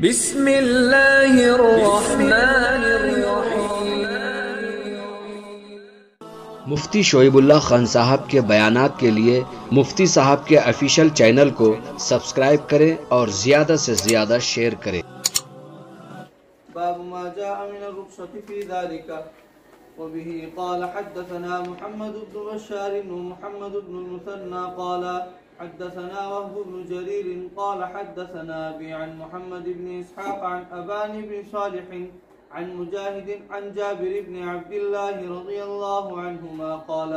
بسم اللہ الرحمن الرحیم۔ مفتی شعیب اللہ خان صاحب کے بیانات کے لیے مفتی صاحب کے آفیشیل چینل کو سبسکرائب کریں اور زیادہ سے زیادہ شیئر کریں۔ باب ما جاء من الرخصة في ذلك وبه قال حدثنا محمد بن بشار ومحمد بن المثنى قال حدثنا وهب بن جرير قال حدثنا أبي عن محمد بن إسحاق عن أبان بن صالح عن مجاهد عن جابر بن عبد الله رضي الله عنهما قال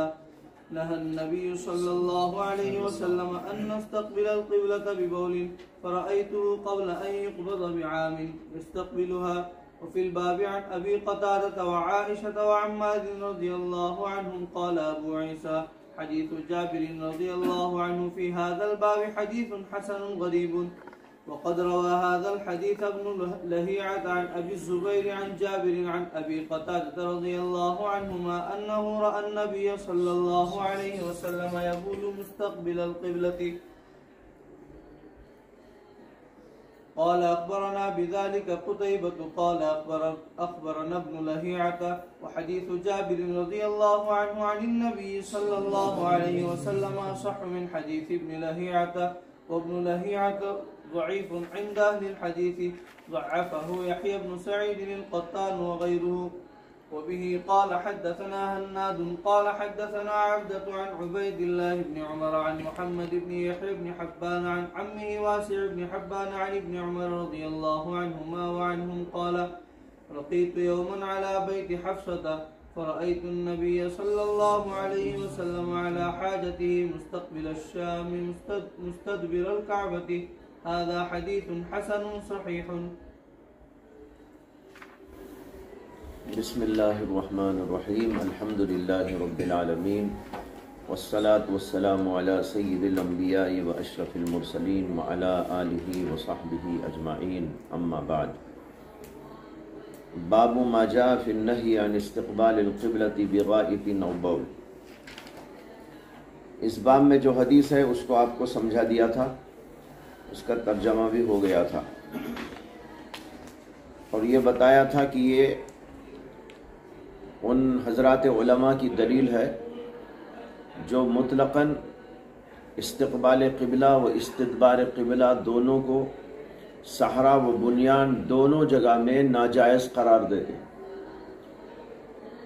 نهى النبي صلى الله عليه وسلم أن نستقبل القبلة ببول فرأيته قبل أن يقبض بعام يستقبلها. وفي الباب عن أبي قتادة وعائشة وعماد رضي الله عنهم قال أبو عيسى حديث جابر رضي الله عنه في هذا الباب حديث حسن غريب. وقد روى هذا الحديث ابن لهيعة عن أبي الزبير عن جابر عن أبي قتادة رضي الله عنهما أنه رأى النبي صلى الله عليه وسلم يبول مستقبل القبلة. قال أخبرنا بذلك قتيبة قال أخبرنا ابن لهيعة. وحديث جابر رضي الله عنه عن النبي صلى الله عليه وسلم أصح من حديث ابن لهيعة. وابن لهيعة ضعيف عند أهل الحديث ضعفه يحيى بن سعيد القطان وغيره. وبه قال حدثنا هناد قال حدثنا عبدة عن عبيد الله بن عمر عن محمد بن يحيى بن حبان عن عمه واسع بن حبان عن ابن عمر رضي الله عنهما وعنهم قال رقيت يوما على بيت حفصة فرأيت النبي صلى الله عليه وسلم على حاجته مستقبل الشام مستدبر الكعبة. هذا حديث حسن صحيح. بسم اللہ الرحمن الرحیم. الحمد للہ رب العالمین والصلاة والسلام علی سید الانبیاء واشرف المرسلین وعلی آلہ وصحبہ اجمعین. اما بعد. باب ما جاء فی النہی عن استقبال القبلۃ بغائط او بول. اس باب میں جو حدیث ہے اس کو آپ کو سمجھا دیا تھا، اس کا ترجمہ بھی ہو گیا تھا، اور یہ بتایا تھا کہ یہ ان حضرات علماء کی دلیل ہے جو مطلقاً استقبال قبلہ و استدبار قبلہ دونوں کو صحرا و بنیان دونوں جگہ میں ناجائز قرار دیتے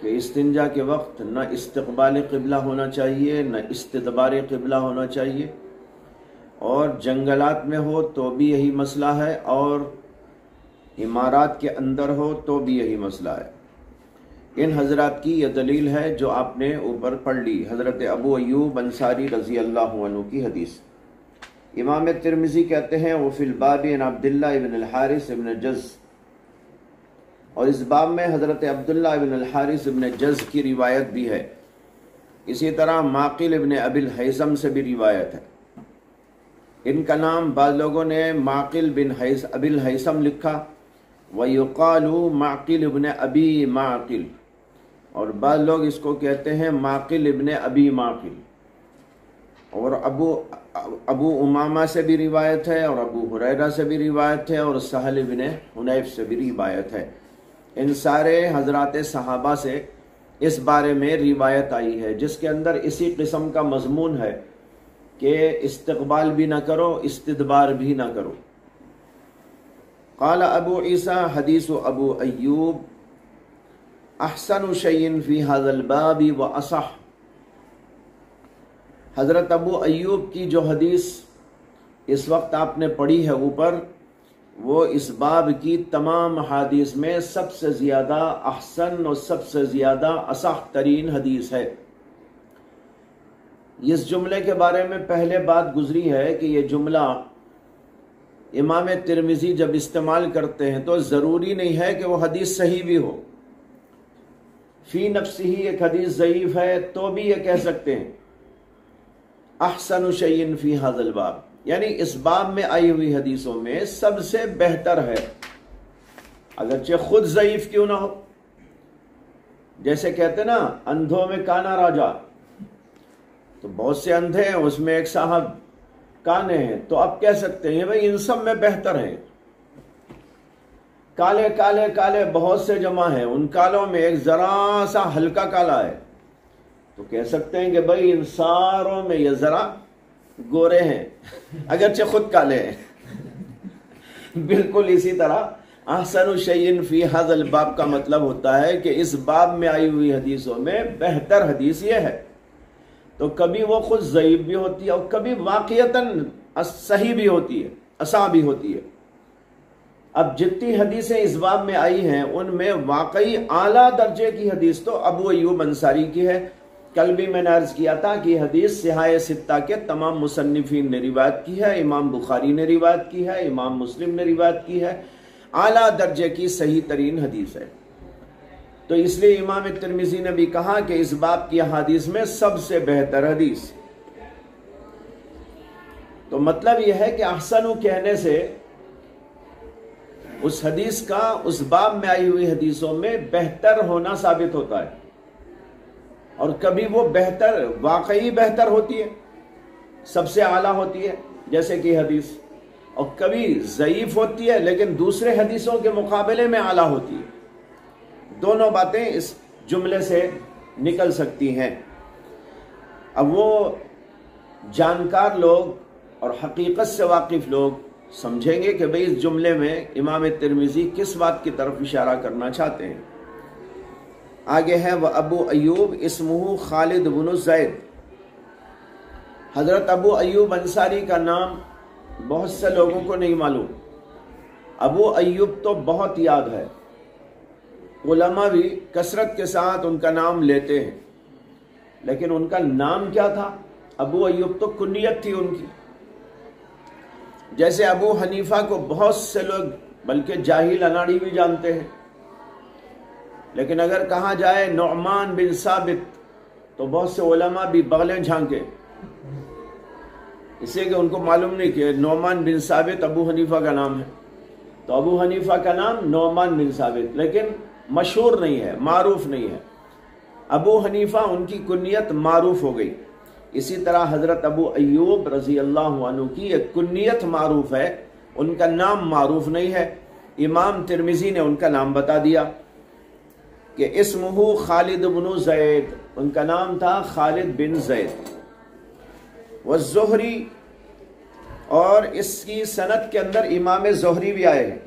کہ استنجا کے وقت نہ استقبال قبلہ ہونا چاہیے نہ استدبار قبلہ ہونا چاہیے، اور جنگلات میں ہو تو بھی یہی مسئلہ ہے اور عمارات کے اندر ہو تو بھی یہی مسئلہ ہے. ان حضرات کی یہ دلیل ہے جو آپ نے اوپر پڑھ لی، حضرت ابو ایوب انصاری رضی اللہ عنہ کی حدیث. امام ترمذی کہتے ہیں وفی الباب عن عبداللہ ابن الحارث ابن جز، اور اس باب میں حضرت عبداللہ ابن الحارث ابن جز کی روایت بھی ہے. اسی طرح معقل ابن ابی الہیثم سے بھی روایت ہے. ان کا نام بعض لوگوں نے معقل بن ابی الہیثم لکھا، وَيُقَالُ معقل ابن ابی معقل، اور بعض لوگ اس کو کہتے ہیں معقل ابن ابی معقل. اور ابو امامہ سے بھی روایت ہے اور ابو ہریرہ سے بھی روایت ہے اور سہل ابن حنیف سے بھی روایت ہے. ان سارے حضرات صحابہ سے اس بارے میں روایت آئی ہے جس کے اندر اسی قسم کا مضمون ہے کہ استقبال بھی نہ کرو استدبار بھی نہ کرو. قال ابو عیسیٰ حدیث ابو ایوب احسن شیء فی هذا الباب واصح. حضرت ابو ایوب کی جو حدیث اس وقت آپ نے پڑھی ہے اوپر، وہ اس باب کی تمام حدیث میں سب سے زیادہ احسن اور سب سے زیادہ اصح ترین حدیث ہے. اس جملے کے بارے میں پہلے بات گزری ہے کہ یہ جملہ امام ترمذی جب استعمال کرتے ہیں تو ضروری نہیں ہے کہ وہ حدیث صحیح بھی ہو. فی نفس ہی ایک حدیث ضعیف ہے تو بھی یہ کہہ سکتے ہیں احسن شیء فی ھذا الباب، یعنی اس باب میں آئی ہوئی حدیثوں میں سب سے بہتر ہے، اگرچہ خود ضعیف کیوں نہ ہو. جیسے کہتے نا اندھوں میں کانا راجا، تو بہت سے اندھے ہیں، اس میں ایک صاحب کانے ہیں، تو آپ کہہ سکتے ہیں بھائی ان سب میں بہتر ہے. کالے کالے کالے بہت سے جمع ہیں، ان کالوں میں ایک ذرا سا ہلکا کالا ہے، تو کہہ سکتے ہیں کہ بھائی ان ساروں میں یہ ذرا گورے ہیں اگرچہ خود کالے ہیں۔ بالکل اسی طرح احسن شیء فی ھذا الباب کا مطلب ہوتا ہے کہ اس باب میں آئی ہوئی حدیثوں میں بہتر حدیث یہ ہے، تو کبھی وہ خود ضعیف بھی ہوتی ہے اور کبھی واقعتاً صحیح بھی ہوتی ہے، اصح بھی ہوتی ہے۔ اب جتنی حدیثیں اس باب میں آئی ہیں ان میں واقعی اعلیٰ درجے کی حدیث تو ابو ایوب انصاری کی ہے۔ کل بھی میں نے عرض کیا تھا کہ حدیث صحاح ستہ کے تمام مصنفین نے روایت کی ہے، امام بخاری نے روایت کی ہے، امام مسلم نے روایت کی ہے، اعلیٰ درجے کی صحیح ترین حدیث ہے۔ تو اس لیے امام ترمذی نے بھی کہا کہ اس باب کی احادیث میں سب سے بہتر حدیث۔ تو مطلب یہ ہے کہ احسن کہنے سے اس حدیث کا اس باب میں آئی ہوئی حدیثوں میں بہتر ہونا ثابت ہوتا ہے، اور کبھی وہ بہتر واقعی بہتر ہوتی ہے، سب سے اعلیٰ ہوتی ہے جیسے کہ حدیث، اور کبھی ضعیف ہوتی ہے لیکن دوسرے حدیثوں کے مقابلے میں اعلیٰ ہوتی ہے۔ دونوں باتیں اس جملے سے نکل سکتی ہیں۔ اب وہ جانکار لوگ اور حقیقت سے واقف لوگ سمجھیں گے کہ بھئی اس جملے میں امام ترمذی کس بات کی طرف اشارہ کرنا چاہتے ہیں۔ آگے ہے وہ ابو ایوب اسمہ خالد بن زید۔ حضرت ابو ایوب انصاری کا نام بہت سے لوگوں کو نہیں معلوم۔ ابو ایوب تو بہت یاد ہے، علماء بھی کثرت کے ساتھ ان کا نام لیتے ہیں، لیکن ان کا نام کیا تھا؟ ابو ایوب تو کنیت تھی ان کی۔ جیسے ابو حنیفہ کو بہت سے لوگ بلکہ جاہل اناڑی بھی جانتے ہیں، لیکن اگر کہا جائے نعمان بن ثابت تو بہت سے علماء بھی بغلیں جھانکے، اس لیے کہ ان کو معلوم نہیں کہ نعمان بن ثابت ابو حنیفہ کا نام ہے۔ تو ابو حنیفہ کا نام نعمان بن ثابت، لیکن مشہور نہیں ہے، معروف نہیں ہے۔ ابو حنیفہ ان کی کنیت معروف ہو گئی۔ اسی طرح حضرت ابو ایوب رضی اللہ عنہ کی ایک کنیت معروف ہے، ان کا نام معروف نہیں ہے۔ امام ترمذی نے ان کا نام بتا دیا کہ اسمہ خالد بن زید، ان کا نام تھا خالد بن زید۔ والزہری، اور اس کی سند کے اندر امام زہری بھی آئے ہیں۔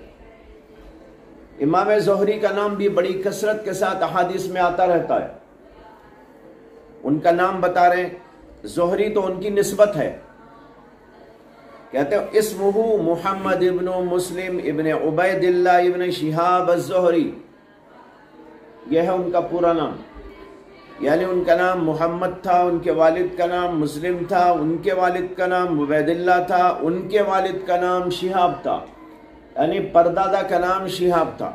امام زہری کا نام بھی بڑی کثرت کے ساتھ احادیث میں آتا رہتا ہے۔ ان کا نام بتا رہے ہیں، زہری تو ان کی نسبت ہے، کہتے ہیں اسمہ محمد ابن مسلم ابن عبید اللہ ابن شہاب الزہری، یہ ہے ان کا پورا نام۔ یعنی ان کا نام محمد تھا، ان کے والد کا نام مسلم تھا، ان کے والد کا نام عبید اللہ تھا، ان کے والد کا نام شہاب تھا، یعنی پردادا کا نام شہاب تھا۔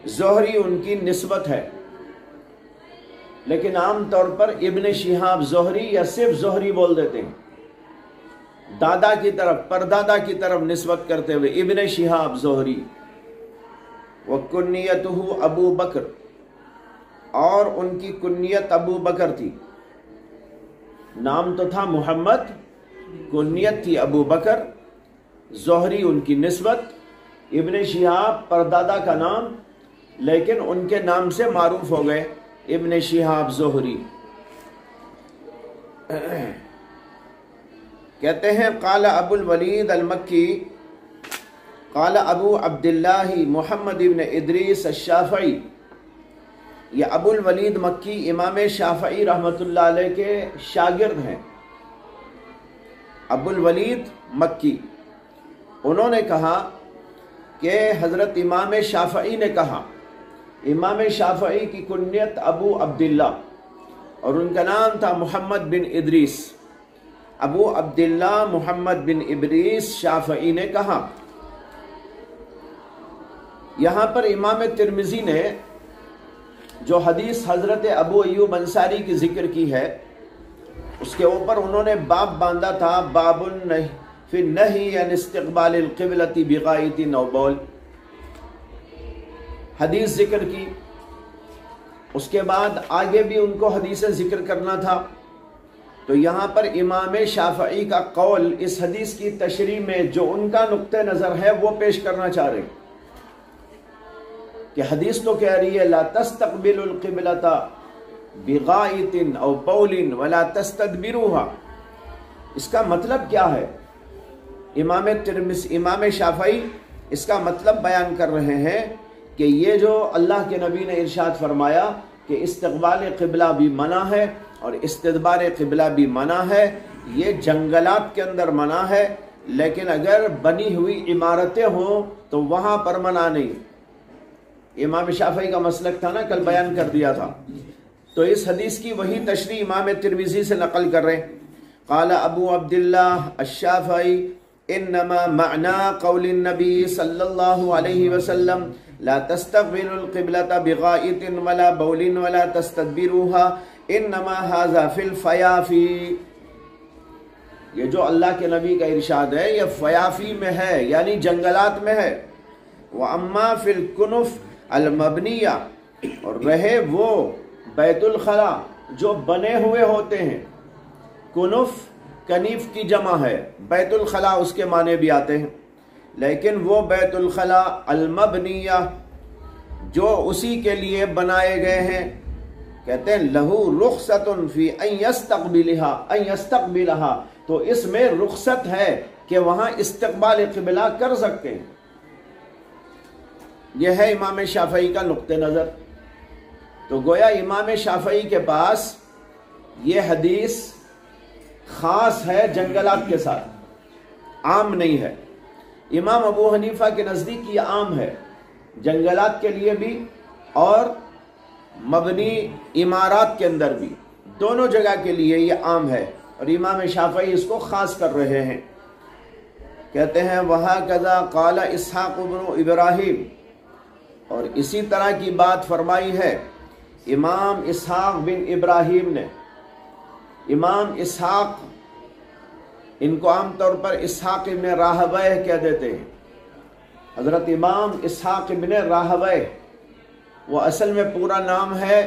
زہری ان کی نسبت ہے، لیکن عام طور پر ابن شہاب زہری یا صرف زہری بول دیتے ہیں، دادا کی طرف پردادا کی طرف نسبت کرتے ہوئے ابن شہاب زہری۔ وکنیتہ ابو بکر، اور ان کی کنیت ابو بکر تھی۔ نام تو تھا محمد، کنیت تھی ابو بکر، زہری ان کی نسبت، ابن شہاب پردادا کا نام، لیکن ان کے نام سے معروف ہو گئے ابن شہاب زہری۔ کہتے ہیں قال ابو الولید المکی قال ابو عبداللہ محمد ابن ادریس الشافعی، یہ ابو الولید مکی امام شافعی رحمۃ اللہ علیہ کے شاگرد ہیں۔ ابو الولید مکی، انہوں نے کہا کہ حضرت امام شافعی نے کہا، امام شافعی کی کنیت ابو عبداللہ اور ان کا نام تھا محمد بن ادریس۔ ابو عبداللہ محمد بن ادریس شافعی نے کہا۔ یہاں پر امام ترمذی نے جو حدیث حضرت ابو ایوب انصاری کی ذکر کی ہے، اس کے اوپر انہوں نے باب باندھا تھا، باب فی النہی عن استقبال القبلۃ بغائط او بول۔ حدیث ذکر کی، اس کے بعد آگے بھی ان کو حدیث ذکر کرنا تھا، تو یہاں پر امام شافعی کا قول اس حدیث کی تشریح میں جو ان کا نقطہ نظر ہے وہ پیش کرنا چاہ رہے ہیں۔ کہ حدیث تو کہہ رہی ہے لا تستقبل القبلۃ بغائط او بول ولا تستدبروها، اس کا مطلب کیا ہے؟ امام شافعی اس کا مطلب بیان کر رہے ہیں کہ یہ جو اللہ کے نبی نے ارشاد فرمایا کہ استقبال قبلہ بھی منع ہے اور استدبار قبلہ بھی منع ہے، یہ جنگلات کے اندر منع ہے، لیکن اگر بنی ہوئی عمارتیں ہوں تو وہاں پر منع نہیں۔ امام شافعی کا مسلک تھا نا، کل بیان کر دیا تھا۔ تو اس حدیث کی وہی تشریح امام ترمذی سے نقل کر رہے ہیں۔ قال ابو عبداللہ الشافعی انما معنى قول النبي صلى الله عليه وسلم لا تستقبلوا القبلة بغائط ولا بول ولا تستدبروها انما هذا في الفيافي، یہ جو اللہ کے نبی کا ارشاد ہے یہ فیافی میں ہے، یعنی جنگلات میں ہے۔ وَأَمَّا فِي الْكُنُفِ الْمَبْنِيَّةِ، اور رہے وہ بیت الخلا جو بنے ہوئے ہوتے ہیں۔ کنف کنیف کی جمع ہے، بیت الخلا اس کے معنی بھی آتے ہیں، لیکن وہ بیت الخلا المبنیہ جو اسی کے لیے بنائے گئے ہیں، کہتے ہیں لہو رخصت فی ان یستقبلہا، تو اس میں رخصت ہے کہ وہاں استقبال قبلہ کر سکتے ہیں۔ یہ ہے امام شافعی کا نقطہ نظر۔ تو گویا امام شافعی کے پاس یہ حدیث خاص ہے جنگلات کے ساتھ، عام نہیں ہے۔ امام ابو حنیفہ کے نزدیک یہ عام ہے، جنگلات کے لیے بھی اور مبنی عمارات کے اندر بھی، دونوں جگہ کے لیے یہ عام ہے، اور امام شافعی اس کو خاص کر رہے ہیں۔ کہتے ہیں وَهَكَذَا قَالَ إِسْحَاقُ بْنُ إِبْرَاهِيمَ، اور اسی طرح کی بات فرمائی ہے امام اسحاق بن ابراہیم نے۔ امام اسحاق، ان کو عام طور پر اسحاق ابن راہویہ کہہ دیتے ہیں۔ حضرت امام اسحاق ابن راہویہ، وہ اصل میں پورا نام ہے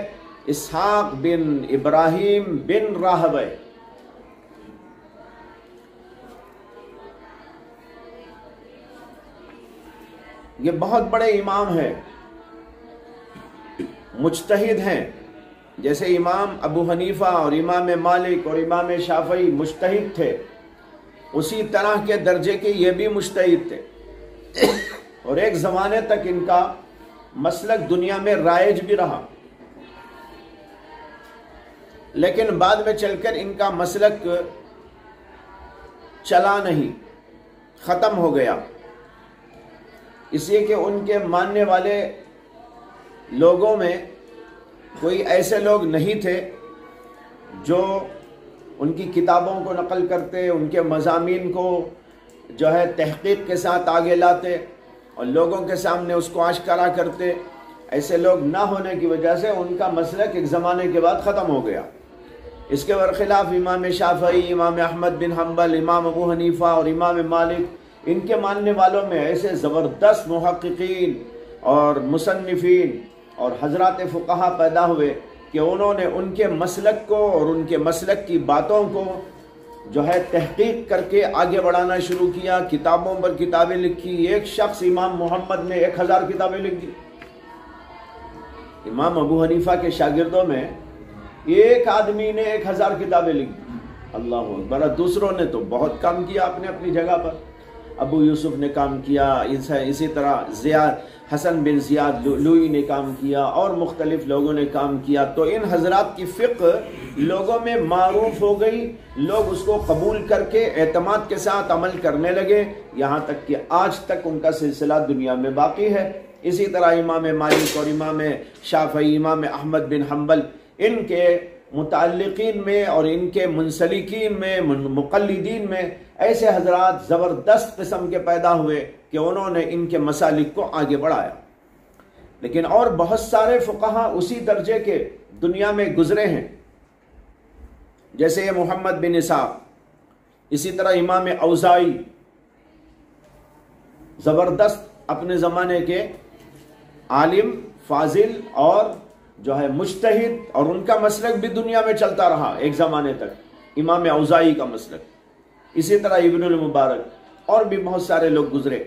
اسحاق بن ابراہیم بن راہویہ۔ یہ بہت بڑے امام ہیں، مجتہد ہیں، جیسے امام ابو حنیفہ اور امام مالک اور امام شافعی مجتہد تھے، اسی طرح کے درجے کے یہ بھی مجتہد تھے، اور ایک زمانے تک ان کا مسلک دنیا میں رائج بھی رہا، لیکن بعد میں چل کر ان کا مسلک چلا نہیں، ختم ہو گیا، اس لیے کہ ان کے ماننے والے لوگوں میں کوئی ایسے لوگ نہیں تھے جو ان کی کتابوں کو نقل کرتے، ان کے مضامین کو جو ہے تحقیق کے ساتھ آگے لاتے اور لوگوں کے سامنے اس کو آشکارا کرتے۔ ایسے لوگ نہ ہونے کی وجہ سے ان کا مسلک ایک زمانے کے بعد ختم ہو گیا۔ اس کے برخلاف امام شافعی، امام احمد بن حنبل، امام ابو حنیفہ اور امام مالک، ان کے ماننے والوں میں ایسے زبردست محققین اور مصنفین اور حضرات فقہا پیدا ہوئے کہ انہوں نے ان کے مسلک کو اور ان کے مسلک کی باتوں کو جو ہے تحقیق کر کے آگے بڑھانا شروع کیا، کتابوں پر کتابیں لکھی۔ ایک شخص امام محمد نے 1000 کتابیں لکھ دی۔ امام ابو حنیفہ کے شاگردوں میں ایک آدمی نے 1000 کتابیں لکھ دی، اللہ اکبر۔ دوسروں نے تو بہت کام کیا اپنے اپنی جگہ پر، ابو یوسف نے کام کیا، اسی طرح حسن بن زیاد لوئی نے کام کیا، اور مختلف لوگوں نے کام کیا۔ تو ان حضرات کی فقہ لوگوں میں معروف ہو گئی، لوگ اس کو قبول کر کے اعتماد کے ساتھ عمل کرنے لگے، یہاں تک کہ آج تک ان کا سلسلہ دنیا میں باقی ہے۔ اسی طرح امام مالک اور امام شافعی، امام احمد بن حنبل، ان کے متعلقین میں اور ان کے منسلکین میں، مقلدین میں ایسے حضرات زبردست قسم کے پیدا ہوئے کہ انہوں نے ان کے مسالک کو آگے بڑھایا۔ لیکن اور بہت سارے فقہا اسی درجے کے دنیا میں گزرے ہیں، جیسے یہ محمد بن اسحاق، اسی طرح امام اوزاعی، زبردست اپنے زمانے کے عالم، فاضل اور جو ہے مجتہد، اور ان کا مسلک بھی دنیا میں چلتا رہا ایک زمانے تک، امام اوزاعی کا مسلک، اسی طرح ابن المبارک، اور بھی بہت سارے لوگ گزرے۔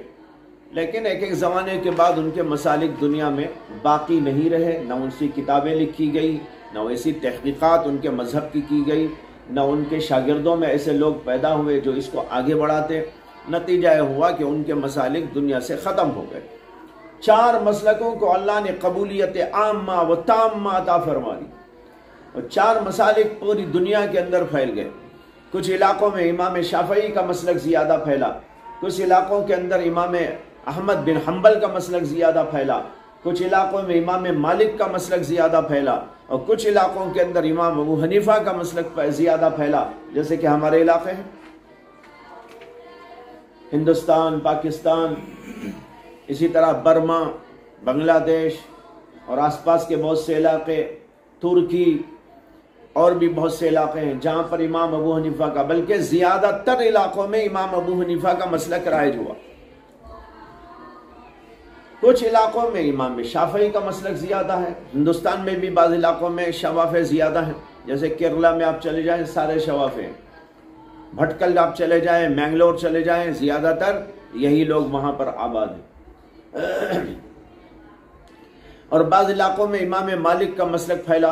لیکن ایک ایک زمانے کے بعد ان کے مسالک دنیا میں باقی نہیں رہے، نہ ان سے کتابیں لکھی گئی، نہ ایسی تحقیقات ان کے مذہب کی گئی، نہ ان کے شاگردوں میں ایسے لوگ پیدا ہوئے جو اس کو آگے بڑھاتے۔ نتیجہ یہ ہوا کہ ان کے مسالک دنیا سے ختم ہو گئے۔ 4 مسلکوں کو اللہ نے قبولیت عامہ و تامہ عطا فرما دی، اور 4 مسالک پوری دنیا کے اندر پھیل گئے۔ کچھ علاقوں میں امام شافعی کا مسلک زیادہ پھیلا، کچھ علاقوں کے اندر امام احمد بن حنبل کا مسلک زیادہ پھیلا، کچھ علاقوں میں امام مالک کا مسلک زیادہ پھیلا، اور کچھ علاقوں کے اندر امام ابو حنیفہ کا مسلک زیادہ پھیلا، جیسے کہ ہمارے علاقے ہیں ہندوستان، پاکستان، اسی طرح برما، بنگلہ دیش اور آس پاس کے بہت سے علاقے، ترکی اور بھی بہت سے علاقے ہیں جہاں پر امام ابو حنیفہ کا، بلکہ زیادہ تر علاقوں میں امام ابو حنیفہ کا مسلک رائج ہوا۔ کچھ علاقوں میں امام شافعی کا مسلک زیادہ ہے، ہندوستان میں بھی بعض علاقوں میں شوافع زیادہ ہیں، جیسے کیرلا میں آپ چلے جائیں سارے شوافع ہیں، بھٹکل آپ چلے جائیں، مینگلور چلے جائیں، زیادہ تر یہی لوگ وہاں پر آباد ہیں۔ اور بعض علاقوں میں امام مالک کا مسلک پھیلا۔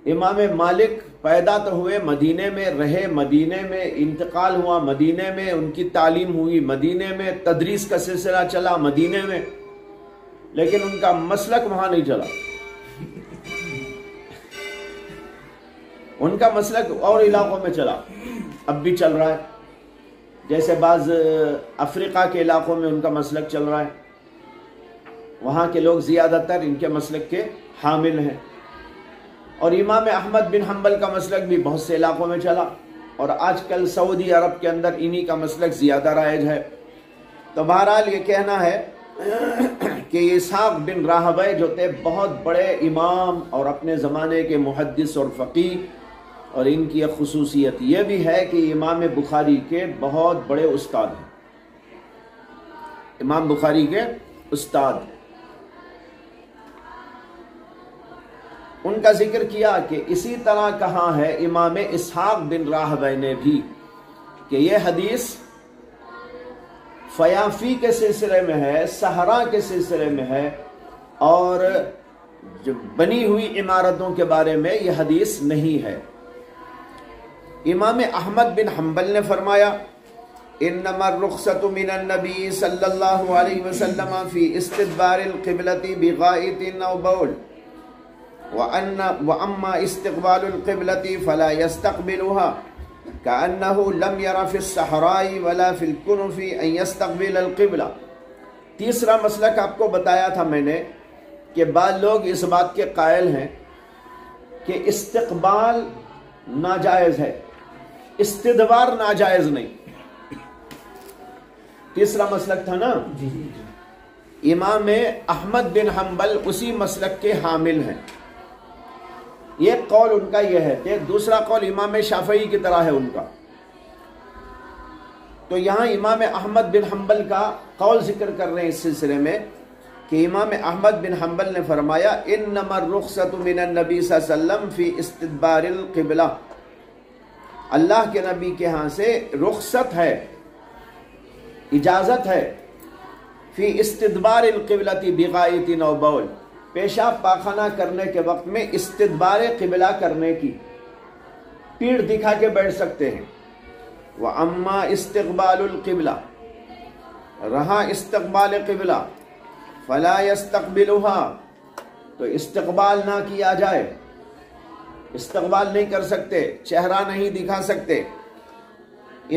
امام مالک پیدا تو ہوئے مدینے میں، رہے مدینے میں، انتقال ہوا مدینے میں، ان کی تعلیم ہوئی مدینے میں، تدریس کا سلسلہ چلا مدینے میں، لیکن ان کا مسلک وہاں نہیں چلا۔ ان کا مسلک اور علاقوں میں چلا، اب بھی چل رہا ہے، جیسے بعض افریقہ کے علاقوں میں ان کا مسلک چل رہا ہے، وہاں کے لوگ زیادہ تر ان کے مسلک کے حامل ہیں۔ اور امام احمد بن حنبل کا مسلک بھی بہت سے علاقوں میں چلا، اور آج کل سعودی عرب کے اندر انہی کا مسلک زیادہ رائج ہے۔ تو بہرحال یہ کہنا ہے کہ اسحاق بن راہویہ جو تھے بہت بڑے امام اور اپنے زمانے کے محدث اور فقیہ، اور ان کی ایک خصوصیت یہ بھی ہے کہ امام بخاری کے بہت بڑے استاد ہیں، امام بخاری کے استاد۔ ان کا ذکر کیا کہ اسی طرح کہا ہے امام اسحاق بن راہویہ نے بھی کہ یہ حدیث فیافی کے سلسلے میں ہے، صحرا کے سلسلے میں ہے، اور جو بنی ہوئی عمارتوں کے بارے میں یہ حدیث نہیں ہے۔ امام احمد بن حنبل نے فرمایا انما الرخصۃ من النبی صلی اللہ علیہ وسلم فی استدبار القبلۃ بغائط او بول، واما استقبال القبلۃ فلا يستقبلها كأنه لم ير في الصحراء ولا في الكنف ان يستقبل القبلہ۔ تیسرا مسلک آپ کو بتایا تھا میں نے کہ بعض لوگ اس بات کے قائل ہیں کہ استقبال ناجائز ہے، استدبار ناجائز نہیں۔ تیسرا مسلک تھا نا، امام احمد بن حنبل اسی مسلک کے حامل ہیں، یہ قول ان کا یہ ہے کہ دوسرا قول امام شافعی کی طرح ہے ان کا۔ تو یہاں امام احمد بن حنبل کا قول ذکر کر رہے ہیں اس سلسلے میں کہ امام احمد بن حنبل نے فرمایا انما الرخصۃ من النبی صلی اللہ علیہ وسلم فی استدبار القبلہ، اللہ کے نبی کے ہاں سے رخصت ہے، اجازت ہے، فی استدبار القبلۃ بغائط او بول، پیشاب پاخانہ کرنے کے وقت میں استدبار قبلہ کرنے کی، پیڑ دکھا کے بیٹھ سکتے ہیں۔ وَأَمَّا اسْتِقْبَالُ الْقِبْلَةِ، رہا استقبال قبلہ، فَلَا يَسْتَقْبِلُهَا، تو استقبال نہ کیا جائے، استقبال نہیں کر سکتے، چہرہ نہیں دکھا سکتے۔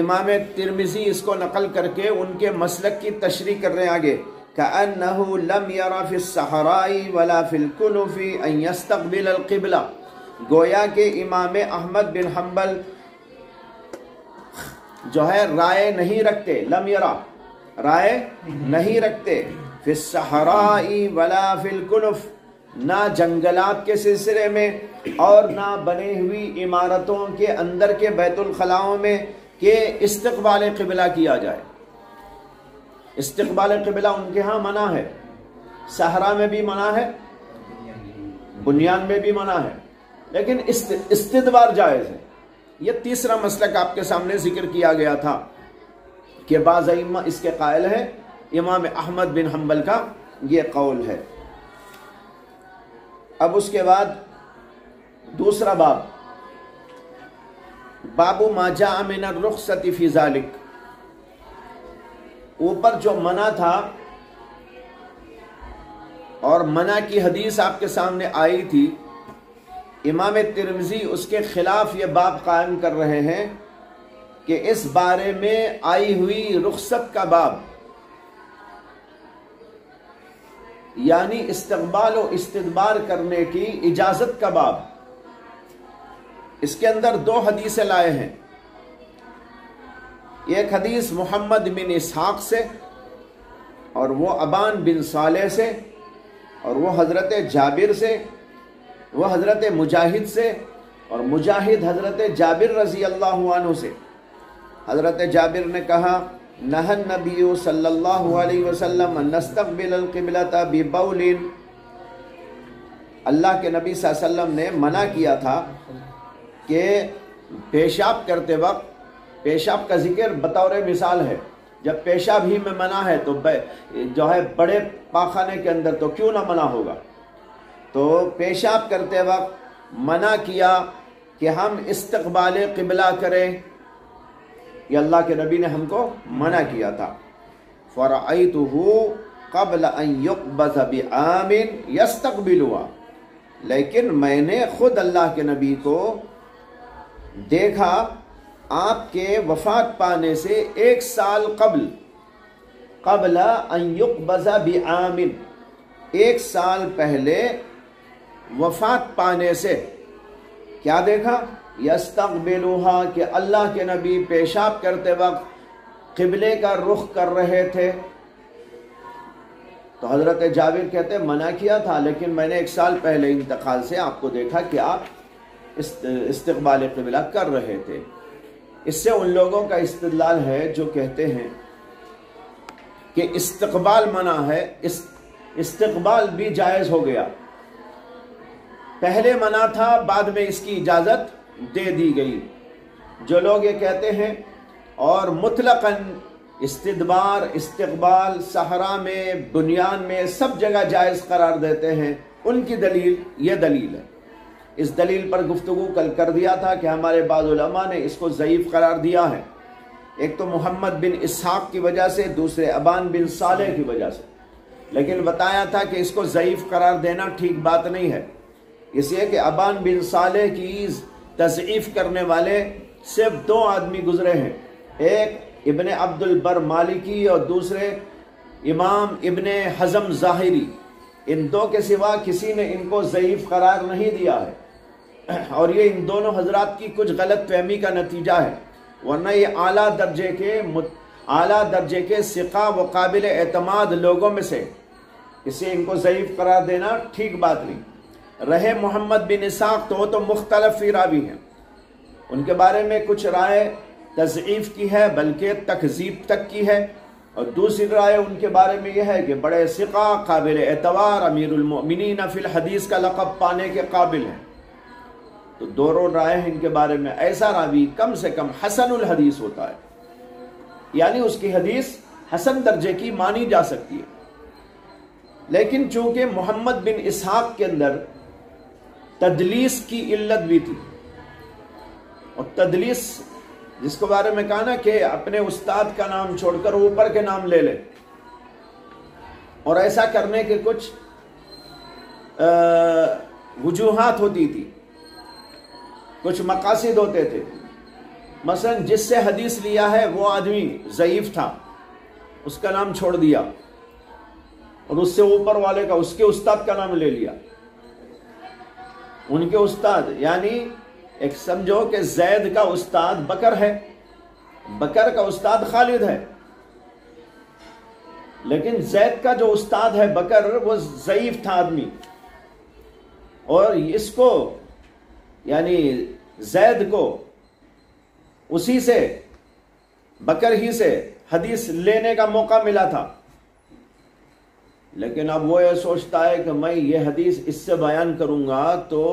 امام ترمذی اس کو نقل کر کے ان کے مسلک کی تشریح کر رہے ہیں آگے، كأنه لم ير في الصحراء ولا في الكنف ان يستقبل القبلہ، گویا کہ امام احمد بن حنبل جو ہے رائے نہیں رکھتے، لم یرا رائے نہیں رکھتے، فی الصحراء ولا فی الکنف، نہ جنگلات کے سلسلے میں اور نہ بنی ہوئی عمارتوں کے اندر کے بیت الخلاؤں میں کہ استقبال قبلہ کیا جائے۔ استقبال قبلہ ان کے ہاں منع ہے، صحرا میں بھی منع ہے، بنیان میں بھی منع ہے، لیکن استدبار جائز ہے۔ یہ تیسرا مسلک آپ کے سامنے ذکر کیا گیا تھا۔ کہ بعض ائمہ اس کے قائل ہیں، امام احمد بن حنبل کا یہ قول ہے۔ اب اس کے بعد دوسرا باب، باب ما جاء من الرخصۃ فی ذلک، اوپر جو منع تھا اور منع کی حدیث آپ کے سامنے آئی تھی، امام ترمذی اس کے خلاف یہ باب قائم کر رہے ہیں کہ اس بارے میں آئی ہوئی رخصت کا باب، یعنی استقبال و استدبار کرنے کی اجازت کا باب، اس کے اندر دو حدیثیں لائے ہیں۔ ایک حدیث محمد بن اسحاق سے اور وہ ابان بن صالح سے، اور وہ حضرت جابر سے، وہ حضرت مجاہد سے، اور مجاہد حضرت جابر رضی اللہ عنہ سے۔ حضرت جابر نے کہا نہى النبی صلی اللہ علیہ وسلم ان نستقبل القبلۃ ببول، اللہ کے نبی صلی اللہ علیہ وسلم نے منع کیا تھا کہ پیشاب کرتے وقت، پیشاب کا ذکر بطور مثال ہے، جب پیشاب ہی میں منع ہے تو جو ہے بڑے پاخانے کے اندر تو کیوں نہ منع ہوگا، تو پیشاب کرتے وقت منع کیا کہ ہم استقبال قبلہ کریں، یہ اللہ کے نبی نے ہم کو منع کیا تھا۔ فرأیتہ قبل ان یقبض بعام یستقبلها، لیکن میں نے خود اللہ کے نبی کو دیکھا آپ کے وفات پانے سے 1 سال قبل ان یقبض بعام، 1 سال پہلے وفات پانے سے کیا دیکھا؟ یستقبلوها، کہ اللہ کے نبی پیشاب کرتے وقت قبلے کا رخ کر رہے تھے۔ تو حضرت جابر کہتے منع کیا تھا، لیکن میں نے 1 سال پہلے انتقال سے آپ کو دیکھا کہ آپ استقبال قبلہ کر رہے تھے۔ اس سے ان لوگوں کا استدلال ہے جو کہتے ہیں کہ استقبال منع ہے، استقبال بھی جائز ہو گیا، پہلے منع تھا، بعد میں اس کی اجازت دے دی گئی۔ جو لوگ یہ کہتے ہیں اور مطلقاً استدبار، استقبال صحرا میں، بنیان میں، سب جگہ جائز قرار دیتے ہیں، ان کی دلیل یہ دلیل ہے۔ اس دلیل پر گفتگو کل کر دیا تھا کہ ہمارے بعض علماء نے اس کو ضعیف قرار دیا ہے، ایک تو محمد بن اسحاق کی وجہ سے، دوسرے ابان بن صالح کی وجہ سے، لیکن بتایا تھا کہ اس کو ضعیف قرار دینا ٹھیک بات نہیں ہے، اس لیے کہ ابان بن صالح کی تضعیف کرنے والے صرف 2 آدمی گزرے ہیں، ایک ابن عبد البر مالکی اور دوسرے امام ابن حزم ظاہری، ان 2 کے سوا کسی نے ان کو ضعیف قرار نہیں دیا ہے، اور یہ ان دونوں حضرات کی کچھ غلط فہمی کا نتیجہ ہے، ورنہ یہ اعلیٰ درجے کے ثقہ و قابل اعتماد لوگوں میں سے، اسے ان کو ضعیف قرار دینا ٹھیک بات نہیں۔ رہے محمد بن اسحاق تو وہ تو مختلف فی راوی ہیں، ان کے بارے میں کچھ رائے تضعیف کی ہے بلکہ تکذیب تک کی ہے، اور دوسری رائے ان کے بارے میں یہ ہے کہ بڑے ثقہ، قابل اعتبار، امیر المؤمنین فی الحدیث کا لقب پانے کے قابل ہیں۔ تو 2 رائے ہیں ان کے بارے میں۔ ایسا راوی کم سے کم حسن الحدیث ہوتا ہے، یعنی اس کی حدیث حسن درجے کی مانی جا سکتی ہے، لیکن چونکہ محمد بن اسحاق کے اندر تدلیس کی علت بھی تھی، اور تدلیس جس کے بارے میں کہا نا کہ اپنے استاد کا نام چھوڑ کر اوپر کے نام لے لے، اور ایسا کرنے کے کچھ وجوہات ہوتی تھی، کچھ مقاصد ہوتے تھے۔ مثلا جس سے حدیث لیا ہے وہ آدمی ضعیف تھا، اس کا نام چھوڑ دیا، اور اس سے اوپر والے کا، اس کے استاد کا نام لے لیا۔ ان کے استاد یعنی ایک سمجھو کہ زید کا استاد بکر ہے، بکر کا استاد خالد ہے، لیکن زید کا جو استاد ہے بکر وہ ضعیف تھا آدمی، اور اس کو یعنی زید کو اسی سے، بکر ہی سے حدیث لینے کا موقع ملا تھا، لیکن اب وہ یہ سوچتا ہے کہ میں یہ حدیث اس سے بیان کروں گا تو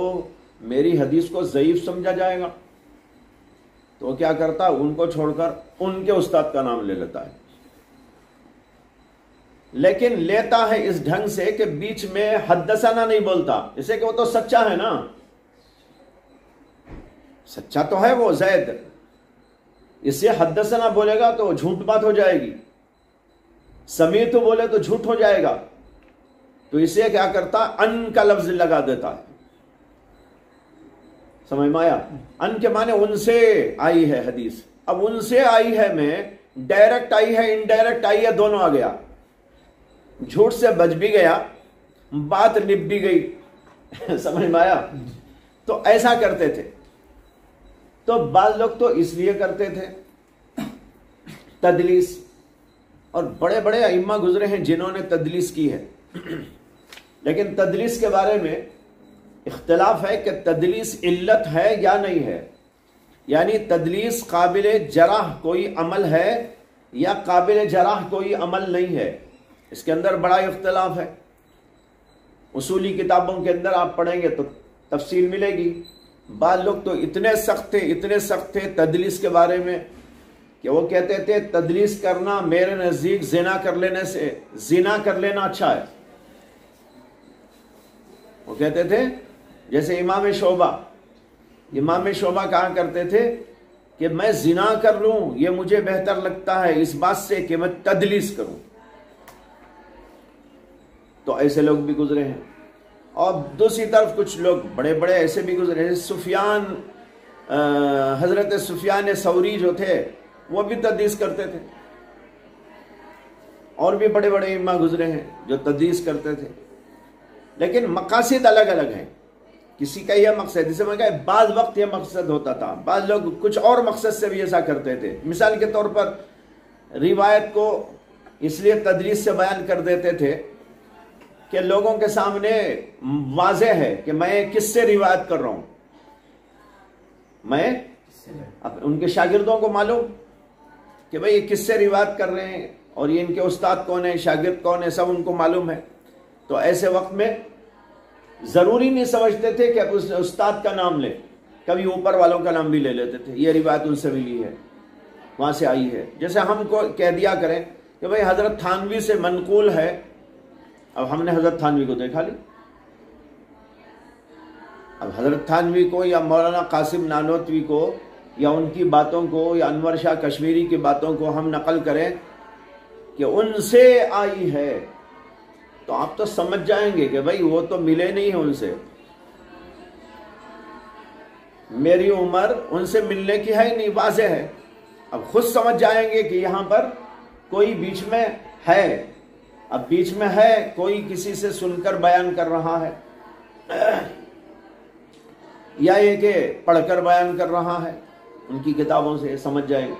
میری حدیث کو ضعیف سمجھا جائے گا، تو وہ کیا کرتا ہے؟ ان کو چھوڑ کر ان کے استاد کا نام لے لیتا ہے، لیکن لیتا ہے اس ڈھنگ سے کہ بیچ میں حدثنا نہیں بولتا، اسے کہ وہ تو سچا ہے نا، سچا تو ہے وہ زید، اسے حدثنا بولے گا تو جھوٹ بات ہو جائے گی، سمیت بولے تو جھوٹ ہو جائے گا، تو اسے کیا کرتا؟ ان کا لفظ لگا دیتا ہے۔ سمجھ میں آیا؟ ان کے معنی ان سے آئی ہے حدیث، اب ان سے آئی ہے میں ڈائریکٹ آئی ہے انڈائریکٹ آئی ہے، دونوں آ گیا، جھوٹ سے بچ بھی گیا، بات نب بھی گئی۔ سمجھ میں آیا؟ تو ایسا کرتے تھے، تو بعض لوگ تو اس لیے کرتے تھے تدلیس، اور بڑے بڑے ائمہ گزرے ہیں جنہوں نے تدلیس کی ہے، لیکن تدلیس کے بارے میں اختلاف ہے کہ تدلیس علت ہے یا نہیں ہے، یعنی تدلیس قابل جرح کوئی عمل ہے یا قابل جرح کوئی عمل نہیں ہے، اس کے اندر بڑا اختلاف ہے۔ اصولی کتابوں کے اندر آپ پڑھیں گے تو تفصیل ملے گی۔ بعض لوگ تو اتنے سخت تھے تدلیس کے بارے میں کہ وہ کہتے تھے تدلیس کرنا میرے نزدیک زنا کر لینے سے زنا کر لینا اچھا ہے۔ وہ کہتے تھے جیسے امام شعبہ کہا کرتے تھے کہ میں زنا کر لوں یہ مجھے بہتر لگتا ہے اس بات سے کہ میں تدلیس کروں۔ تو ایسے لوگ بھی گزرے ہیں، اور دوسری طرف کچھ لوگ بڑے بڑے ایسے بھی گزرے ہیں۔ حضرت سفیان ثوری جو تھے وہ بھی تدلیس کرتے تھے، اور بھی بڑے بڑے ائمہ گزرے ہیں جو تدلیس کرتے تھے، لیکن مقاصد الگ الگ ہیں۔ کسی کا یہ مقصد، جسے میں کہا بعض وقت یہ مقصد ہوتا تھا، بعض لوگ کچھ اور مقصد سے بھی ایسا کرتے تھے۔ مثال کے طور پر روایت کو اس لیے تدلیس سے بیان کر دیتے تھے کہ لوگوں کے سامنے واضح ہے کہ میں کس سے روایت کر رہا ہوں، میں ان کے شاگردوں کو معلوم کہ بھئی یہ کس سے روایت کر رہے ہیں اور یہ ان کے استاد کون ہیں، شاگرد کون ہیں، سب ان کو معلوم ہے۔ تو ایسے وقت میں ضروری نہیں سمجھتے تھے کہ اس استاد کا نام لیں، کبھی اوپر والوں کا نام بھی لے لیتے تھے، یہ روایت ان سے ملی ہے، وہاں سے آئی ہے۔ جیسے ہم کو کہہ دیا کریں کہ بھئی حضرت تھانوی سے منقول ہے، اب ہم نے حضرت تھانوی کو دیکھا لی، اب حضرت تھانوی کو یا مولانا قاسم نانوتوی کو یا ان کی باتوں کو یا انور شاہ کشمیری کی باتوں کو ہم نقل کریں کہ ان سے آئی ہے، تو آپ تو سمجھ جائیں گے کہ بھئی وہ تو ملے نہیں ہیں ان سے، میری عمر ان سے ملنے کی ہے نہیں، واضح ہے۔ اب خود سمجھ جائیں گے کہ یہاں پر کوئی بیچ میں ہے، اب بیچ میں ہے کوئی کسی سے سن کر بیان کر رہا ہے یا یہ کہ پڑھ کر بیان کر رہا ہے، ان کی کتابوں سے سمجھ جائیں گے۔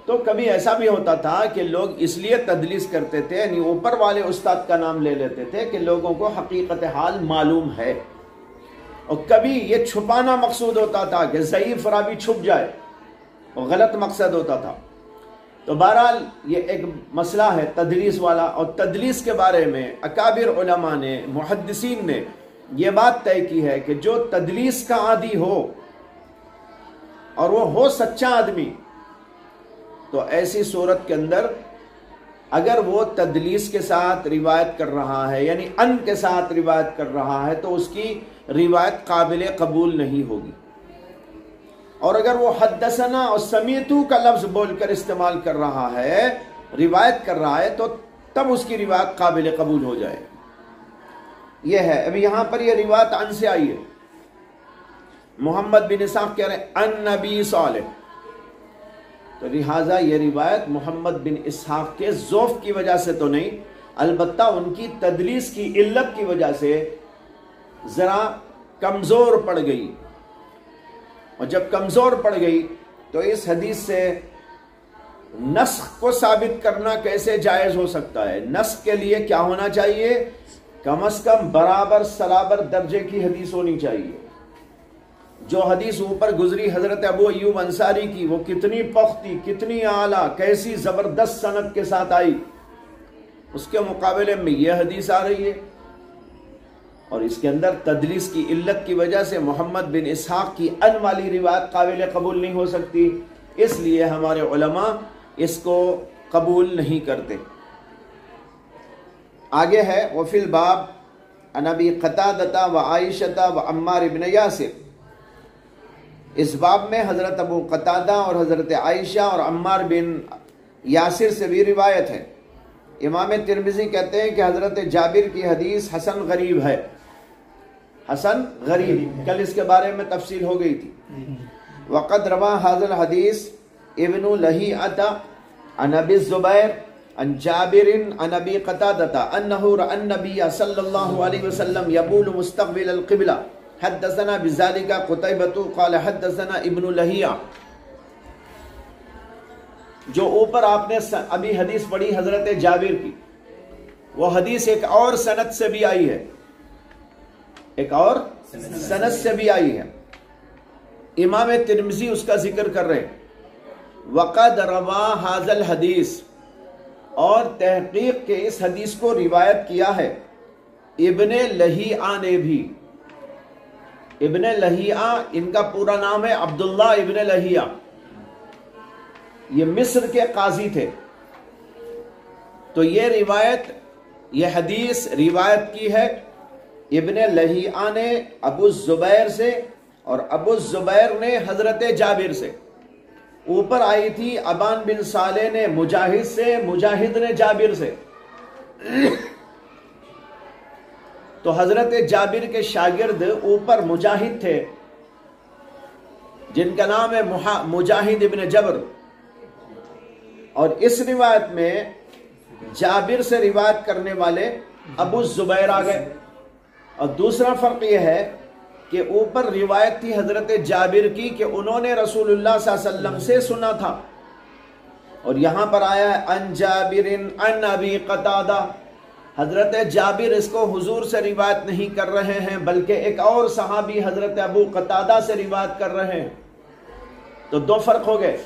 تو کبھی ایسا بھی ہوتا تھا کہ لوگ اس لیے تدلیس کرتے تھے، یعنی اوپر والے استاد کا نام لے لیتے تھے کہ لوگوں کو حقیقت حال معلوم ہے، اور کبھی یہ چھپانا مقصود ہوتا تھا کہ ضعیف راوی چھپ جائے، اور غلط مقصد ہوتا تھا۔ تو بہرحال یہ ایک مسئلہ ہے تدلیس والا، اور تدلیس کے بارے میں اکابر علماء نے، محدثین نے یہ بات طے کی ہے کہ جو تدلیس کا عادی ہو اور وہ ہو سچا آدمی، تو ایسی صورت کے اندر اگر وہ تدلیس کے ساتھ روایت کر رہا ہے، یعنی ان کے ساتھ روایت کر رہا ہے، تو اس کی روایت قابل قبول نہیں ہوگی۔ اور اگر وہ حدثنا اور سمیتو کا لفظ بول کر استعمال کر رہا ہے، روایت کر رہا ہے، تو تب اس کی روایت قابل قبول ہو جائے۔ یہ ہے، ابھی یہاں پر یہ روایت ان سے آئی ہے، محمد بن اسحاق کہہ رہے ہیں ان نبی صالح، تو لہٰذا یہ روایت محمد بن اسحاق کے ضعف کی وجہ سے تو نہیں، البتہ ان کی تدلیس کی علت کی وجہ سے ذرا کمزور پڑ گئی، اور جب کمزور پڑ گئی تو اس حدیث سے نسخ کو ثابت کرنا کیسے جائز ہو سکتا ہے؟ نسخ کے لیے کیا ہونا چاہیے؟ کم از کم برابر سرابر درجے کی حدیث ہونی چاہیے۔ جو حدیث اوپر گزری حضرت ابو ایوب انصاری کی، وہ کتنی پختی، کتنی اعلیٰ، کیسی زبردست سند کے ساتھ آئی، اس کے مقابلے میں یہ حدیث آ رہی ہے، اور اس کے اندر تدلیس کی علت کی وجہ سے محمد بن اسحاق کی ان والی روایت قابل قبول نہیں ہو سکتی۔ اس لیے ہمارے علماء اس کو قبول نہیں کرتے۔ آگے ہے وفی الباب عن ابی قتادہ و عائشہ و عمار بن یاسر، اس باب میں حضرت ابو قتادہ اور حضرت عائشہ اور عمار بن یاسر سے بھی روایت ہے۔ امام ترمذی کہتے ہیں کہ حضرت جابر کی حدیث حسن غریب ہے، حسن غریب، کل اس کے بارے میں تفصیل ہو گئی تھی۔ وقد روا هذا الحدیث ابن لہیعۃ عن ابی الزبیر عن جابر عن ابی قتادہ انہ رأى النبی صلی اللہ علیہ وسلم یبول مستقبل القبلہ حدثنا بذلك قتیبۃ قال حدثنا ابن لہیعہ۔ جو اوپر آپ نے ابھی حدیث پڑھی حضرت جابر کی، وہ حدیث ایک اور سند سے بھی آئی ہے، ایک اور سند سے بھی آئی ہے۔ امام ترمذی اس کا ذکر کر رہے ہیں۔ وقد روا هذا الحدیث، اور تحقیق کے اس حدیث کو روایت کیا ہے ابن لہیعہ نے بھی۔ ابن لہیعہ ان کا پورا نام ہے عبداللہ ابن لہیعہ، یہ مصر کے قاضی تھے۔ تو یہ حدیث روایت کی ہے ابن لہیعہ نے ابو الزبیر سے، اور ابو الزبیر نے حضرت جابر سے۔ اوپر آئی تھی ابان بن صالح نے مجاہد سے، مجاہد نے جابر سے۔ تو حضرت جابر کے شاگرد اوپر مجاہد تھے، جن کا نام ہے مجاہد ابن جبر، اور اس روایت میں جابر سے روایت کرنے والے ابو الزبیر آ گئے۔ اور دوسرا فرق یہ ہے کہ اوپر روایت تھی حضرت جابر کی کہ انہوں نے رسول اللہ صلی اللہ علیہ وسلم سے سنا تھا، اور یہاں پر آیا ہے ان جابر ان ابی قتادہ۔ حضرت جابر اس کو حضور سے روایت نہیں کر رہے ہیں، بلکہ ایک اور صحابی حضرت ابو قتادہ سے روایت کر رہے ہیں۔ تو دو فرق ہو گئے۔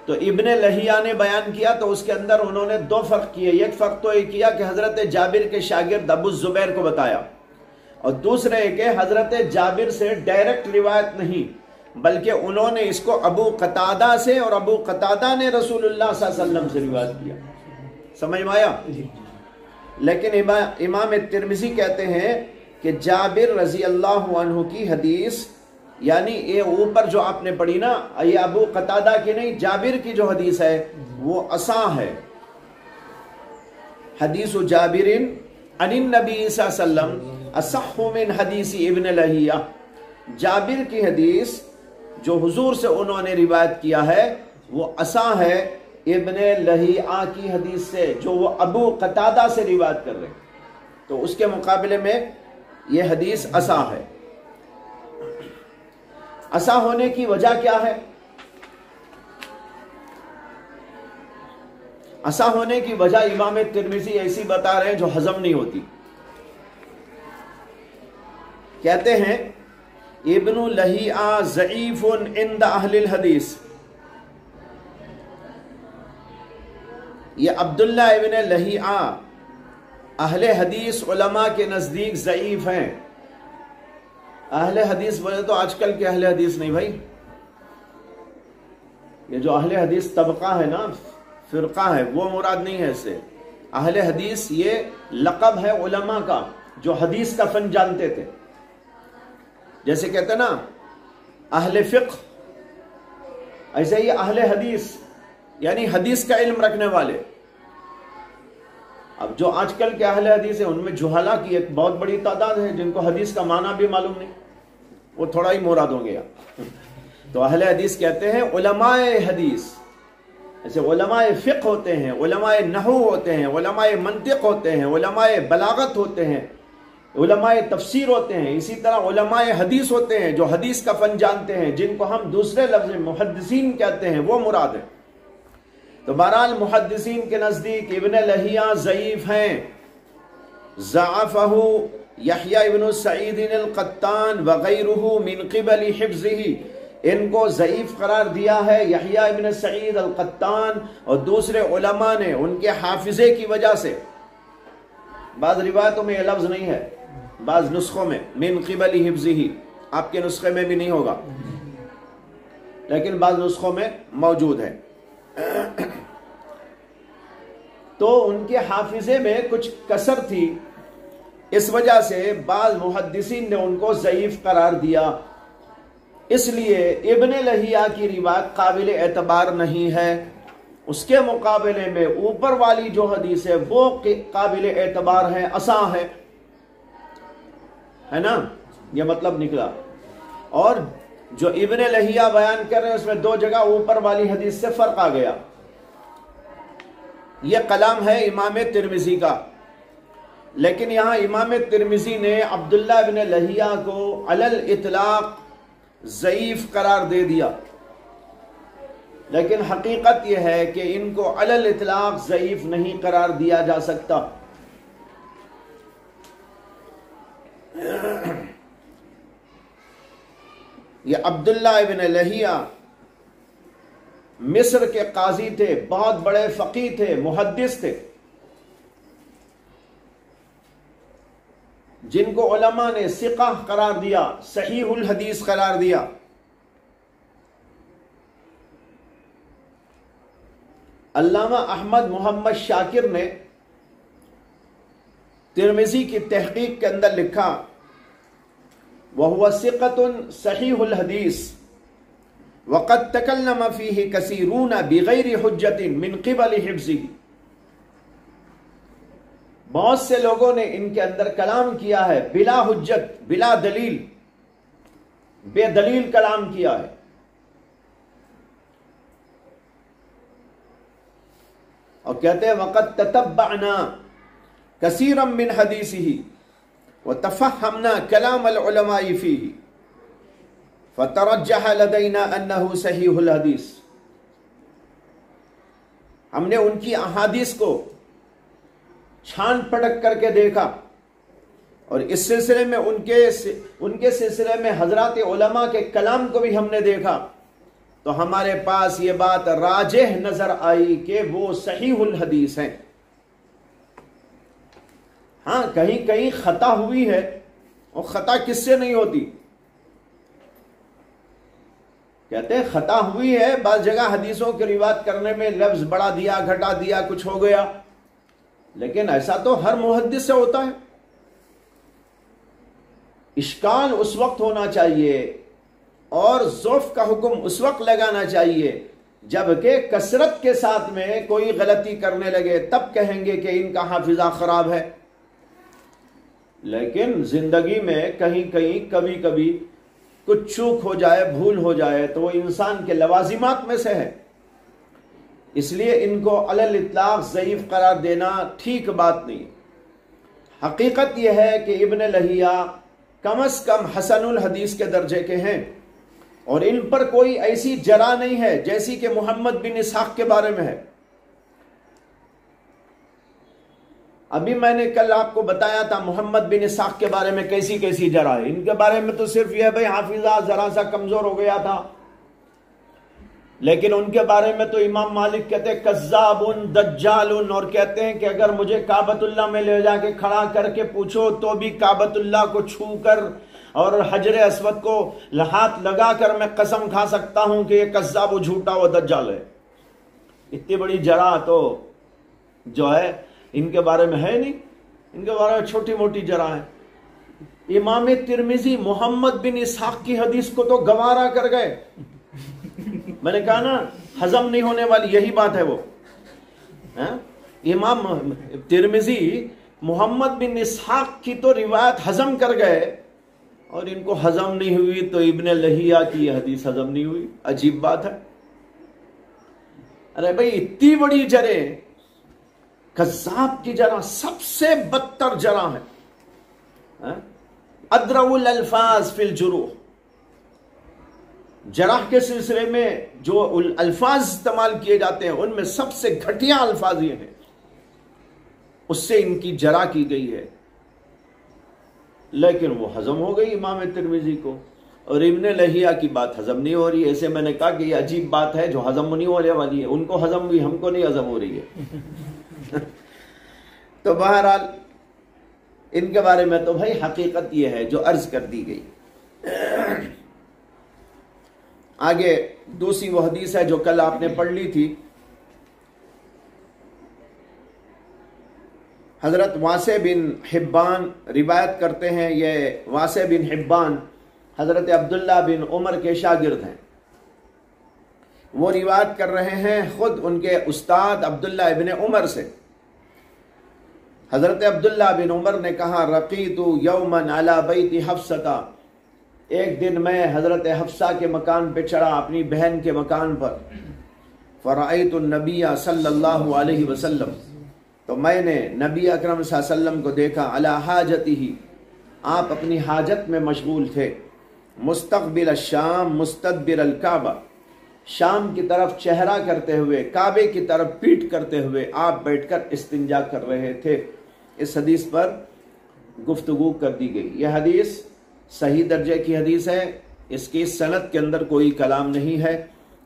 تو ابن لہیعہ نے بیان کیا تو اس کے اندر انہوں نے دو فرق کیے۔ ایک فرق تو یہ کیا کہ حضرت جابر کے شاگرد ابو الزبیر کو بتایا، اور دوسرے کہ حضرت جابر سے ڈائریکٹ روایت نہیں، بلکہ انہوں نے اس کو ابو قتادہ سے، اور ابو قتادہ نے رسول اللہ صلی اللہ علیہ وسلم سے روایت کیا۔ سمجھ میں آیا؟ لیکن امام ترمذی کہتے ہیں کہ جابر رضی اللہ عنہ کی حدیث، یعنی یہ اوپر جو آپ نے پڑھی نا، یہ ابو قتادہ کی نہیں، جابر کی جو حدیث ہے وہ اصح ہے۔ حدیث جابر عن النبی صلی اللہ علیہ وسلم اصح من حدیث ابن لہیعہ، جابر کی حدیث جو حضور سے انہوں نے روایت کیا ہے وہ اصح ہے ابن لہیعہ کی حدیث سے، جو وہ ابو قتادہ سے روایت کر رہے ہیں۔ تو اس کے مقابلے میں یہ حدیث اصح ہے۔ اصح ہونے کی وجہ کیا ہے؟ اصح ہونے کی وجہ امام ترمذی ایسی بتا رہے ہیں جو ہضم نہیں ہوتی۔ کہتے ہیں ابن لہیعہ ضعیف عند اہل الحدیث، یہ عبداللہ ابن لہیعہ اہل حدیث علماء کے نزدیک ضعیف ہیں۔ اہل حدیث بولے تو آج کل کے اہل حدیث نہیں بھائی، یہ جو اہل حدیث طبقہ ہے نا، فرقہ ہے، وہ مراد نہیں ہے اس سے۔ اہل حدیث یہ لقب ہے علماء کا جو حدیث کا فن جانتے تھے۔ جیسے کہتے ہیں نا اہل فقہ، ایسے ہی اہل حدیث یعنی حدیث کا علم رکھنے والے۔ اب جو آج کل کے اہل حدیث ہیں ان میں جہالہ کی ایک بہت بڑی تعداد ہے جن کو حدیث کا معنی بھی معلوم نہیں، وہ تھوڑا ہی مراد ہوں گے۔ تو اہل حدیث کہتے ہیں علماء حدیث، ایسے علماء فقہ ہوتے ہیں، علماء نحو ہوتے ہیں، علماء منطق ہوتے ہیں، علماء بلاغت ہوتے ہیں، علماء تفسیر ہوتے ہیں، اسی طرح علماء حدیث ہوتے ہیں جو حدیث کا فن جانتے ہیں، جن کو ہم دوسرے لفظ محدثین کہتے ہیں، وہ مراد ہے۔ تو بہرحال محدثین کے نزدیک ابن لہیعہ ضعیف ہیں۔ ضعفہ یحییٰ ابن سعید القطان وغیرہ من قبل حفظہ، ان کو ضعیف قرار دیا ہے یحییٰ ابن سعید القطان اور دوسرے علماء نے ان کے حافظے کی وجہ سے۔ بعض روایتوں میں یہ لفظ نہیں ہے، بعض نسخوں میں من قبل حفظہ، آپ کے نسخے میں بھی نہیں ہوگا، لیکن بعض نسخوں میں موجود ہے. تو ان کے حافظے میں کچھ کسر تھی، اس وجہ سے بعض محدثین نے ان کو ضعیف قرار دیا. اس لیے ابن لہیہ کی روایت قابل اعتبار نہیں ہے. اس کے مقابلے میں اوپر والی جو حدیث ہے وہ قابل اعتبار ہے، اصح ہے نا، یہ مطلب نکلا. اور جو ابن لہیہ بیان کر رہے ہیں اس میں 2 جگہ اوپر والی حدیث سے فرق آ گیا. یہ کلام ہے امام ترمذی کا، لیکن یہاں امام ترمذی نے عبداللہ ابن لہیہ کو علی الاطلاق ضعیف قرار دے دیا، لیکن حقیقت یہ ہے کہ ان کو علی الاطلاق ضعیف نہیں قرار دیا جا سکتا. یہ عبداللہ ابن لہیہ مصر کے قاضی تھے، بہت بڑے فقیہ تھے، محدث تھے، جن کو علماء نے ثقہ قرار دیا، صحیح الحدیث قرار دیا. علامہ احمد محمد شاکر نے ترمذی کی تحقیق کے اندر لکھا وَهُوَ ثِقَةٌ صحیح الحدیث وَقَدْ تَكَلَّمَ فِيهِ كَثِيرُونَ بِغَيْرِ حُجَّةٍ مِنْ قِبَلِ حِفْظِهِ. بہت سے لوگوں نے ان کے اندر کلام کیا ہے بلا حجت، بلا دلیل، بے دلیل کلام کیا ہے. اور کہتے ہیں وَقَدْ تَتَبَّعْنَا كَثِيرًا مِنْ حَدِيثِهِ وَتَفَهَّمْنَا كَلَامَ الْعُلَمَاءِ فِيهِ فَتَرَجَّحَ لَدَيْنَا أَنَّهُ صَحِيحُ الْحَدِيثِ. ہم نے ان کی احادیث کو چھان پٹک کر کے دیکھا، اور اس سلسلے میں ان کے سلسلے میں حضرات علماء کے کلام کو بھی ہم نے دیکھا، تو ہمارے پاس یہ بات راجح نظر آئی کہ وہ صحیح الحدیث ہیں. ہاں کہیں کہیں خطا ہوئی ہے، اور خطا کس سے نہیں ہوتی؟ کہتے ہیں خطا ہوئی ہے، بعض جگہ حدیثوں کی روایت کرنے میں لفظ بڑھا دیا، گھٹا دیا، کچھ ہو گیا، لیکن ایسا تو ہر محدث سے ہوتا ہے. اشکال اس وقت ہونا چاہیے اور ضعف کا حکم اس وقت لگانا چاہیے جبکہ کثرت کے ساتھ میں کوئی غلطی کرنے لگے، تب کہیں گے کہ ان کا حافظہ خراب ہے. لیکن زندگی میں کہیں کہیں کبھی کبھی کچھ چوک ہو جائے، بھول ہو جائے، تو وہ انسان کے لوازمات میں سے ہے. اس لیے ان کو علی الاطلاق ضعیف قرار دینا ٹھیک بات نہیں. حقیقت یہ ہے کہ ابن لہیہ کم از کم حسن الحدیث کے درجے کے ہیں، اور ان پر کوئی ایسی جرح نہیں ہے جیسی کہ محمد بن اسحاق کے بارے میں ہے. ابھی میں نے کل آپ کو بتایا تھا محمد بن اسحاق کے بارے میں کیسی کیسی جرح ہے. ان کے بارے میں تو صرف یہ ہے بھائی حافظہ ذرا سا کمزور ہو گیا تھا، لیکن ان کے بارے میں تو امام مالک کہتے ہیں کذاب دجال، اور کہتے ہیں کہ اگر مجھے کعبۃ اللہ میں لے جا کے کھڑا کر کے پوچھو تو بھی کعبۃ اللہ کو چھو کر اور حجر اسود کو ہاتھ لگا کر میں قسم کھا سکتا ہوں کہ یہ کذاب و جھوٹا و دجال ہے. اتنی بڑی جرح تو جو ہے ان کے بارے میں ہے نہیں، ان کے بارے میں چھوٹی موٹی جرح ہے. امام ترمذی محمد بن اسحاق کی حدیث کو تو گوارا کر گئے. میں نے کہا نا ہضم نہیں ہونے والی یہی بات ہے. وہ امام ترمذی محمد بن اسحاق کی تو روایت ہضم کر گئے، اور ان کو ہضم نہیں ہوئی تو ابن لہیہ کی یہ حدیث ہضم نہیں ہوئی. عجیب بات ہے. ارے بھائی اتنی بڑی جرح، کذاب کی جرح سب سے بدتر جرح ہے. ادرع الالفاظ فی الجروح، جرح کے سلسلے میں جو الفاظ استعمال کیے جاتے ہیں ان میں سب سے گھٹیا الفاظ یہ ہیں، اس سے ان کی جرح کی گئی ہے. لیکن وہ ہضم ہو گئی امام ترمذی کو، اور ابن لہیہ کی بات ہضم نہیں ہو رہی ہے. ایسے میں نے کہا کہ یہ عجیب بات ہے جو ہضم نہیں ہونے والی ہے. ان کو ہضم ہوئی، ہم کو نہیں ہضم ہو رہی ہے. تو بہرحال ان کے بارے میں تو بھائی حقیقت یہ ہے جو عرض کر دی گئی. آگے دوسری وہ حدیث ہے جو کل آپ نے پڑھ لی تھی. حضرت واسع بن حبان روایت کرتے ہیں. یہ واسع بن حبان حضرت عبداللہ بن عمر کے شاگرد ہیں. وہ روایت کر رہے ہیں خود ان کے استاد عبداللہ ابن عمر سے. حضرت عبداللہ بن عمر نے کہا رقیت یوما علی بیت حفصہ، ایک دن میں حضرت حفصہ کے مکان پہ چڑھا، اپنی بہن کے مکان پر. فرأیت النبی صلی اللہ علیہ وسلم، تو میں نے نبی اکرم صلی اللہ علیہ وسلم کو دیکھا. علی حاجتہ، آپ اپنی حاجت میں مشغول تھے. مستقبل الشام مستدبر الکعبہ، شام کی طرف چہرہ کرتے ہوئے، کعبے کی طرف پیٹ کرتے ہوئے آپ بیٹھ کر استنجا کر رہے تھے. اس حدیث پر گفتگو کر دی گئی. یہ حدیث صحیح درجے کی حدیث ہے. اس کی سند کے اندر کوئی کلام نہیں ہے.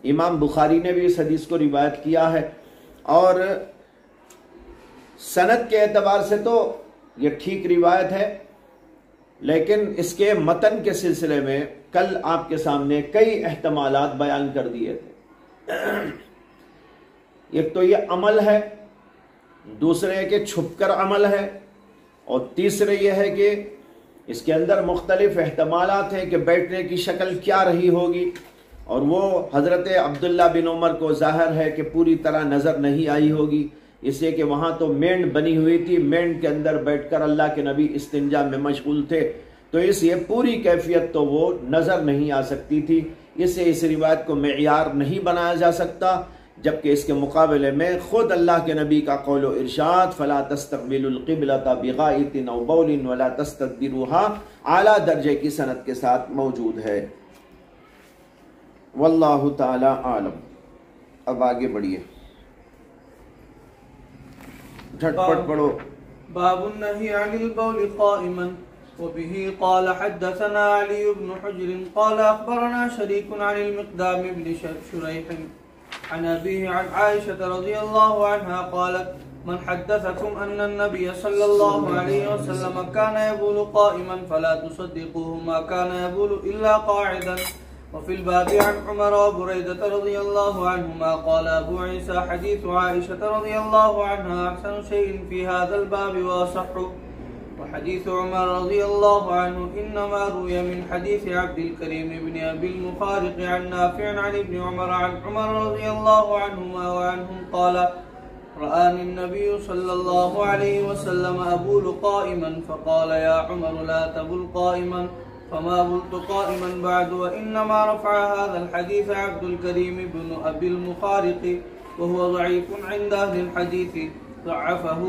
امام بخاری نے بھی اس حدیث کو روایت کیا ہے، اور سند کے اعتبار سے تو یہ ٹھیک روایت ہے، لیکن اس کے متن کے سلسلے میں کل آپ کے سامنے کئی احتمالات بیان کر دیے تھے. ایک تو یہ عمل ہے، دوسرے کہ چھپ کر عمل ہے، اور تیسرے یہ ہے کہ اس کے اندر مختلف احتمالات ہیں کہ بیٹھنے کی شکل کیا رہی ہوگی. اور وہ حضرت عبداللہ بن عمر کو ظاہر ہے کہ پوری طرح نظر نہیں آئی ہوگی، اس لیے کہ وہاں تو مینڈ بنی ہوئی تھی، مینڈ کے اندر بیٹھ کر اللہ کے نبی استنجا میں مشغول تھے، تو اس یہ پوری کیفیت تو وہ نظر نہیں آ سکتی تھی. اس سے اس روایت کو معیار نہیں بنایا جا سکتا، جبکہ اس کے مقابلے میں خود اللہ کے نبی کا قول و ارشاد فلا تستقبلوا القبلۃ بغائط او بول ولا تستدبروها اعلیٰ درجے کی سند کے ساتھ موجود ہے. واللہ تعالی عالم. اب آگے بڑھیے، جھٹ پٹ پڑھو. باب النهي عن البول قائما. وبه قال حدثنا علي بن حجر قال أخبرنا شريك عن المقدام بن شريح عن أبيه عن عائشة رضي الله عنها قالت من حدثكم أن النبي صلى الله عليه وسلم كان يبول قائما فلا تصدقوه ما كان يبول إلا قاعدا. وفي الباب عن عمر وبريدة رضي الله عنهما قال أبو عيسى حديث عائشة رضي الله عنها أحسن شيء في هذا الباب وأصح. وحديث عمر رضي الله عنه إنما روي من حديث عبد الكريم بن أبي المخارق عن نافع عن ابن عمر عن عمر رضي الله عنهما وعنهم قال رآني النبي صلى الله عليه وسلم أبول قائما فقال يا عمر لا تبل قائما فما بلت قائما بعد. وإنما رفع هذا الحديث عبد الكريم بن أبي المخارق وهو ضعيف عند أهل الحديث، ضعفه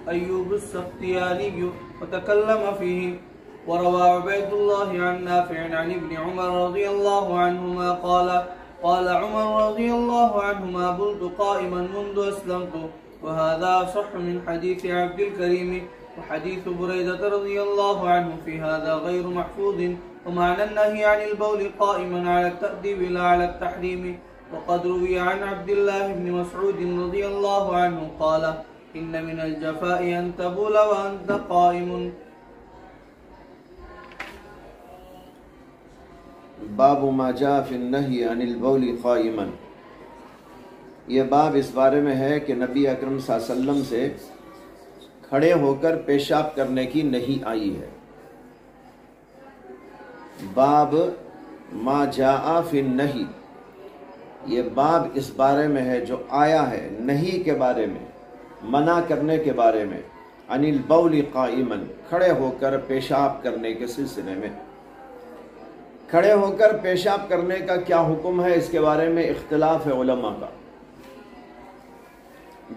أيوب السختياني وتكلم فيه. وروى عبيد الله عن نافع عن ابن عمر رضي الله عنهما قال عمر رضي الله عنهما بلت قائما منذ أسلمت. وهذا صح من حديث عبد الكريم. وحديث بريدة رضي الله عنه في هذا غير محفوظ. ومعنى النهي عن البول قائما على التأديب لا على التحريم. وقد روي عن عبد الله بن مسعود رضي الله عنه قال إن من الجفاء أن تبول وأنت قائم. باب ما جاء فی النہی عن البول قائما. یہ باب اس بارے میں ہے کہ نبی اکرم صلی اللہ علیہ وسلم سے کھڑے ہو کر پیشاب کرنے کی نہیں آئی ہے. باب ما جاء فی النہی، یہ باب اس بارے میں ہے جو آیا ہے نہیں کے بارے میں، منع کرنے کے بارے میں. عن البول قائما، کھڑے ہو کر پیشاب کرنے کے سلسلے میں. کھڑے ہو کر پیشاب کرنے کا کیا حکم ہے، اس کے بارے میں اختلاف ہے علماء کا.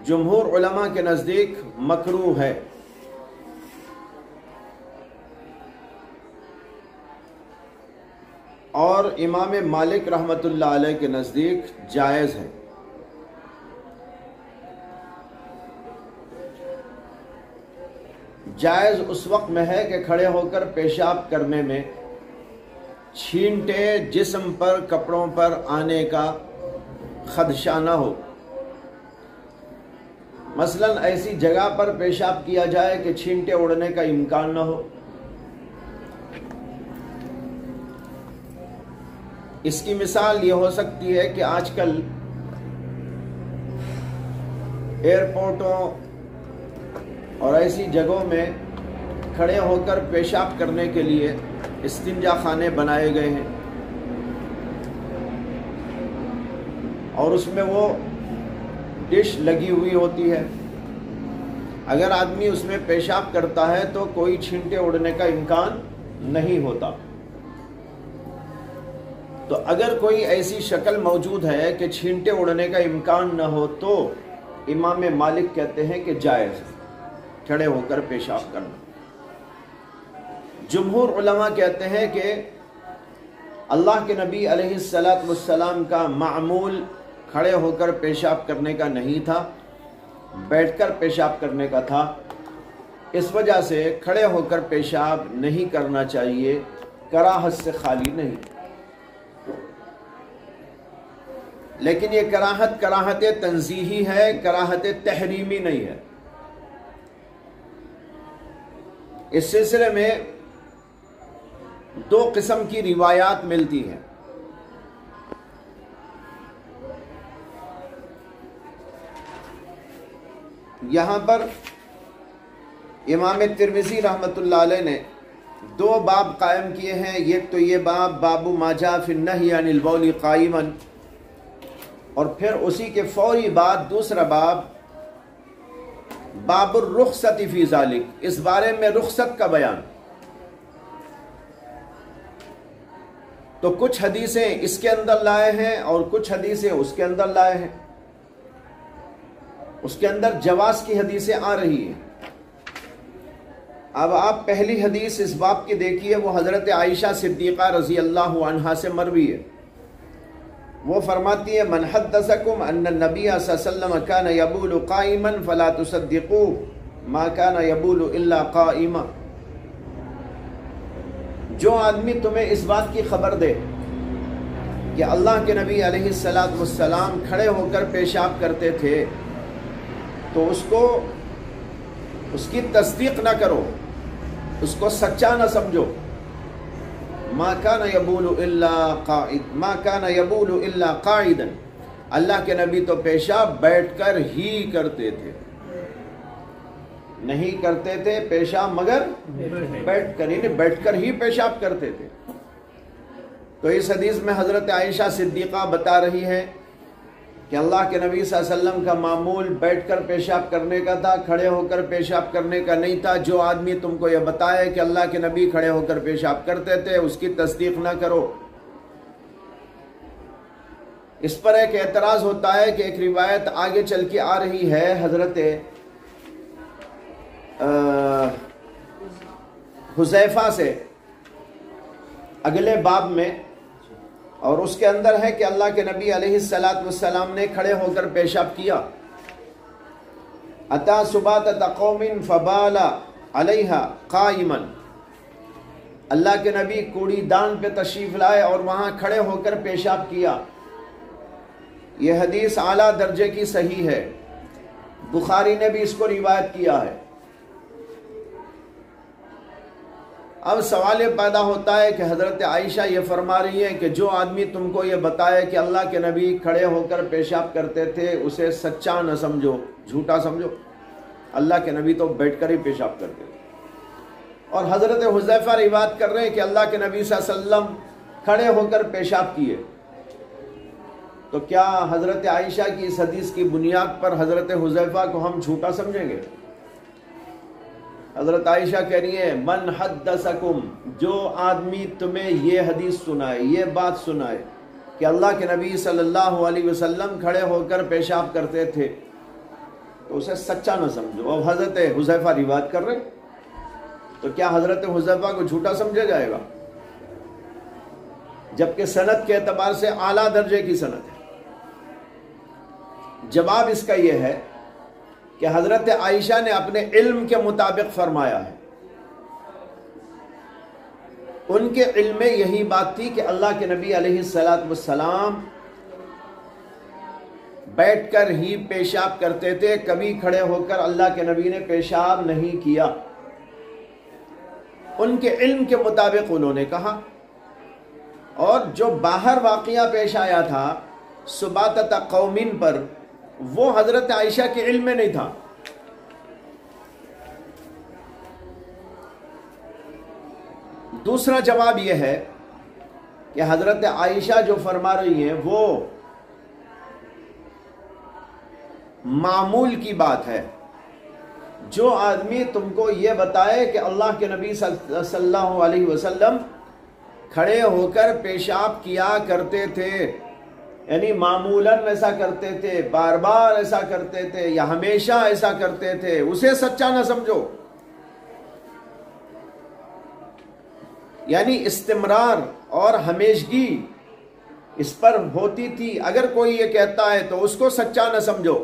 جمہور علماء کے نزدیک مکروہ ہے، اور امام مالک رحمۃ اللہ علیہ کے نزدیک جائز ہے. جائز اس وقت میں ہے کہ کھڑے ہو کر پیشاب کرنے میں چھینٹے جسم پر کپڑوں پر آنے کا خدشہ نہ ہو. مثلا ایسی جگہ پر پیشاب کیا جائے کہ چھینٹے اڑنے کا امکان نہ ہو. اس کی مثال یہ ہو سکتی ہے کہ آج کل ایئرپورٹوں اور ایسی جگہوں میں کھڑے ہو کر پیشاب کرنے کے لیے استنجا خانے بنائے گئے ہیں، اور اس میں وہ ڈش لگی ہوئی ہوتی ہے. اگر آدمی اس میں پیشاب کرتا ہے تو کوئی چھینٹے اڑنے کا امکان نہیں ہوتا. تو اگر کوئی ایسی شکل موجود ہے کہ چھینٹے اڑنے کا امکان نہ ہو تو امام مالک کہتے ہیں کہ جائز ہے کھڑے ہو کر پیشاب کرنا. جمہور علماء کہتے ہیں کہ اللہ کے نبی علیہ السلام کا معمول کھڑے ہو کر پیشاب کرنے کا نہیں تھا، بیٹھ کر پیشاب کرنے کا تھا. اس وجہ سے کھڑے ہو کر پیشاب نہیں کرنا چاہیے، کراہت سے خالی نہیں. لیکن یہ کراہت تنزیہی ہے، کراہت تحریمی نہیں ہے. اس سلسلے میں دو قسم کی روایات ملتی ہیں. یہاں پر امام ترمذی رحمۃ اللہ علیہ نے دو باب قائم کیے ہیں. ایک تو یہ باب ما جاء فی النہی عن البول قائما، اور پھر اسی کے فوری بعد دوسرا باب الرخصت فی ذالک، اس بارے میں رخصت کا بیان. تو کچھ حدیثیں اس کے اندر لائے ہیں اور کچھ حدیثیں اس کے اندر لائے ہیں. اس کے اندر جواز کی حدیثیں آ رہی ہیں. اب آپ پہلی حدیث اس باب کی دیکھیے، وہ حضرت عائشہ صدیقہ رضی اللہ عنہا سے مروی ہے. وہ فرماتی ہے من حدثکم ان النبی صلی اللہ علیہ وسلم کان یبول قائما فلا تصدقوه ما کان یبول الا قائما. جو آدمی تمہیں اس بات کی خبر دے کہ اللہ کے نبی علیہ السلام کھڑے ہو کر پیشاب کرتے تھے تو اس کی تصدیق نہ کرو، اس کو سچا نہ سمجھو. ما کان یبول الا قاعدا، اللہ کے نبی تو پیشاب بیٹھ کر ہی کرتے تھے، نہیں کرتے تھے پیشاب مگر بیٹھ کر، یعنی بیٹھ کر ہی پیشاب کرتے تھے. تو اس حدیث میں حضرت عائشہ صدیقہ بتا رہی ہے کہ اللہ کے نبی صلی اللہ علیہ وسلم کا معمول بیٹھ کر پیشاب کرنے کا تھا، کھڑے ہو کر پیشاب کرنے کا نہیں تھا. جو آدمی تم کو یہ بتائے کہ اللہ کے نبی کھڑے ہو کر پیشاب کرتے تھے اس کی تصدیق نہ کرو. اس پر ایک اعتراض ہوتا ہے کہ ایک روایت آگے چل کے آ رہی ہے حضرت حذیفہ سے اگلے باب میں، اور اس کے اندر ہے کہ اللہ کے نبی علیہ السلام نے کھڑے ہو کر پیشاب کیا. اتا سباتۃ قوم فبال علیہا قائما، اللہ کے نبی کوڑی دان پہ تشریف لائے اور وہاں کھڑے ہو کر پیشاب کیا. یہ حدیث اعلیٰ درجے کی صحیح ہے، بخاری نے بھی اس کو روایت کیا ہے. اب سوال یہ پیدا ہوتا ہے کہ حضرت عائشہ یہ فرما رہی ہیں کہ جو آدمی تم کو یہ بتائے کہ اللہ کے نبی کھڑے ہو کر پیشاب کرتے تھے اسے سچا نہ سمجھو، جھوٹا سمجھو. اللہ کے نبی تو بیٹھ کر ہی پیشاب کرتے تھے. اور حضرت حذیفہ روایت کر رہے ہیں کہ اللہ کے نبی صلی اللہ علیہ وسلم کھڑے ہو کر پیشاب کیے. تو کیا حضرت عائشہ کی اس حدیث کی بنیاد پر حضرت حذیفہ کو ہم جھوٹا سمجھیں گے؟ حضرت عائشہ کہہ رہی ہے من حدثکم، جو آدمی تمہیں یہ حدیث سنائے، یہ بات سنائے کہ اللہ کے نبی صلی اللہ علیہ وسلم کھڑے ہو کر پیشاب کرتے تھے تو اسے سچا نہ سمجھو. اب حضرت حذیفہ روایت کر رہے تو کیا حضرت حذیفہ کو جھوٹا سمجھا جائے گا؟ جبکہ سند کے اعتبار سے اعلیٰ درجے کی سند ہے. جواب اس کا یہ ہے کہ حضرت عائشہ نے اپنے علم کے مطابق فرمایا ہے. ان کے علم میں یہی بات تھی کہ اللہ کے نبی علیہ السلام بیٹھ کر ہی پیشاب کرتے تھے، کبھی کھڑے ہو کر اللہ کے نبی نے پیشاب نہیں کیا. ان کے علم کے مطابق انہوں نے کہا. اور جو باہر واقعہ پیش آیا تھا سباتت قومین پر، وہ حضرت عائشہ کے علم میں نہیں تھا. دوسرا جواب یہ ہے کہ حضرت عائشہ جو فرما رہی ہیں وہ معمول کی بات ہے. جو آدمی تم کو یہ بتائے کہ اللہ کے نبی صلی اللہ علیہ وسلم کھڑے ہو کر پیشاب کیا کرتے تھے، یعنی معمولاً ایسا کرتے تھے، بار بار ایسا کرتے تھے، یا ہمیشہ ایسا کرتے تھے، اسے سچا نہ سمجھو. یعنی استمرار اور ہمیشگی اس پر ہوتی تھی. اگر کوئی یہ کہتا ہے تو اس کو سچا نہ سمجھو.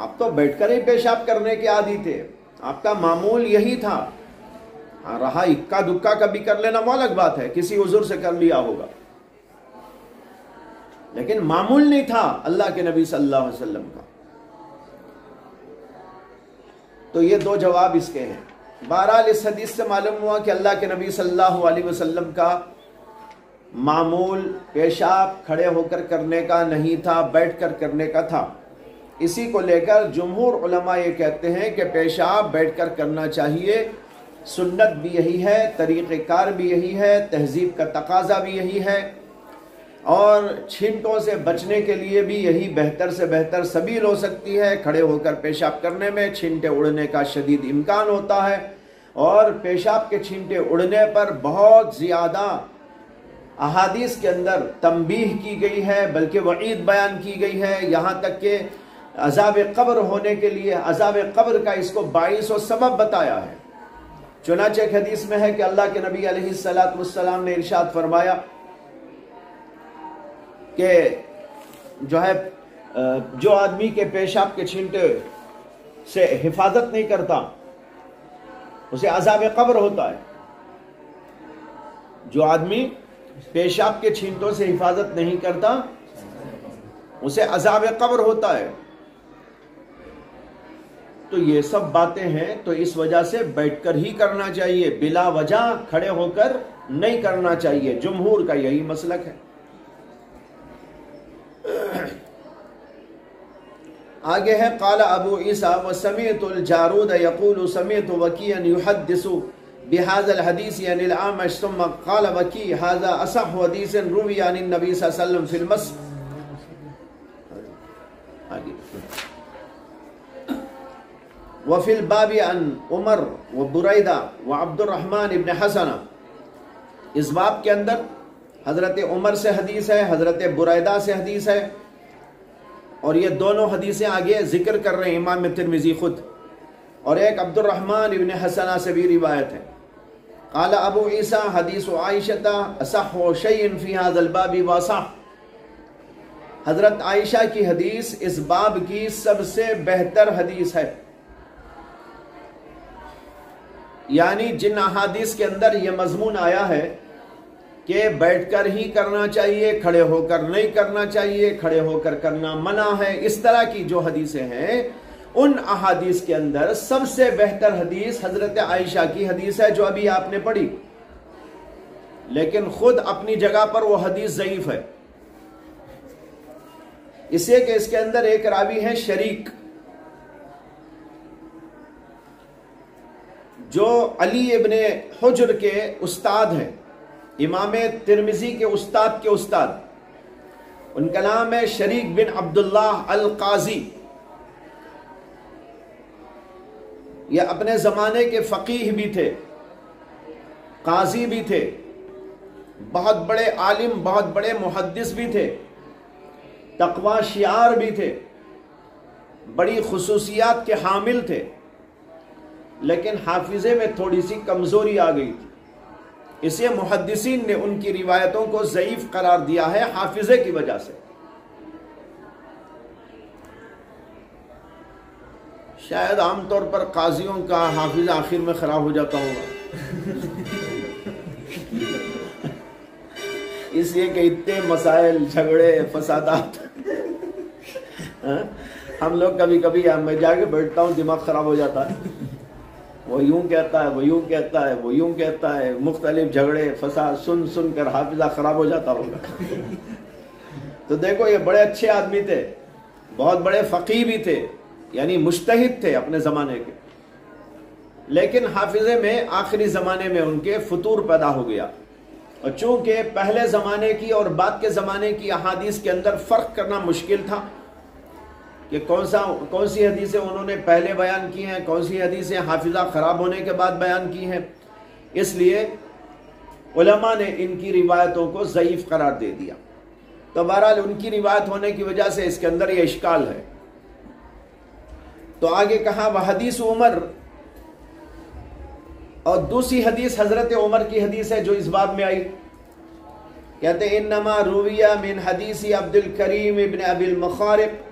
آپ تو بیٹھ کر ہی پیشاب کرنے کے عادی تھے، آپ کا معمول یہی تھا. ہاں رہا اکا دکا کبھی کر لینا وہ الگ بات ہے، کسی عذر سے کر لیا ہوگا، لیکن معمول نہیں تھا اللہ کے نبی صلی اللہ علیہ وسلم کا. تو یہ دو جواب اس کے ہیں. بہرحال اس حدیث سے معلوم ہوا کہ اللہ کے نبی صلی اللہ علیہ وسلم کا معمول پیشاب کھڑے ہو کر کرنے کا نہیں تھا، بیٹھ کر کرنے کا تھا. اسی کو لے کر جمہور علماء یہ کہتے ہیں کہ پیشاب بیٹھ کر کرنا چاہیے. سنت بھی یہی ہے، طریقہ کار بھی یہی ہے، تہذیب کا تقاضا بھی یہی ہے، اور چھینٹوں سے بچنے کے لیے بھی یہی بہتر سے بہتر سبیل ہو سکتی ہے. کھڑے ہو کر پیشاب کرنے میں چھینٹے اڑنے کا شدید امکان ہوتا ہے، اور پیشاب کے چھینٹے اڑنے پر بہت زیادہ احادیث کے اندر تنبیہ کی گئی ہے، بلکہ وعید بیان کی گئی ہے. یہاں تک کہ عذاب قبر ہونے کے لیے عذاب قبر کا اس کو باعث و سبب بتایا ہے. چنانچہ ایک حدیث میں ہے کہ اللہ کے نبی علیہ السلام نے ارشاد فرمایا کہ جو آدمی کے پیشاب کے چھینٹے سے حفاظت نہیں کرتا اسے عذاب قبر ہوتا ہے. جو آدمی پیشاب کے چھینٹوں سے حفاظت نہیں کرتا اسے عذاب قبر ہوتا ہے. تو یہ سب باتیں ہیں، تو اس وجہ سے بیٹھ کر ہی کرنا چاہیے، بلا وجہ کھڑے ہو کر نہیں کرنا چاہیے. جمہور کا یہی مسلک ہے. آگے ہے قال ابو عیسیٰ وسمعت الجارود يقول سمعت وكيعا يحدث بهذا الحديث عن الأعمش ثم قال وكيع هذا أصح حديث روي عن النبي صلى الله عليه وسلم في المسح. وفي الباب عن عمر وبريدة وعبد الرحمن بن حسن. اس باب کے اندر حضرت عمر سے حدیث ہے، حضرت بریدہ سے حدیث ہے، اور یہ دونوں حدیثیں آگے ذکر کر رہے ہیں امام ترمذی خود، اور ایک عبد الرحمن ابن حسنہ سے بھی روایت ہے. قال ابو عیسیٰ حدیث عائشہ اصح شیء فی هذا الباب واصح. حضرت عائشہ کی حدیث اس باب کی سب سے بہتر حدیث ہے. یعنی جن احادیث کے اندر یہ مضمون آیا ہے کہ بیٹھ کر ہی کرنا چاہیے، کھڑے ہو کر نہیں کرنا چاہیے، کھڑے ہو کر کرنا منع ہے، اس طرح کی جو حدیثیں ہیں ان احادیث کے اندر سب سے بہتر حدیث حضرت عائشہ کی حدیث ہے جو ابھی آپ نے پڑھی. لیکن خود اپنی جگہ پر وہ حدیث ضعیف ہے، اس لیے کہ اس کے اندر ایک راوی ہے شریک، جو علی ابن حجر کے استاد ہیں، امام ترمذی کے استاد. ان کا نام ہے شریک بن عبداللہ القاضی. یہ اپنے زمانے کے فقیہ بھی تھے، قاضی بھی تھے، بہت بڑے عالم، بہت بڑے محدث بھی تھے، تقوی شعار بھی تھے، بڑی خصوصیات کے حامل تھے. لیکن حافظے میں تھوڑی سی کمزوری آ گئی تھی، اس لیے محدثین نے ان کی روایتوں کو ضعیف قرار دیا ہے حافظے کی وجہ سے. شاید عام طور پر قاضیوں کا حافظہ آخر میں خراب ہو جاتا ہوگا، اس لیے کہ اتنے مسائل، جھگڑے، فسادات. ہم لوگ کبھی کبھی میں جا کے بیٹھتا ہوں، دماغ خراب ہو جاتا ہے. وہ یوں کہتا ہے، وہ یوں کہتا ہے، وہ یوں کہتا ہے، مختلف جھگڑے فساد سن سن کر حافظہ خراب ہو جاتا ہوگا۔ تو دیکھو یہ بڑے اچھے آدمی تھے، بہت بڑے فقیہ بھی تھے، یعنی مجتہد تھے اپنے زمانے کے، لیکن حافظے میں آخری زمانے میں ان کے فطور پیدا ہو گیا، اور چونکہ پہلے زمانے کی اور بعد کے زمانے کی احادیث کے اندر فرق کرنا مشکل تھا کہ کون سی حدیثیں انہوں نے پہلے بیان کی ہیں، کون سی حدیثیں حافظہ خراب ہونے کے بعد بیان کی ہیں، اس لیے علماء نے ان کی روایتوں کو ضعیف قرار دے دیا۔ تو بہرحال ان کی روایت ہونے کی وجہ سے اس کے اندر یہ اشکال ہے۔ تو آگے کہا وہ حدیث عمر، اور دوسری حدیث حضرت عمر کی حدیث ہے جو اس باب میں آئی، کہتے ہیں انما رویہ من حدیث عبد الکریم ابن ابی المخارق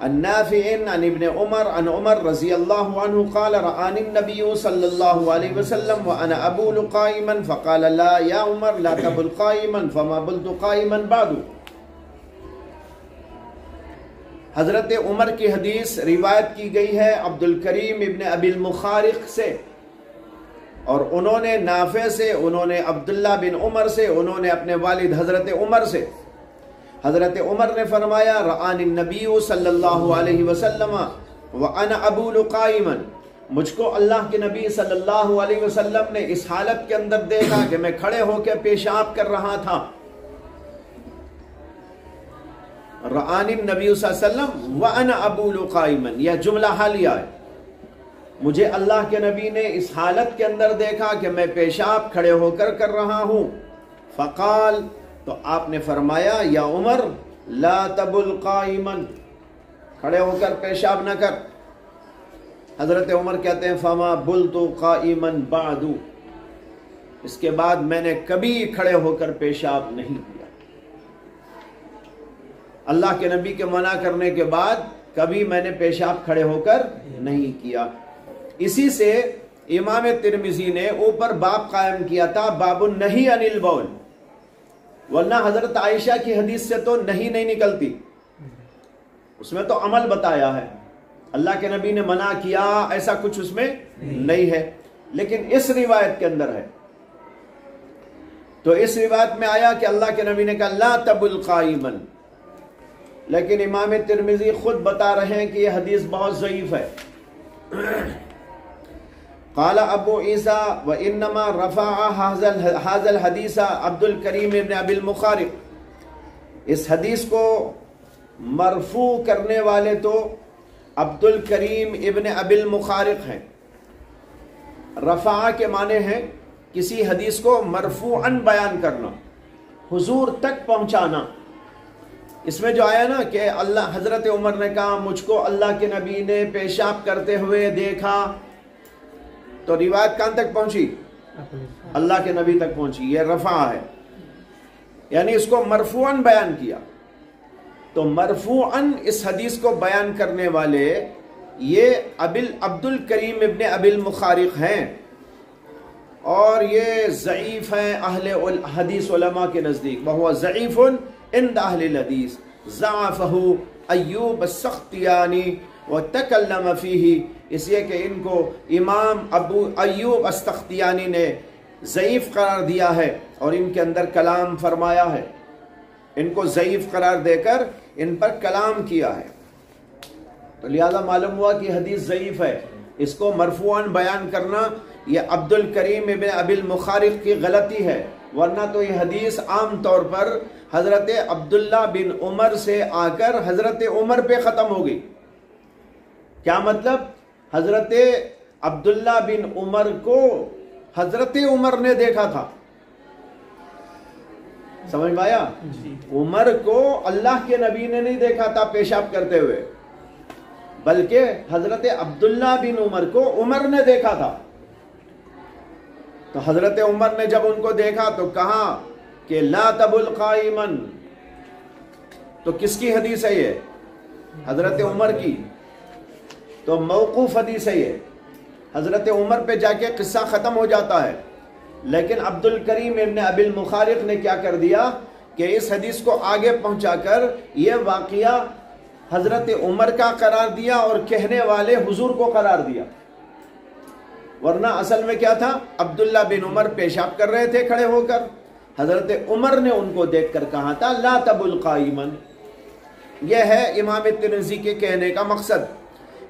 النافع عن ابن عمر عن عمر رضی اللہ عنہ قال رآنی النبی صلی اللہ علیہ وسلم وانا ابول قائما فقال لا یا عمر لا تبل قائما فما بلت قائما بعد۔ حضرت عمر کی حدیث روایت کی گئی ہے عبد الکریم ابن ابی المخارق سے، اور انہوں نے نافع سے، انہوں نے عبداللہ بن عمر سے، انہوں نے اپنے والد حضرت عمر سے، حضرت عمر نے فرمایا رآنی النبی صلی اللہ علیہ وسلم وانا ابول قائما، مجھ کو اللہ کے نبی صلی اللہ علیہ وسلم نے اس حالت کے اندر دیکھا کہ میں کھڑے ہو کے پیشاب کر رہا تھا۔ رآنی النبی صلی اللہ علیہ وسلم وانا ابول قائما، یہ جملہ حالیہ ہے، مجھے اللہ کے نبی نے اس حالت کے اندر دیکھا کہ میں پیشاب کھڑے ہو کر رہا ہوں۔ فقال، تو آپ نے فرمایا یا عمر لا تبل قائما، کھڑے ہو کر پیشاب نہ کر۔ حضرت عمر کہتے ہیں فما بلت قائما بعد، اس کے بعد میں نے کبھی کھڑے ہو کر پیشاب نہیں کیا۔ اللہ کے نبی کے منع کرنے کے بعد کبھی میں نے پیشاب کھڑے ہو کر نہیں کیا۔ اسی سے امام ترمذی نے اوپر باب قائم کیا تھا باب النہی عن البول، ورنہ حضرت عائشہ کی حدیث سے تو نہیں نکلتی، اس میں تو عمل بتایا ہے، اللہ کے نبی نے منع کیا ایسا کچھ اس میں نہیں ہے، لیکن اس روایت کے اندر ہے۔ تو اس روایت میں آیا کہ اللہ کے نبی نے کہا لا تبل قائما، لیکن امام ترمذی خود بتا رہے ہیں کہ یہ حدیث بہت ضعیف ہے۔ قال ابو عیسیٰ وانما رفع هذا الحدیث عبد الکریم ابن ابی المخارق، اس حدیث کو مرفوع کرنے والے تو عبد الکریم ابن ابی المخارق ہیں۔ رفع کے معنی ہے کسی حدیث کو مرفوعاً بیان کرنا، حضور تک پہنچانا۔ اس میں جو آیا نا کہ حضرت عمر نے کہا مجھ کو اللہ کے نبی نے پیشاب کرتے ہوئے دیکھا، تو روایت کہاں تک پہنچی؟ اللہ کے نبی تک پہنچی، یہ رفع ہے، یعنی اس کو مرفوعاً بیان کیا۔ تو مرفوعاً اس حدیث کو بیان کرنے والے یہ عبد الکریم ابن ابی المخارق ہیں، اور یہ ضعیف ہیں اہل حدیث علماء کے نزدیک، وہو ضعیف عند اہل الحدیث، ضعفہ ایوب السختیانی وتکلم فیہ، اس لیے کہ ان کو امام ابو ایوب السختیانی نے ضعیف قرار دیا ہے اور ان کے اندر کلام فرمایا ہے، ان کو ضعیف قرار دے کر ان پر کلام کیا ہے۔ تو لہذا معلوم ہوا کہ حدیث ضعیف ہے، اس کو مرفوعاً بیان کرنا یہ عبد الکریم ابن ابی المخارق کی غلطی ہے، ورنہ تو یہ حدیث عام طور پر حضرت عبداللہ بن عمر سے آ کر حضرت عمر پہ ختم ہو گئی۔ کیا مطلب؟ حضرت عبداللہ بن عمر کو حضرت عمر نے دیکھا تھا، سمجھ میں آیا؟ عمر کو اللہ کے نبی نے نہیں دیکھا تھا پیشاب کرتے ہوئے، بلکہ حضرت عبداللہ بن عمر کو عمر نے دیکھا تھا۔ تو حضرت عمر نے جب ان کو دیکھا تو کہا کہ لا تبل قائما، تو کس کی حدیث ہے یہ؟ حضرت عمر کی، تو موقوف حدیث ہے یہ، حضرت عمر پہ جا کے قصہ ختم ہو جاتا ہے۔ لیکن عبد الکریم ابن ابی المخارق نے کیا کر دیا کہ اس حدیث کو آگے پہنچا کر یہ واقعہ حضرت عمر کا قرار دیا اور کہنے والے حضور کو قرار دیا۔ ورنہ اصل میں کیا تھا؟ عبداللہ بن عمر پیشاب کر رہے تھے کھڑے ہو کر، حضرت عمر نے ان کو دیکھ کر کہا تھا لا تبل قائما۔ یہ ہے امام ترمذی کے کہنے کا مقصد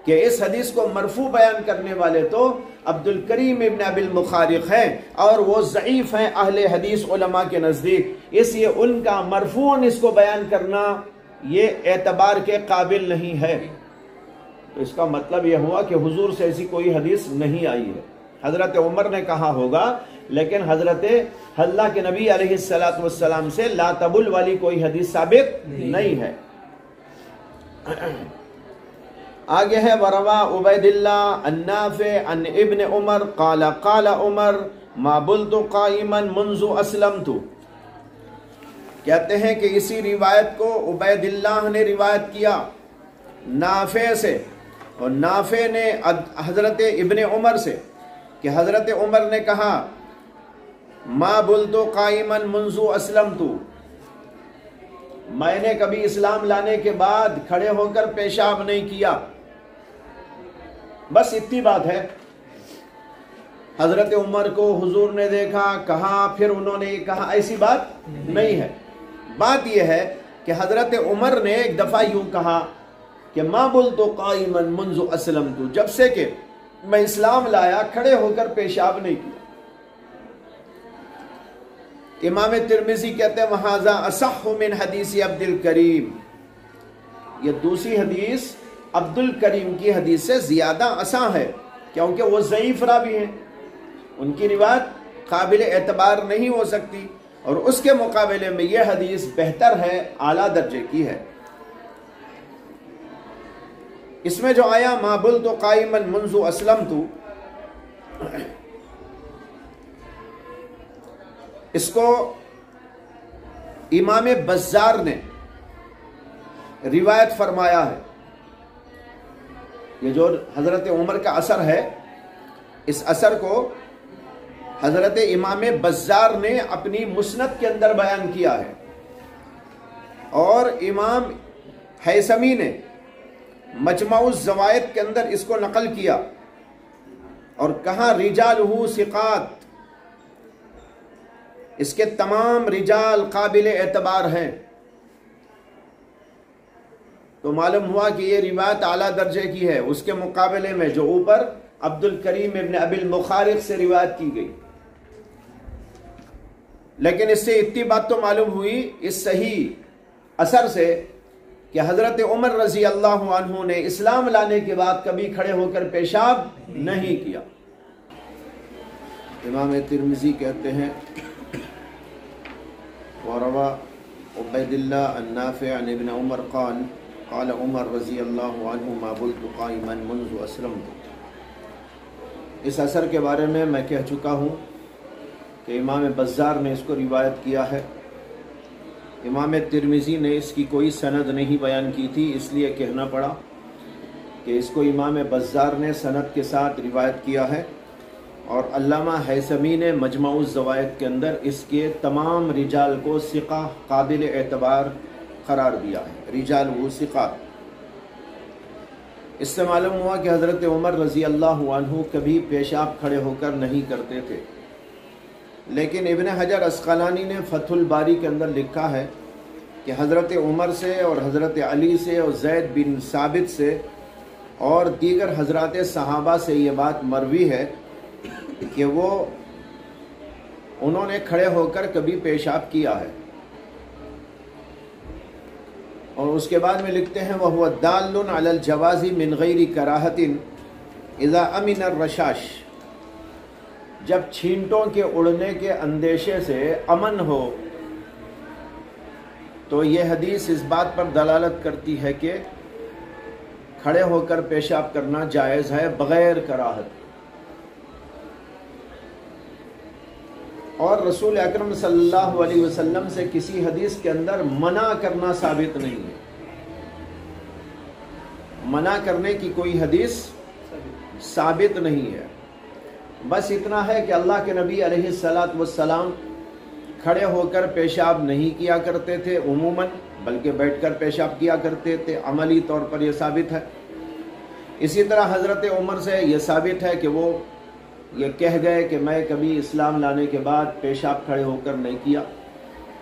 کہ اس حدیث کو مرفوع بیان کرنے والے تو عبد الکریم ابن ابی المخارق ہیں اور وہ ضعیف ہیں اہل حدیث علماء کے نزدیک، اس لیے ان کا مرفوعاً اس کو بیان کرنا یہ اعتبار کے قابل نہیں ہے۔ تو اس کا مطلب یہ ہوا کہ حضور سے ایسی کوئی حدیث نہیں آئی ہے، حضرت عمر نے کہا ہوگا، لیکن حضرت اللہ کے نبی علیہ السلام سے لا تبل والی کوئی حدیث ثابت نہیں ہے۔ آگے ہے وروا عبید اللہ النافع عن ابن عمر قال قال عمر ما بلت قائما منذ اسلمت۔ کہتے ہیں کہ اسی روایت کو عبید اللہ نے روایت کیا نافع سے، اور نافع نے حضرت ابن عمر سے کہ حضرت عمر نے کہا ما بلت قائما منذ اسلمت، میں نے کبھی اسلام لانے کے بعد کھڑے ہو کر پیشاب نہیں کیا، بس اتنی بات ہے۔ حضرت عمر کو حضور نے دیکھا، کہا، پھر انہوں نے یہ کہا، ایسی بات نہیں ہے۔ بات یہ ہے کہ حضرت عمر نے ایک دفعہ یوں کہا کہ ما بلت قائما منذ اسلمت، جب سے کہ میں اسلام لایا کھڑے ہو کر پیشاب نہیں کیا۔ امام ترمذی کہتے ہیں وہذا اصح من حدیث عبد الکریم، یہ دوسری حدیث عبد الکریم کی حدیث سے زیادہ اصح ہے، کیونکہ وہ ضعیف راوی ہیں، ان کی روایت قابل اعتبار نہیں ہو سکتی، اور اس کے مقابلے میں یہ حدیث بہتر ہے، اعلیٰ درجے کی ہے۔ اس میں جو آیا ما بلت قائما منذ اسلمت، اس کو امام بزار نے روایت فرمایا ہے۔ یہ جو حضرت عمر کا اثر ہے، اس اثر کو حضرت امام بزار نے اپنی مسند کے اندر بیان کیا ہے، اور امام حیثمی نے مجمع الزوائد کے اندر اس کو نقل کیا اور کہا رجالہ ثقات، اس کے تمام رجال قابل اعتبار ہیں۔ تو معلوم ہوا کہ یہ روایت اعلیٰ درجے کی ہے، اس کے مقابلے میں جو اوپر عبد الکریم ابن ابی المخارق سے روایت کی گئی۔ لیکن اس سے اتنی بات تو معلوم ہوئی اس صحیح اثر سے کہ حضرت عمر رضی اللہ عنہ نے اسلام لانے کے بعد کبھی کھڑے ہو کر پیشاب نہیں کیا۔ امام ترمذی کہتے ہیں وروى عبید اللہ النافع عن ابن عمر قال قال عمر رضی اللہ عنہ ما بلت قائما منذ اسلمت۔ اس اثر کے بارے میں کہہ چکا ہوں کہ امام بزار نے اس کو روایت کیا ہے۔ امام ترمذی نے اس کی کوئی سند نہیں بیان کی تھی، اس لیے کہنا پڑا کہ اس کو امام بزار نے سند کے ساتھ روایت کیا ہے، اور علامہ حیثمی نے مجمع الزوائد کے اندر اس کے تمام رجال کو ثقہ قابل اعتبار قرار دیا ہے، رجال وہ ثقات۔ اس سے معلوم ہوا کہ حضرت عمر رضی اللہ عنہ کبھی پیشاب کھڑے ہو کر نہیں کرتے تھے، لیکن ابن حجر عسقلانی نے فتح الباری کے اندر لکھا ہے کہ حضرت عمر سے اور حضرت علی سے اور زید بن ثابت سے اور دیگر حضرات صحابہ سے یہ بات مروی ہے کہ انہوں نے کھڑے ہو کر کبھی پیشاب کیا ہے۔ اور اس کے بعد میں لکھتے ہیں وَهُوَ دَالٌ عَلَى الْجَوَازِ مِنْ غَيْرِ كَرَاهَةٍ إِذَا أَمِنَ الرَّشَاشِ، جب چھینٹوں کے اڑنے کے اندیشے سے امن ہو تو یہ حدیث اس بات پر دلالت کرتی ہے کہ کھڑے ہو کر پیشاب کرنا جائز ہے بغیر کراہت۔ اور رسول اکرم صلی اللہ علیہ وسلم سے کسی حدیث کے اندر منع کرنا ثابت نہیں ہے، منع کرنے کی کوئی حدیث ثابت نہیں ہے۔ بس اتنا ہے کہ اللہ کے نبی علیہ السلام کھڑے ہو کر پیشاب نہیں کیا کرتے تھے عموماً، بلکہ بیٹھ کر پیشاب کیا کرتے تھے، عملی طور پر یہ ثابت ہے۔ اسی طرح حضرت عمر سے یہ ثابت ہے کہ وہ یہ کہہ گئے کہ میں کبھی اسلام لانے کے بعد پیشاب کھڑے ہو کر نہیں کیا،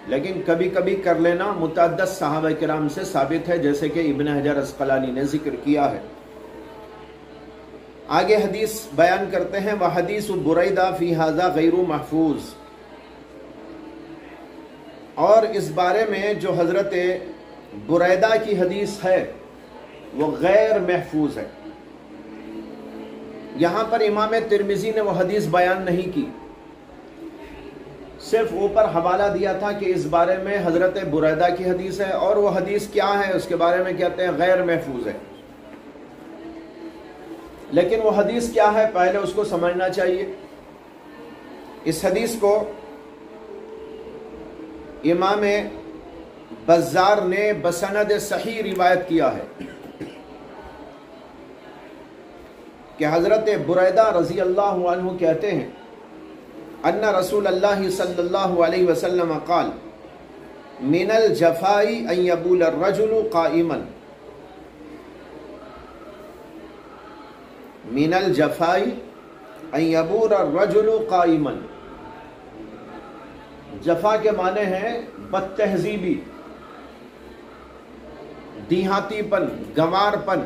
لیکن کبھی کبھی کر لینا متعدد صحابہ کرام سے ثابت ہے، جیسے کہ ابن حجر عسقلانی نے ذکر کیا ہے۔ آگے حدیث بیان کرتے ہیں، وحدیث بریدہ فی ھذا غیر محفوظ، اور اس بارے میں جو حضرت بریدہ کی حدیث ہے وہ غیر محفوظ ہے۔ یہاں پر امام ترمذی نے وہ حدیث بیان نہیں کی، صرف اوپر حوالہ دیا تھا کہ اس بارے میں حضرت بریدہ کی حدیث ہے، اور وہ حدیث کیا ہے اس کے بارے میں کہتے ہیں غیر محفوظ ہے۔ لیکن وہ حدیث کیا ہے پہلے اس کو سمجھنا چاہیے۔ اس حدیث کو امام بزار نے بسند صحیح روایت کیا ہے کہ حضرت بریدہ رضی اللہ عنہ کہتے ہیں ان رسول اللہ صلی اللہ علیہ وسلم قال من الجفاء ان یبول الرجل قائما، من الجفاء ان یبول الرجل قائما، جفا کے معنی ہیں بد تہذیبی، دیہاتی پن، گنوار پن،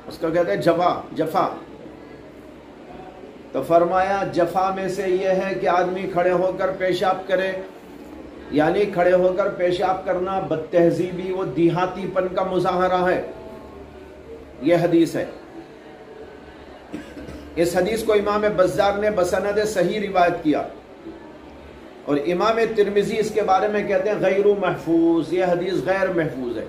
اس کو کہتے ہیں جفا۔ تو فرمایا جفا میں سے یہ ہے کہ آدمی کھڑے ہو کر پیشاب کرے، یعنی کھڑے ہو کر پیشاب کرنا بد تہذیبی و دیہاتی پن کا مظاہرہ ہے۔ یہ حدیث ہے۔ اس حدیث کو امام بزار نے بسند صحیح روایت کیا، اور امام ترمذی اس کے بارے میں کہتے ہیں غیر محفوظ، یہ حدیث غیر محفوظ ہے۔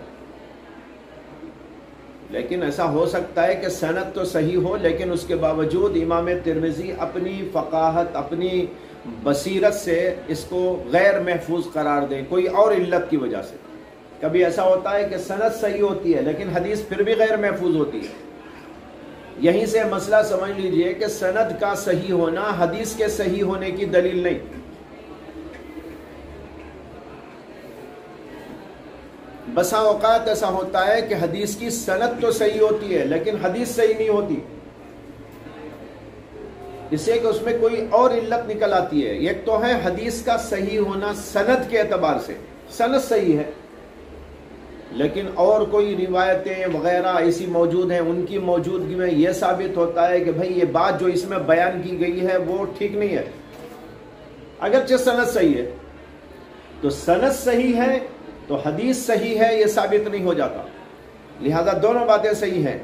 لیکن ایسا ہو سکتا ہے کہ سند تو صحیح ہو، لیکن اس کے باوجود امام ترمذی اپنی فقاہت، اپنی بصیرت سے اس کو غیر محفوظ قرار دیں، کوئی اور علت کی وجہ سے۔ کبھی ایسا ہوتا ہے کہ سند صحیح ہوتی ہے لیکن حدیث پھر بھی غیر محفوظ ہوتی ہے۔ یہیں سے مسئلہ سمجھ لیجئے کہ سند کا صحیح ہونا حدیث کے صحیح ہونے کی دلیل نہیں۔ بسا اوقات ایسا ہوتا ہے کہ حدیث کی سند تو صحیح ہوتی ہے لیکن حدیث صحیح نہیں ہوتی، اس سے کہ اس میں کوئی اور علت نکل آتی ہے۔ ایک تو ہے حدیث کا صحیح ہونا سند کے اعتبار سے، سند صحیح ہے لیکن اور کوئی روایتیں وغیرہ ایسی موجود ہیں، ان کی موجودگی میں یہ ثابت ہوتا ہے کہ بھئی یہ بات جو اس میں بیان کی گئی ہے وہ ٹھیک نہیں ہے، اگرچہ سند صحیح ہے۔ تو سند صحیح ہے تو حدیث صحیح ہے یہ ثابت نہیں ہو جاتا، لہذا دونوں باتیں صحیح ہیں۔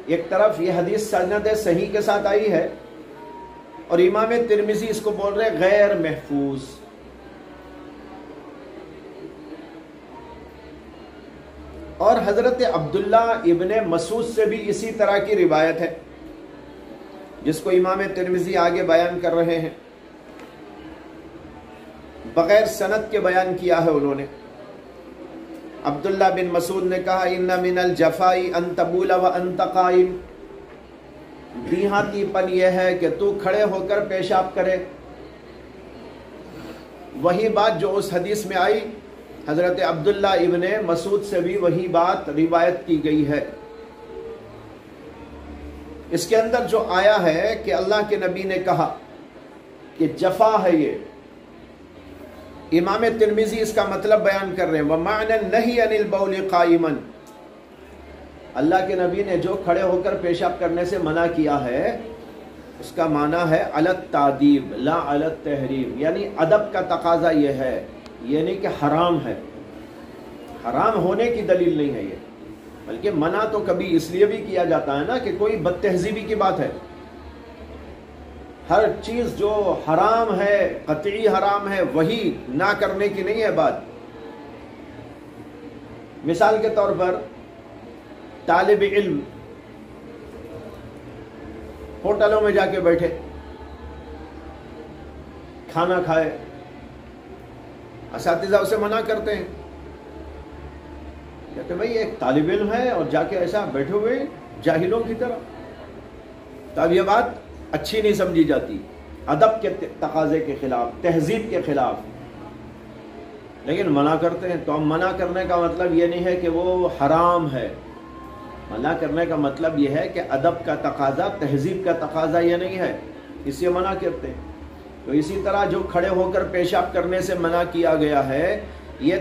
ایک طرف یہ حدیث سند صحیح کے ساتھ آئی ہے، اور امام ترمذی اس کو بول رہے غیر محفوظ۔ اور حضرت عبداللہ ابن مسعود سے بھی اسی طرح کی روایت ہے جس کو امام ترمذی آگے بیان کر رہے ہیں، بغیر سند کے بیان کیا ہے انہوں نے۔ عبداللہ بن مسعود نے کہا ان من الجفاء ان تبول وانت قائم، دیہاتی پن یہ ہے کہ تو کھڑے ہو کر پیشاب کرے۔ وہی بات جو اس حدیث میں آئی حضرت عبداللہ ابن مسعود سے بھی وہی بات روایت کی گئی ہے۔ اس کے اندر جو آیا ہے کہ اللہ کے نبی نے کہا کہ جفا ہے، یہ امام ترمذی اس کا مطلب بیان کر رہے ہیں وَمَعْنَ النَّهِيَ عَنِ الْبَوْلِ قَائِمًا، اللہ کے نبی نے جو کھڑے ہو کر پیشاب کرنے سے منع کیا ہے اس کا معنی ہے علی التعدیب لا علی التحریم، یعنی ادب کا تقاضا یہ ہے، یہ نہیں کہ حرام ہے، حرام ہونے کی دلیل نہیں ہے یہ، بلکہ منع تو کبھی اس لیے بھی کیا جاتا ہے نا کہ کوئی بد تہذیبی کی بات ہے۔ ہر چیز جو حرام ہے، قطعی حرام ہے، وہی نہ کرنے کی نہیں ہے بات۔ مثال کے طور پر طالب علم ہوٹلوں میں جا کے بیٹھے، کھانا کھائے، اساتذہ اسے منع کرتے ہیں، کہتے بھائی ایک طالب علم ہے اور جا کے ایسا بیٹھے ہوئے جاہلوں کی طرح، تو اب یہ بات اچھی نہیں سمجھی جاتی، ادب کے تقاضے کے خلاف، تہذیب کے خلاف، لیکن منع کرتے ہیں۔ تو ہم منع کرنے کا مطلب یہ نہیں ہے کہ وہ حرام ہے، منع کرنے کا مطلب یہ ہے کہ ادب کا تقاضا، تہذیب کا تقاضا یہ نہیں ہے، اس سے منع کرتے ہیں۔ تو اسی طرح جو کھڑے ہو کر پیشاب کرنے سے منع کیا گیا ہے، یہ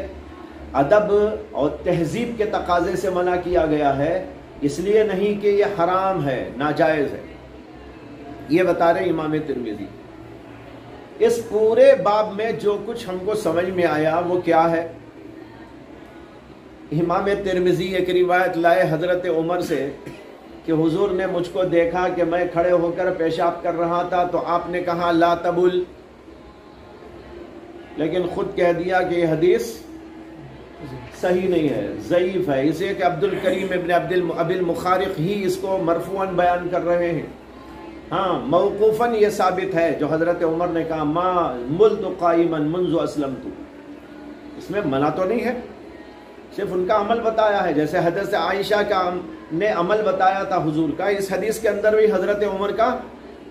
ادب اور تہذیب کے تقاضے سے منع کیا گیا ہے، اس لیے نہیں کہ یہ حرام ہے، ناجائز ہے۔ یہ بتا رہے امام ترمذی۔ اس پورے باب میں جو کچھ ہم کو سمجھ میں آیا وہ کیا ہے؟ امام ترمذی ایک روایت لائے حضرت عمر سے کہ حضور نے مجھ کو دیکھا کہ میں کھڑے ہو کر پیشاب کر رہا تھا تو آپ نے کہا لا تبل، لیکن خود کہہ دیا کہ یہ حدیث صحیح نہیں ہے، ضعیف ہے، اسے کہ عبد الکریم ابن ابی المخارق ہی اس کو مرفوعاً بیان کر رہے ہیں۔ ہاں موقوفاً یہ ثابت ہے جو حضرت عمر نے کہا ما ملت قائما منذ اسلمت، اس میں منع تو نہیں ہے، صرف ان کا عمل بتایا ہے، جیسے حضرت عائشہ کا نے عمل بتایا تھا حضور کا، اس حدیث کے اندر بھی حضرت عمر کا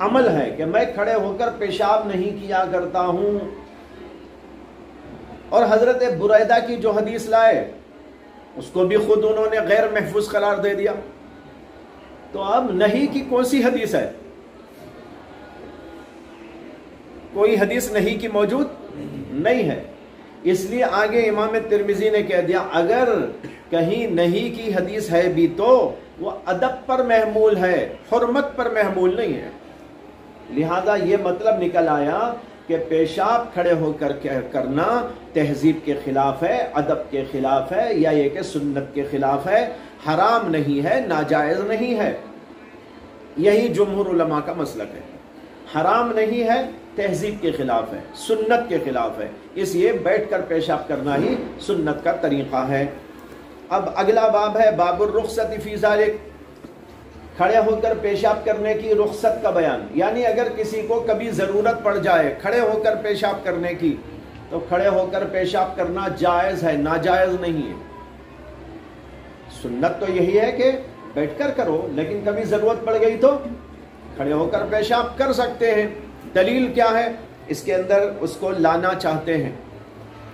عمل ہے کہ میں کھڑے ہو کر پیشاب نہیں کیا کرتا ہوں۔ اور حضرت بریدہ کی جو حدیث لائے اس کو بھی خود انہوں نے غیر محفوظ قرار دے دیا۔ تو اب نہیں کی کون سی حدیث ہے؟ کوئی حدیث نہیں کی موجود نہیں ہے، اس لیے آگے امام ترمذی نے کہہ دیا اگر کہیں نہیں کی حدیث ہے بھی تو وہ ادب پر محمول ہے، حرمت پر محمول نہیں ہے۔ لہذا یہ مطلب نکل آیا کہ پیشاب کھڑے ہو کر کرنا تہذیب کے خلاف ہے، ادب کے خلاف ہے، یا یہ کہ سنت کے خلاف ہے، حرام نہیں ہے، ناجائز نہیں ہے۔ یہی جمہور علماء کا مسلک ہے، حرام نہیں ہے، تہذیب کے خلاف ہے، سنت کے خلاف ہے، اس لیے بیٹھ کر پیشاب کرنا ہی سنت کا طریقہ ہے۔ اب اگلا باب ہے باب الرخصت فی ذالک، کھڑے ہو کر پیشاب کرنے کی رخصت کا بیان، یعنی اگر کسی کو کبھی ضرورت پڑ جائے کھڑے ہو کر پیشاب کرنے کی تو کھڑے ہو کر پیشاب کرنا جائز ہے، ناجائز نہیں ہے۔ سنت تو یہی ہے کہ بیٹھ کر کرو، لیکن کبھی ضرورت پڑ گئی تو کھڑے ہو کر پیشاب کر سکتے ہیں۔ دلیل کیا ہے؟ اس کے اندر اس کو لانا چاہتے ہیں۔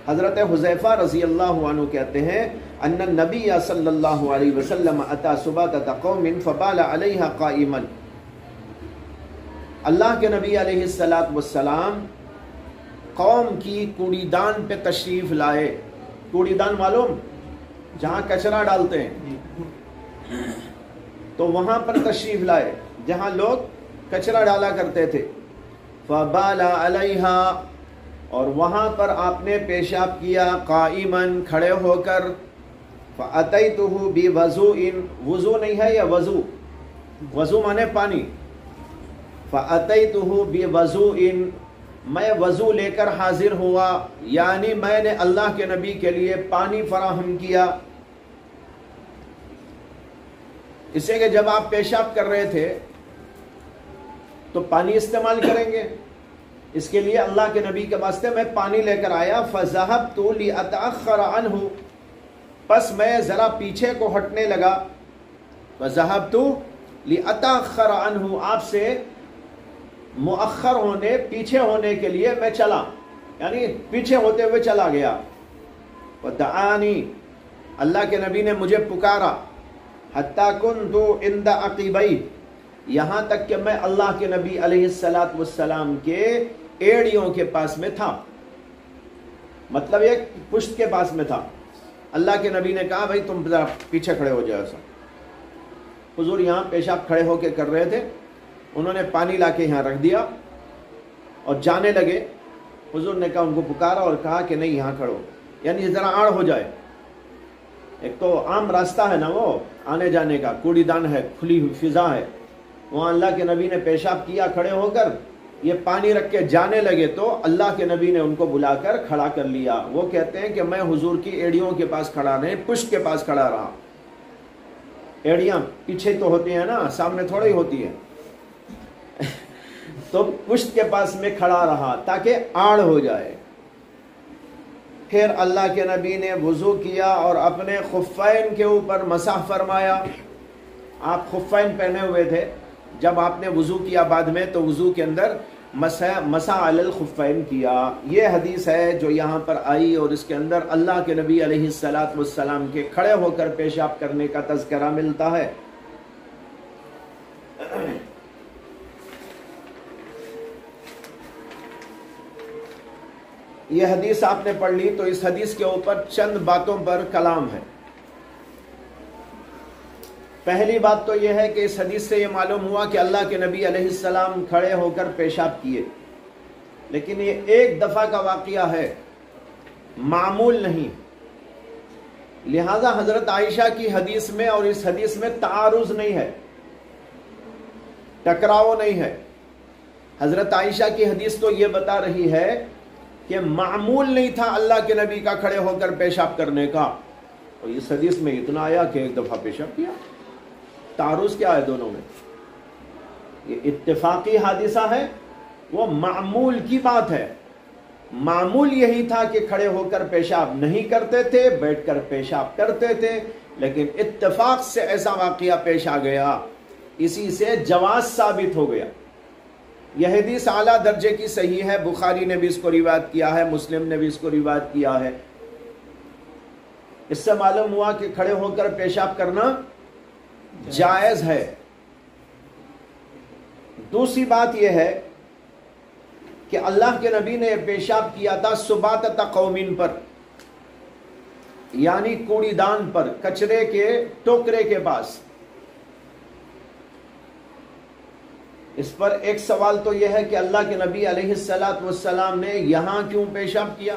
حضرت حذیفہ رضی اللہ عنہ کہتے ہیں ان النبی صلی اللہ علیہ وسلم اتی سباطۃ قوم فبال علیہا قائما، اللہ کے نبی علیہ السلام قوم کی کوڑی دان پہ تشریف لائے۔ کوڑی دان معلوم؟ جہاں کچرا ڈالتے ہیں، تو وہاں پر تشریف لائے جہاں لوگ کچرا ڈالا کرتے تھے۔ فبال علیہا، اور وہاں پر آپ نے پیشاب کیا قائما، کھڑے ہو کر۔ فاتیتہ بوضوء، وضو نہیں ہے، یا وضو، وضو مانے پانی۔ فاتیتہ بوضوء، میں وضو لے کر حاضر ہوا، یعنی میں نے اللہ کے نبی کے لیے پانی فراہم کیا۔ اسے کہ جب آپ پیشاب کر رہے تھے تو پانی استعمال کریں گے، اس کے لیے اللہ کے نبی کے واسطے میں پانی لے کر آیا۔ فذهبت لاتاخر عنه، پس میں ذرا پیچھے کو ہٹنے لگا۔ فذهبت لاتاخر عنه، آپ سے مؤخر ہونے، پیچھے ہونے کے لیے میں چلا، یعنی پیچھے ہوتے ہوئے چلا گیا۔ ودعانی، اللہ کے نبی نے مجھے پکارا۔ حتی کنت عند عقبیہ، یہاں تک کہ میں اللہ کے نبی علیہ السلام کے ایڑیوں کے پاس میں تھا، مطلب ایک پشت کے پاس میں تھا۔ اللہ کے نبی نے کہا بھائی تم ذرا پیچھے کھڑے ہو جاؤ۔ حضور یہاں پیشاب کھڑے ہو کے کر رہے تھے، انہوں نے پانی لا کے یہاں رکھ دیا اور جانے لگے۔ حضور نے کہا، ان کو پکارا اور کہا کہ نہیں یہاں کھڑو، یعنی ذرا آڑ ہو جائے۔ ایک تو عام راستہ ہے نا وہ آنے جانے کا، کوڑی دان ہے، کھلی ہوئی فضا ہے، وہاں اللہ کے نبی نے پیشاب کیا کھڑے ہو کر، یہ پانی رکھ کے جانے لگے تو اللہ کے نبی نے ان کو بلا کر کھڑا کر لیا۔ وہ کہتے ہیں کہ میں حضور کی ایڑیوں کے پاس کھڑا نہیں، پشت کے پاس کھڑا رہا۔ ایڑیاں پیچھے تو ہوتی ہیں نا، سامنے تھوڑی ہوتی ہے، تو پشت کے پاس میں کھڑا رہا تاکہ آڑ ہو جائے۔ پھر اللہ کے نبی نے وضو کیا اور اپنے خفین کے اوپر مسح فرمایا۔ آپ خفین پہنے ہوئے تھے، جب آپ نے وضو کیا بعد میں تو وضو کے اندر مسح علی الخفین کیا. یہ حدیث ہے جو یہاں پر آئی اور اس کے اندر اللہ کے نبی علیہ الصلاۃ والسلام کے کھڑے ہو کر پیشاب کرنے کا تذکرہ ملتا ہے. یہ حدیث آپ نے پڑھ لی تو اس حدیث کے اوپر چند باتوں پر کلام ہے. پہلی بات تو یہ ہے کہ اس حدیث سے یہ معلوم ہوا کہ اللہ کے نبی علیہ السلام کھڑے ہو کر پیشاب کیے، لیکن یہ ایک دفعہ کا واقعہ ہے، معمول نہیں. لہذا حضرت عائشہ کی حدیث میں اور اس حدیث میں تعارض نہیں ہے، ٹکراؤ نہیں ہے. حضرت عائشہ کی حدیث تو یہ بتا رہی ہے کہ معمول نہیں تھا اللہ کے نبی کا کھڑے ہو کر پیشاب کرنے کا، اور اس حدیث میں اتنا آیا کہ ایک دفعہ پیشاب کیا. تعارض کیا ہے دونوں میں؟ یہ اتفاقی حادثہ ہے، وہ معمول کی بات ہے. معمول یہی تھا کہ کھڑے ہو کر پیشاب نہیں کرتے تھے، بیٹھ کر پیشاب کرتے تھے، لیکن اتفاق سے ایسا واقعہ پیش آ گیا، اسی سے جواز ثابت ہو گیا. یہ حدیث اعلیٰ درجے کی صحیح ہے، بخاری نے بھی اس کو روایت کیا ہے، مسلم نے بھی اس کو روایت کیا ہے. اس سے معلوم ہوا کہ کھڑے ہو کر پیشاب کرنا جائز ہے. دوسری بات یہ ہے کہ اللہ کے نبی نے پیشاب کیا تھا سباتۃ قومین پر، یعنی کوڑی دان پر، کچرے کے ٹوکرے کے پاس. اس پر ایک سوال تو یہ ہے کہ اللہ کے نبی علیہ الصلاۃ والسلام نے یہاں کیوں پیشاب کیا؟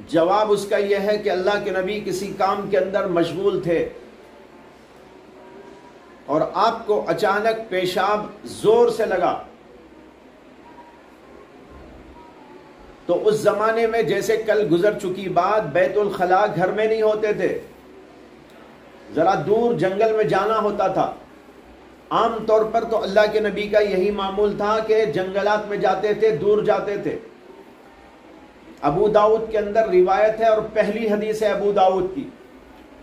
جواب اس کا یہ ہے کہ اللہ کے نبی کسی کام کے اندر مشغول تھے اور آپ کو اچانک پیشاب زور سے لگا. تو اس زمانے میں جیسے کل گزر چکی بات، بیت الخلاء گھر میں نہیں ہوتے تھے، ذرا دور جنگل میں جانا ہوتا تھا. عام طور پر تو اللہ کے نبی کا یہی معمول تھا کہ جنگلات میں جاتے تھے، دور جاتے تھے. ابو داؤد کے اندر روایت ہے، اور پہلی حدیث ہے ابو داؤد کی،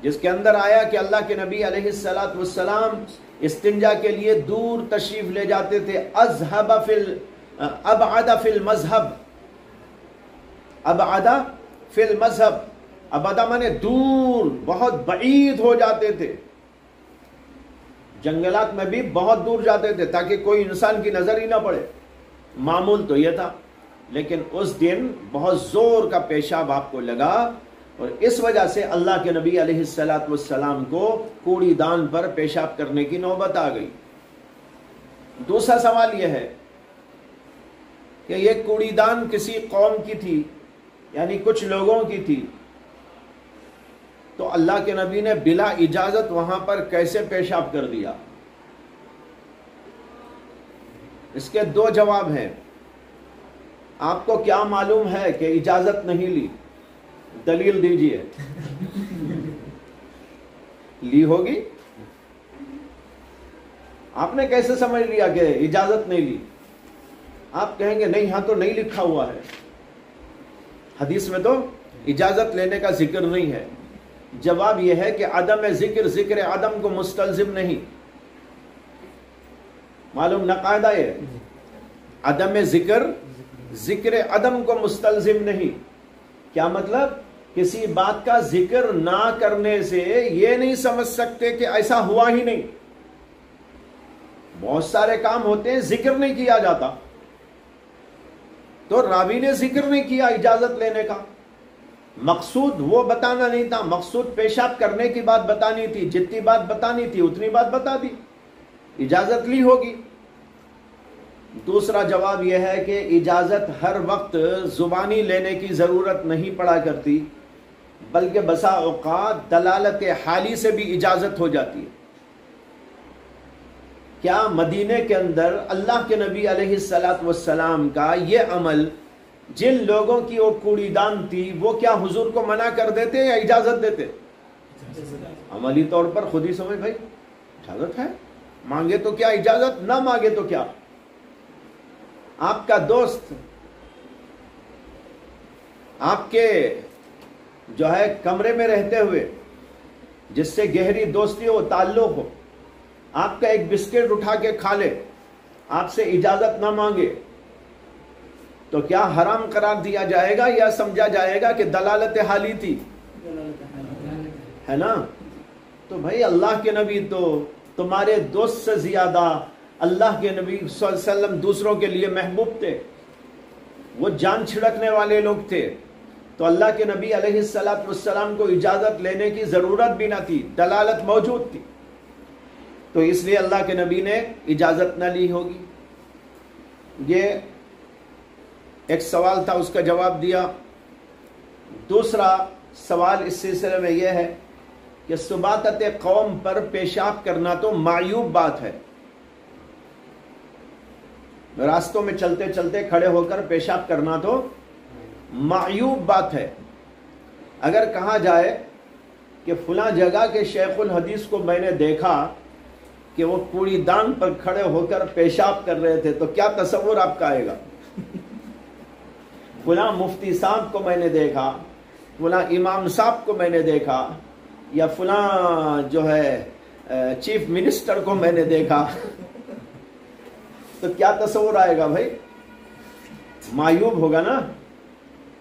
جس کے اندر آیا کہ اللہ کے نبی علیہ الصلاۃ والسلام استنجا کے لیے دور تشریف لے جاتے تھے. ابعد فی المذہب، ابعد فی المذہب، ابعد مانے دور، بہت بعید ہو جاتے تھے. جنگلات میں بھی بہت دور جاتے تھے تاکہ کوئی انسان کی نظر ہی نہ پڑے. معمول تو یہ تھا، لیکن اس دن بہت زور کا پیشاب آپ کو لگا، اور اس وجہ سے اللہ کے نبی علیہ الصلاۃ والسلام کو کوڑی دان پر پیشاب کرنے کی نوبت آ گئی. دوسرا سوال یہ ہے کہ یہ کوڑی دان کسی قوم کی تھی، یعنی کچھ لوگوں کی تھی، تو اللہ کے نبی نے بلا اجازت وہاں پر کیسے پیشاب کر دیا؟ اس کے دو جواب ہیں. آپ کو کیا معلوم ہے کہ اجازت نہیں لی؟ دلیل دیجئے. لی ہوگی؟ آپ نے کیسے سمجھ لیا کہ اجازت نہیں لی؟ آپ کہیں گے نہیں، ہاں تو نہیں لکھا ہوا ہے، حدیث میں تو اجازت لینے کا ذکر نہیں ہے. جواب یہ ہے کہ عدم ذکر ذکر عدم کو مستلزم نہیں. معلوم نہ قاعدہ یہ عدم ذکر ذکر عدم کو مستلزم نہیں. کیا مطلب؟ کسی بات کا ذکر نہ کرنے سے یہ نہیں سمجھ سکتے کہ ایسا ہوا ہی نہیں. بہت سارے کام ہوتے ہیں ذکر نہیں کیا جاتا، تو راوی نے ذکر نہیں کیا اجازت لینے کا. مقصود وہ بتانا نہیں تھا، مقصود پیشاب کرنے کی بات بتانی تھی. جتنی بات بتانی تھی اتنی بات بتا دی، اجازت لی ہوگی. دوسرا جواب یہ ہے کہ اجازت ہر وقت زبانی لینے کی ضرورت نہیں پڑا کرتی، بلکہ بسا اوقات دلالت حالی سے بھی اجازت ہو جاتی ہے. کیا مدینے کے اندر اللہ کے نبی علیہ الصلاۃ والسلام کا یہ عمل، جن لوگوں کی وہ کوڑی دان تھی، وہ کیا حضور کو منع کر دیتے یا اجازت دیتے؟ عملی طور پر خود ہی سمجھ بھائی، اجازت ہے، مانگے تو کیا اجازت، نہ مانگے تو کیا. آپ کا دوست آپ کے جو ہے کمرے میں رہتے ہوئے، جس سے گہری دوستی ہو، تعلق ہو، آپ کا ایک بسکٹ اٹھا کے کھا لے، آپ سے اجازت نہ مانگے، تو کیا حرام قرار دیا جائے گا یا سمجھا جائے گا کہ دلالت حالی تھی؟ ہے نا؟ تو بھائی اللہ کے نبی تو تمہارے دوست سے زیادہ اللہ کے نبی صلی اللہ علیہ وسلم دوسروں کے لیے محبوب تھے، وہ جان چھڑکنے والے لوگ تھے، تو اللہ کے نبی علیہ السلام کو اجازت لینے کی ضرورت بھی نہ تھی، دلالت موجود تھی، تو اس لیے اللہ کے نبی نے اجازت نہ لی ہوگی۔ یہ ایک سوال تھا، اس کا جواب دیا۔ دوسرا سوال اس سلسلے میں یہ ہے کہ سباطت قوم پر پیشاب کرنا تو معیوب بات ہے، راستوں میں چلتے چلتے کھڑے ہو کر پیشاب کرنا تو معیوب بات ہے۔ اگر کہا جائے کہ فلاں جگہ کے شیخ الحدیث کو میں نے دیکھا کہ وہ کوڑی دان پر کھڑے ہو کر پیشاب کر رہے تھے، تو کیا تصور آپ کا آئے گا؟ فلاں مفتی صاحب کو میں نے دیکھا، فلاں امام صاحب کو میں نے دیکھا، یا فلاں جو ہے چیف منسٹر کو میں نے دیکھا، تو کیا تصور آئے گا بھائی؟ معیوب ہوگا نا۔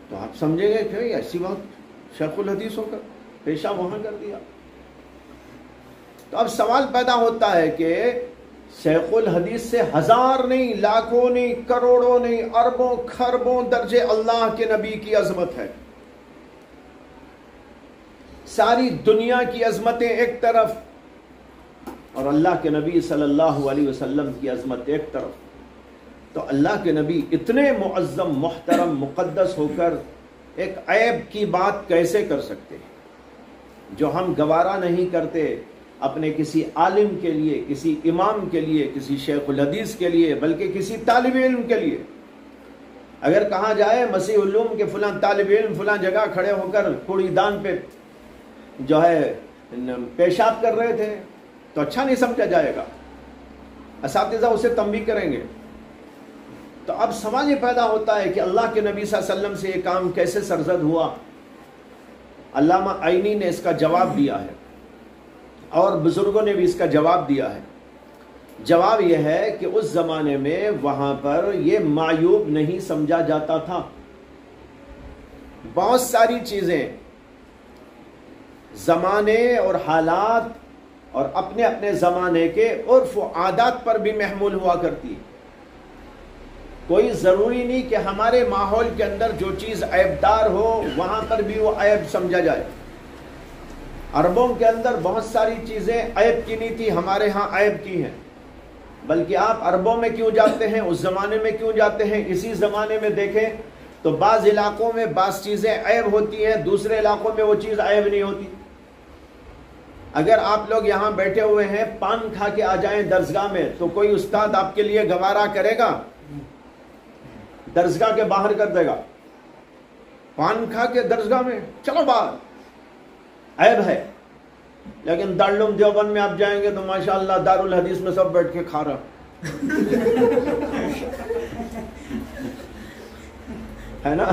تو آپ سمجھیں گے کہ ایسی بات، شیخ الحدیث ہو کر پیشاب وہاں کر دیا۔ تو اب سوال پیدا ہوتا ہے کہ شیخ الحدیث سے ہزار نہیں، لاکھوں نہیں، کروڑوں نہیں، اربوں خربوں درجے اللہ کے نبی کی عظمت ہے، ساری دنیا کی عظمتیں ایک طرف اور اللہ کے نبی صلی اللہ علیہ وسلم کی عظمت ایک طرف، تو اللہ کے نبی اتنے معظم محترم مقدس ہو کر ایک عیب کی بات کیسے کر سکتے ہیں جو ہم گوارا نہیں کرتے اپنے کسی عالم کے لیے، کسی امام کے لیے، کسی شیخ الحدیث کے لیے، بلکہ کسی طالب علم کے لیے۔ اگر کہا جائے مسیح علوم کے فلاں طالب علم فلاں جگہ کھڑے ہو کر کوڑی دان پہ جو ہے پیشاب کر رہے تھے تو اچھا نہیں سمجھا جائے گا، اساتذہ اسے تنبیہ کریں گے۔ تو اب سوال یہ پیدا ہوتا ہے کہ اللہ کے نبی صلی اللہ علیہ وسلم سے یہ کام کیسے سرزد ہوا؟ علامہ عینی نے اس کا جواب دیا ہے اور بزرگوں نے بھی اس کا جواب دیا ہے۔ جواب یہ ہے کہ اس زمانے میں وہاں پر یہ معیوب نہیں سمجھا جاتا تھا، بہت ساری چیزیں زمانے اور حالات اور اپنے اپنے زمانے کے عرف و عادات پر بھی محمول ہوا کرتی ہے۔ کوئی ضروری نہیں کہ ہمارے ماحول کے اندر جو چیز عیبدار ہو وہاں پر بھی وہ عیب سمجھا جائے۔ عربوں کے اندر بہت ساری چیزیں عیب کی نہیں تھی، ہمارے ہاں عیب کی ہیں، بلکہ آپ عربوں میں کیوں جاتے ہیں، اس زمانے میں کیوں جاتے ہیں، اسی زمانے میں دیکھیں تو بعض علاقوں میں بعض چیزیں عیب ہوتی ہیں، دوسرے علاقوں میں وہ چیز عیب نہیں ہوتی۔ اگر آپ لوگ یہاں بیٹھے ہوئے ہیں، پان کھا کے آ جائیں درسگاہ میں، تو کوئی استاد آپ کے لیے گوارا کرے گا؟ درسگاہ کے باہر کر دے گا۔ پان کھا کے درسگاہ میں چلو باہر، عیب ہے۔ لیکن دارالعلوم دیوبند میں آپ جائیں گے تو ماشاءاللہ دارالحدیث میں سب بیٹھ کے کھا رہا، ہے نا؟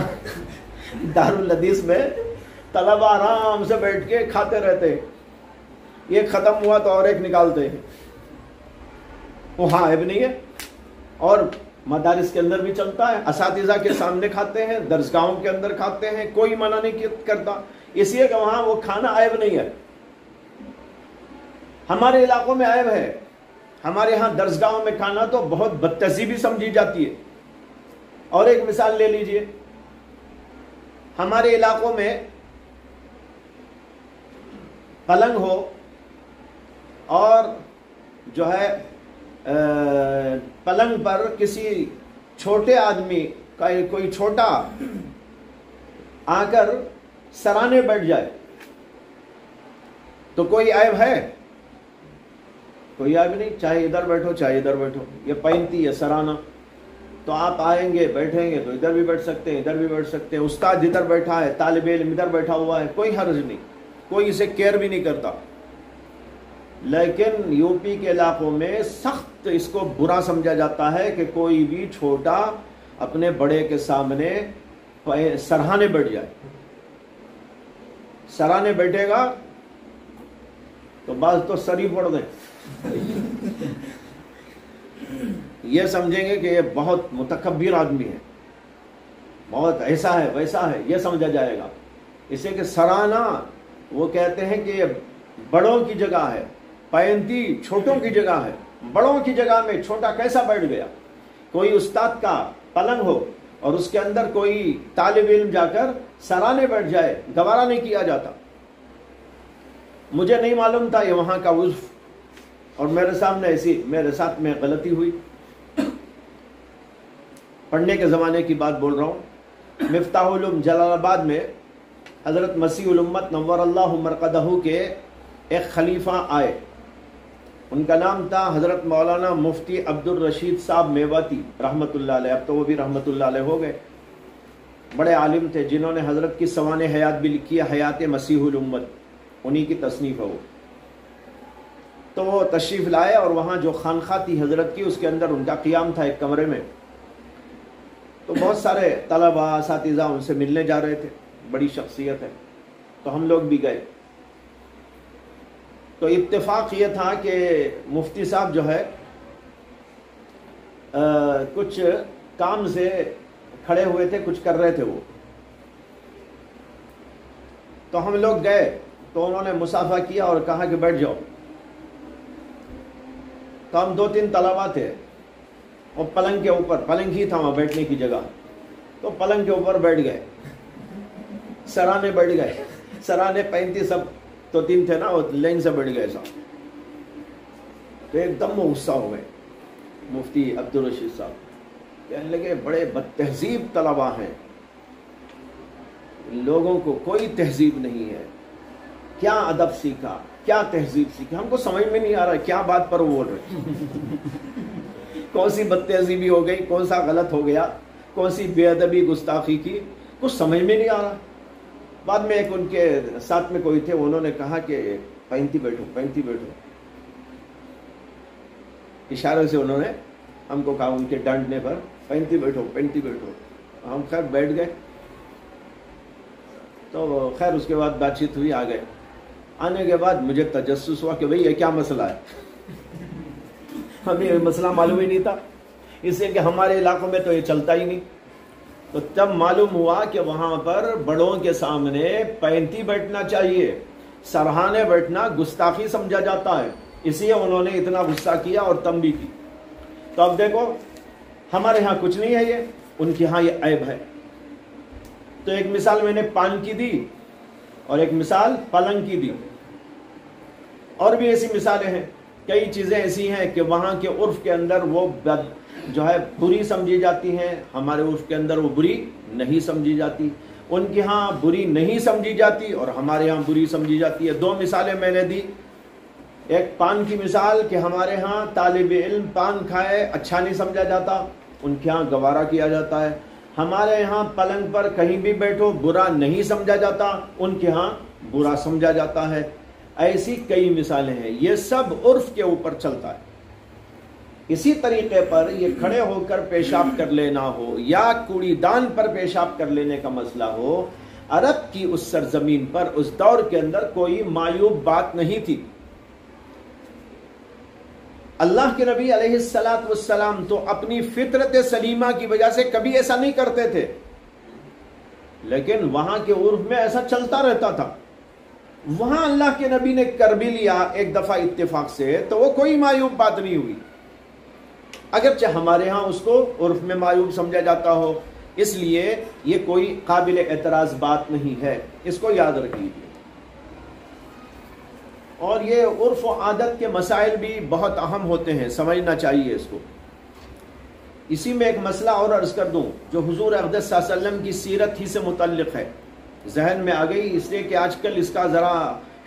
دارالحدیث میں طلبہ آرام سے بیٹھ کے کھاتے رہتے، ایک ختم ہوا تو اور ایک نکالتے ہیں، وہاں عیب نہیں ہے۔ اور مدارس کے اندر بھی چلتا ہے، اساتذہ کے سامنے کھاتے ہیں، درسگاہوں کے اندر کھاتے ہیں، کوئی منع نہیں کرتا، اس لیے کہ وہاں وہ کھانا عیب نہیں ہے۔ ہمارے علاقوں میں عیب ہے، ہمارے ہاں درسگاہوں میں کھانا تو بہت بدتہذیبی سمجھی جاتی ہے۔ اور ایک مثال لے لیجئے، ہمارے علاقوں میں پلنگ ہو اور جو ہے پلنگ پر کسی چھوٹے آدمی کا کوئی چھوٹا آ کر سرانے بیٹھ جائے تو کوئی عیب ہے؟ کوئی عیب نہیں، چاہے ادھر بیٹھو چاہے ادھر بیٹھو، یہ پینتی ہے سرانہ، تو آپ آئیں گے بیٹھیں گے تو ادھر بھی بیٹھ سکتے ہیں ادھر بھی بیٹھ سکتے ہیں، استاد ادھر بیٹھا ہے، طالب علم ادھر بیٹھا ہوا ہے، کوئی حرج نہیں، کوئی اسے کیئر بھی نہیں کرتا۔ لیکن یو پی کے علاقوں میں سخت اس کو برا سمجھا جاتا ہے کہ کوئی بھی چھوٹا اپنے بڑے کے سامنے سرہانے بیٹھ جائے، سرانے بیٹھے گا تو بعض تو سر ہی پڑ دیں، یہ سمجھیں گے کہ یہ بہت متکبر آدمی ہے، بہت ایسا ہے ویسا ہے، یہ سمجھا جائے گا۔ اسے کہ سرانہ وہ کہتے ہیں کہ یہ بڑوں کی جگہ ہے، پینتی چھوٹوں کی جگہ ہے، بڑوں کی جگہ میں چھوٹا کیسا بیٹھ گیا؟ کوئی استاد کا پلنگ ہو اور اس کے اندر کوئی طالب علم جا کر سرانے بیٹھ جائے، گوارا نہیں کیا جاتا۔ مجھے نہیں معلوم تھا یہ وہاں کا عرف، اور میرے سامنے میرے ساتھ میں غلطی ہوئی، پڑھنے کے زمانے کی بات بول رہا ہوں۔ مفتاح العلوم جلال آباد میں حضرت مسیح الامت نور اللہ مرقدہ کے ایک خلیفہ آئے، ان کا نام تھا حضرت مولانا مفتی عبد الرشید صاحب میواتی رحمۃ اللہ علیہ، اب تو وہ بھی رحمۃ اللہ علیہ ہو گئے۔ بڑے عالم تھے جنہوں نے حضرت کی سوانح حیات بھی لکھی ہے، حیات مسیح الامت، انہی کی تصنیف ہے وہ۔ تو وہ تشریف لائے اور وہاں جو خانقاہ تھی حضرت کی، اس کے اندر ان کا قیام تھا ایک کمرے میں۔ تو بہت سارے طلبہ اساتذہ ان سے ملنے جا رہے تھے، بڑی شخصیت ہے، تو ہم لوگ بھی گئے۔ تو اتفاق یہ تھا کہ مفتی صاحب جو ہے کچھ کام سے کھڑے ہوئے تھے، کچھ کر رہے تھے وہ۔ تو ہم لوگ گئے تو انہوں نے مصافحہ کیا اور کہا کہ بیٹھ جاؤ۔ تو ہم 2-3 طلبہ تھے، اور پلنگ کے اوپر، پلنگ ہی تھا وہاں بیٹھنے کی جگہ، تو پلنگ کے اوپر بیٹھ گئے، سرانے بیٹھ گئے، سرانے 35 سب تو 3 تھے نا، وہ لائن سے بیٹھ گئے صاحب۔ تو ایک دم وہ غصہ ہو گئے مفتی عبد الرشید صاحب، کہنے لگے بڑے بد تہذیب طلبہ ہیں، لوگوں کو کوئی تہذیب نہیں ہے، کیا ادب سیکھا، کیا تہذیب سیکھا، ہم کو سمجھ میں نہیں آ رہا کیا بات پر وہ بول رہے، کون سی بد تہذیبی ہو گئی، کون سا غلط ہو گیا، کون سی بے ادبی گستاخی کی، کچھ سمجھ میں نہیں آ رہا۔ بعد میں ایک ان کے ساتھ میں کوئی تھے، انہوں نے کہا کہ 35 بیٹھو، 35 بیٹھو، اشارے سے انہوں نے ہم کو کہا ان کے ڈانٹنے پر 35 بیٹھو، 35 بیٹھو۔ ہم خیر بیٹھ گئے۔ تو خیر اس کے بعد بات چیت ہوئی، آ گئے۔ آنے کے بعد مجھے تجسس ہوا کہ بھئی یہ کیا مسئلہ ہے، ہمیں یہ مسئلہ معلوم ہی نہیں تھا، اس لیے کہ ہمارے علاقوں میں تو یہ چلتا ہی نہیں۔ تو تب معلوم ہوا کہ وہاں پر بڑوں کے سامنے 35 بیٹھنا چاہیے، سرہانے بیٹھنا گستاخی سمجھا جاتا ہے، اس لیے انہوں نے اتنا غصہ کیا اور تنبیہ کی۔ تو اب دیکھو ہمارے ہاں کچھ نہیں ہے یہ، ان کے ہاں یہ عیب ہے۔ تو ایک مثال میں نے پان کی دی اور ایک مثال پلنگ کی دی، اور بھی ایسی مثالیں ہیں، کئی چیزیں ایسی ہیں کہ وہاں کے عرف کے اندر وہ جو ہے بری سمجھی جاتی ہیں، ہمارے عرف کے اندر وہ بری نہیں سمجھی جاتی، ان کے ہاں بری نہیں سمجھی جاتی اور ہمارے ہاں بری سمجھی جاتی ہے۔ 2 مثالیں میں نے دی، ایک پان کی مثال کہ ہمارے ہاں طالب علم پان کھائے اچھا نہیں سمجھا جاتا، ان کے ہاں گوارا کیا جاتا ہے۔ ہمارے یہاں پلنگ پر کہیں بھی بیٹھو برا نہیں سمجھا جاتا، ان کے ہاں برا سمجھا جاتا ہے۔ ایسی کئی مثالیں ہیں، یہ سب عرف کے اوپر چلتا ہے۔ اسی طریقے پر یہ کھڑے ہو کر پیشاب کر لینا ہو یا کوڑی دان پر پیشاب کر لینے کا مسئلہ ہو، عرب کی اس سرزمین پر اس دور کے اندر کوئی معیوب بات نہیں تھی۔ اللہ کے نبی علیہ السلام تو اپنی فطرت سلیمہ کی وجہ سے کبھی ایسا نہیں کرتے تھے، لیکن وہاں کے عرف میں ایسا چلتا رہتا تھا۔ وہاں اللہ کے نبی نے کر بھی لیا ایک دفعہ اتفاق سے، تو وہ کوئی معیوب بات نہیں ہوئی، اگرچہ ہمارے ہاں اس کو عرف میں معیوب سمجھا جاتا ہو، اس لیے یہ کوئی قابل اعتراض بات نہیں ہے، اس کو یاد رکھیے۔ اور یہ عرف و عادت کے مسائل بھی بہت اہم ہوتے ہیں، سمجھنا چاہیے اس کو۔ اسی میں ایک مسئلہ اور عرض کر دوں جو حضور اقدس صلی اللہ علیہ وسلم کی سیرت ہی سے متعلق ہے، ذہن میں آ گئی اس لیے کہ آج کل اس کا ذرا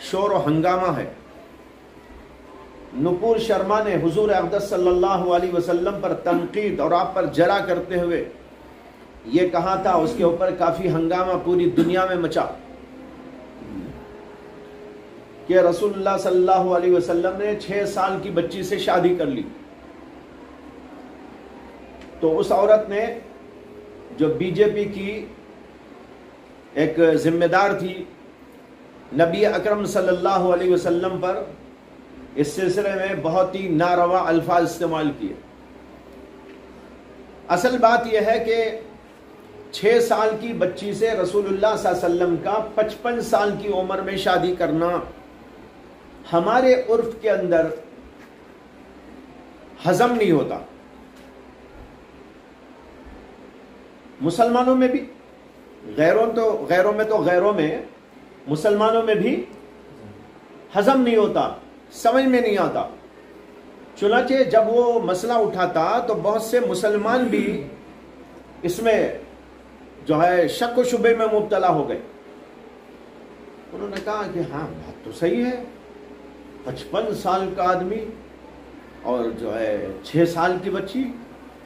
شور و ہنگامہ ہے۔ نپور شرما نے حضور اقدس صلی اللہ علیہ وسلم پر تنقید اور آپ پر جرح کرتے ہوئے یہ کہا تھا، اس کے اوپر کافی ہنگامہ پوری دنیا میں مچا کہ رسول اللہ صلی اللہ علیہ وسلم نے 6 سال کی بچی سے شادی کر لی۔ تو اس عورت نے جو بی جے پی کی ایک ذمہ دار تھی، نبی اکرم صلی اللہ علیہ وسلم پر اس سلسلے میں بہت ہی ناروا الفاظ استعمال کیے. اصل بات یہ ہے کہ 6 سال کی بچی سے رسول اللہ صلی اللہ علیہ وسلم کا 55 سال کی عمر میں شادی کرنا ہمارے عرف کے اندر ہضم نہیں ہوتا. مسلمانوں میں بھی، غیروں میں مسلمانوں میں بھی ہضم نہیں ہوتا، سمجھ میں نہیں آتا. چنانچہ جب وہ مسئلہ اٹھاتا تو بہت سے مسلمان بھی اس میں جو ہے شک و شبے میں مبتلا ہو گئے. انہوں نے کہا کہ ہاں بات تو صحیح ہے، 55 سال کا آدمی اور جو ہے 6 سال کی بچی،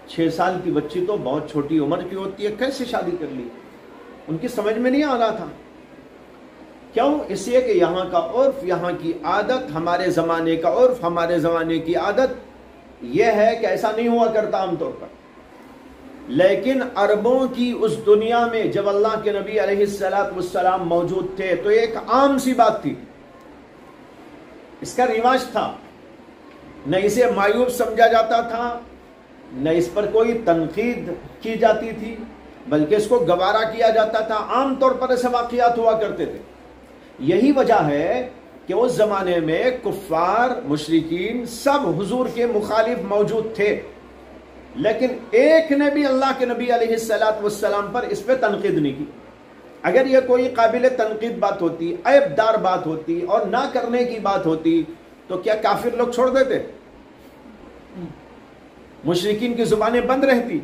6 سال کی بچی تو بہت چھوٹی عمر کی ہوتی ہے، کیسے شادی کر لی؟ ان کی سمجھ میں نہیں آ رہا تھا. کیوں؟ اس لیے کہ یہاں کا عرف، یہاں کی عادت، ہمارے زمانے کا عرف، ہمارے زمانے کی عادت یہ ہے کہ ایسا نہیں ہوا کرتا عام طور پر. لیکن عربوں کی اس دنیا میں جب اللہ کے نبی علیہ السلام موجود تھے تو ایک عام سی بات تھی، اس کا رواج تھا، نہ اسے معیوب سمجھا جاتا تھا، نہ اس پر کوئی تنقید کی جاتی تھی، بلکہ اس کو گوارا کیا جاتا تھا. عام طور پر ایسے واقعات ہوا کرتے تھے. یہی وجہ ہے کہ اس زمانے میں کفار، مشرکین سب حضور کے مخالف موجود تھے، لیکن ایک نے بھی اللہ کے نبی علیہ السلام پر اس پہ تنقید نہیں کی. اگر یہ کوئی قابل تنقید بات ہوتی، عیب دار بات ہوتی اور نہ کرنے کی بات ہوتی تو کیا کافر لوگ چھوڑ دیتے؟ مشرکین کی زبانیں بند رہتی،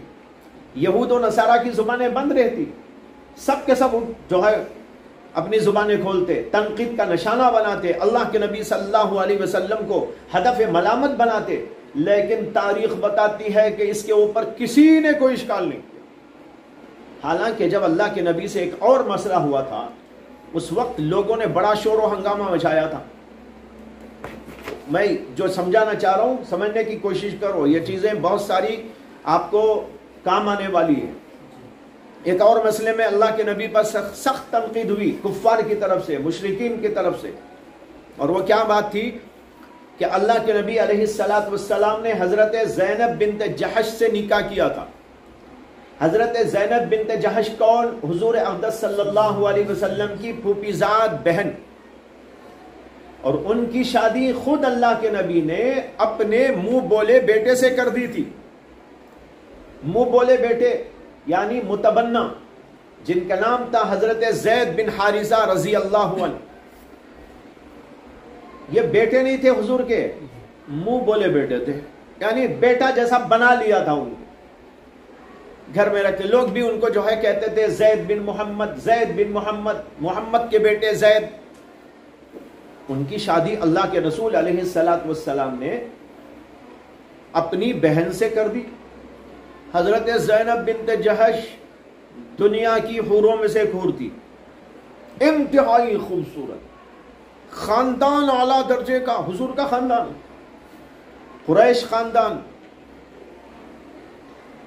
یہود و نصارہ کی زبانیں بند رہتی، سب کے سب جو ہے اپنی زبانیں کھولتے، تنقید کا نشانہ بناتے، اللہ کے نبی صلی اللہ علیہ وسلم کو ہدف ملامت بناتے. لیکن تاریخ بتاتی ہے کہ اس کے اوپر کسی نے کوئی اشکال نہیں کیا. حالانکہ جب اللہ کے نبی سے ایک اور مسئلہ ہوا تھا، اس وقت لوگوں نے بڑا شور و ہنگامہ مچایا تھا. میں جو سمجھانا چاہ رہا ہوں سمجھنے کی کوشش کرو، یہ چیزیں بہت ساری آپ کو کام آنے والی ہیں. ایک اور مسئلے میں اللہ کے نبی پر سخت تنقید ہوئی کفار کی طرف سے، مشرکین کی طرف سے. اور وہ کیا بات تھی کہ اللہ کے نبی علیہ السلام نے حضرت زینب بنت جحش سے نکاح کیا تھا. حضرت زینب بنت جحش کون؟ حضور اقدس صلی اللہ علیہ وسلم کی پھوپھی زاد بہن. اور ان کی شادی خود اللہ کے نبی نے اپنے منہ بولے بیٹے سے کر دی تھی. منہ بولے بیٹے یعنی متبنہ، جن کا نام تھا حضرت زید بن حارثہ رضی اللہ عنہ. یہ بیٹے نہیں تھے حضور کے، منہ بولے بیٹے تھے، یعنی بیٹا جیسا بنا لیا تھا ان کو گھر میں رکھتے. لوگ بھی ان کو جو ہے کہتے تھے زید بن محمد، زید بن محمد، محمد کے بیٹے زید. ان کی شادی اللہ کے رسول علیہ السلام نے اپنی بہن سے کر دی. حضرت زینب بنت جحش دنیا کی حوروں میں سے ایک حور تھی، انتہائی خوبصورت، خاندان اعلیٰ درجے کا، حضور کا خاندان، قریش خاندان.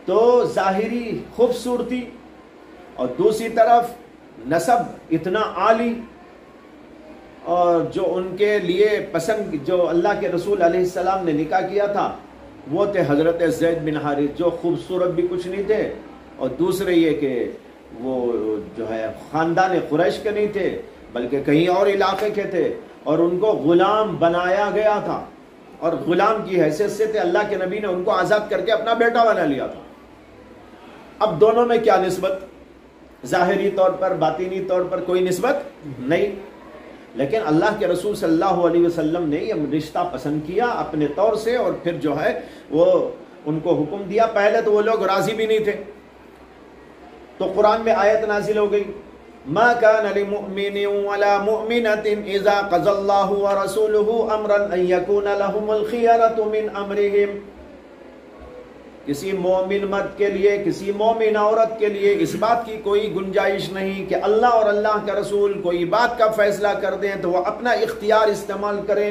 تو ظاہری خوبصورتی اور دوسری طرف نسب اتنا عالی، اور جو ان کے لیے پسند، جو اللہ کے رسول علیہ السلام نے نکاح کیا تھا وہ تھے حضرت زید بن حارث، جو خوبصورت بھی کچھ نہیں تھے اور دوسرے یہ کہ وہ جو ہے خاندان قریش کے نہیں تھے بلکہ کہیں اور علاقے کے تھے، اور ان کو غلام بنایا گیا تھا اور غلام کی حیثیت سے تھے. اللہ کے نبی نے ان کو آزاد کر کے اپنا بیٹا بنا لیا تھا. اب دونوں میں کیا نسبت؟ ظاہری طور پر، باطنی طور پر کوئی نسبت نہیں، لیکن اللہ کے رسول صلی اللہ علیہ وسلم نے یہ رشتہ پسند کیا اپنے طور سے، اور پھر جو ہے وہ ان کو حکم دیا. پہلے تو وہ لوگ راضی بھی نہیں تھے، تو قرآن میں آیت نازل ہو گئی، ما كان لمؤمن ولا مؤمنة اذا قضى الله ورسوله امرا ان يكون لهم الخيرة من امرهم. کسی مومن مرد کے لیے، کسی مومن عورت کے لیے اس بات کی کوئی گنجائش نہیں کہ اللہ اور اللہ کا رسول کوئی بات کا فیصلہ کر دیں تو وہ اپنا اختیار استعمال کریں.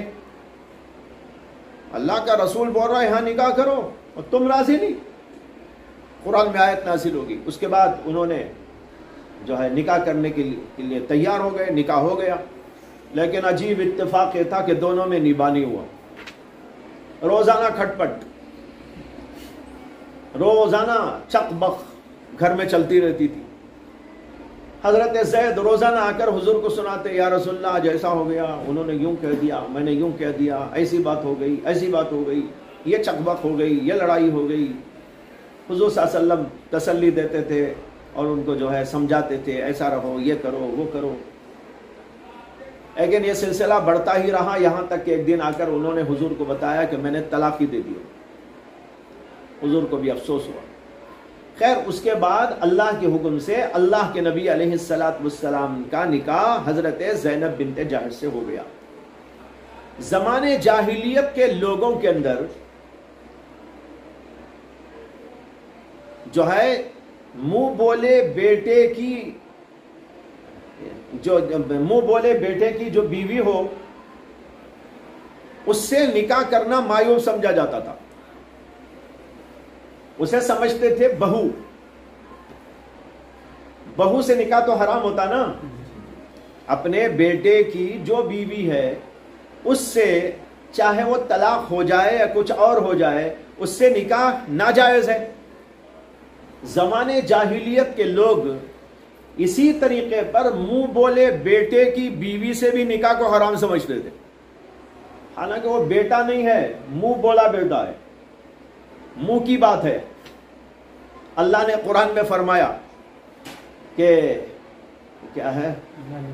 اللہ کا رسول بول رہا ہے ہاں نکاح کرو اور تم راضی نہیں. قرآن میں آیت نازل ہوگی. اس کے بعد انہوں نے جو ہے نکاح کرنے کے لیے تیار ہو گئے، نکاح ہو گیا. لیکن عجیب اتفاق یہ تھا کہ دونوں میں نباہ نہیں ہوا. روزانہ کھٹ پٹ، روزانہ چک بخ گھر میں چلتی رہتی تھی۔ حضرت زید روزانہ آ کر حضور کو سناتے، یا رسول اللہ آج ایسا ہو گیا، انہوں نے یوں کہہ دیا، میں نے یوں کہہ دیا، ایسی بات ہو گئی، ایسی بات ہو گئی، یہ چکبک ہو گئی، یہ لڑائی ہو گئی۔ حضور صلی اللہ علیہ وسلم تسلی دیتے تھے اور ان کو جو ہے سمجھاتے تھے، ایسا رہو، یہ کرو، وہ کرو۔ لیکن یہ سلسلہ بڑھتا ہی رہا، یہاں تک کہ ایک دن آ کر انہوں نے حضور کو بتایا کہ میں نے طلاق ہی دے دی۔ حضور کو بھی افسوس ہوا۔ خیر اس کے بعد اللہ کے حکم سے اللہ کے نبی علیہ السلام کا نکاح حضرت زینب بنت جحش سے ہو گیا۔ زمانے جاہلیت کے لوگوں کے اندر جو ہے منہ بولے بیٹے کی جو بیوی ہو اس سے نکاح کرنا معیوب سمجھا جاتا تھا، اسے سمجھتے تھے بہو سے نکاح تو حرام ہوتا نا، اپنے بیٹے کی جو بیوی ہے اس سے چاہے وہ طلاق ہو جائے یا کچھ اور ہو جائے اس سے نکاح ناجائز ہے۔ زمانے جاہلیت کے لوگ اسی طریقے پر منہ بولے بیٹے کی بیوی سے بھی نکاح کو حرام سمجھتے تھے، حالانکہ وہ بیٹا نہیں ہے، منہ بولا بیٹا ہے، منہ کی بات ہے۔ اللہ نے قرآن میں فرمایا کہ کیا ہے،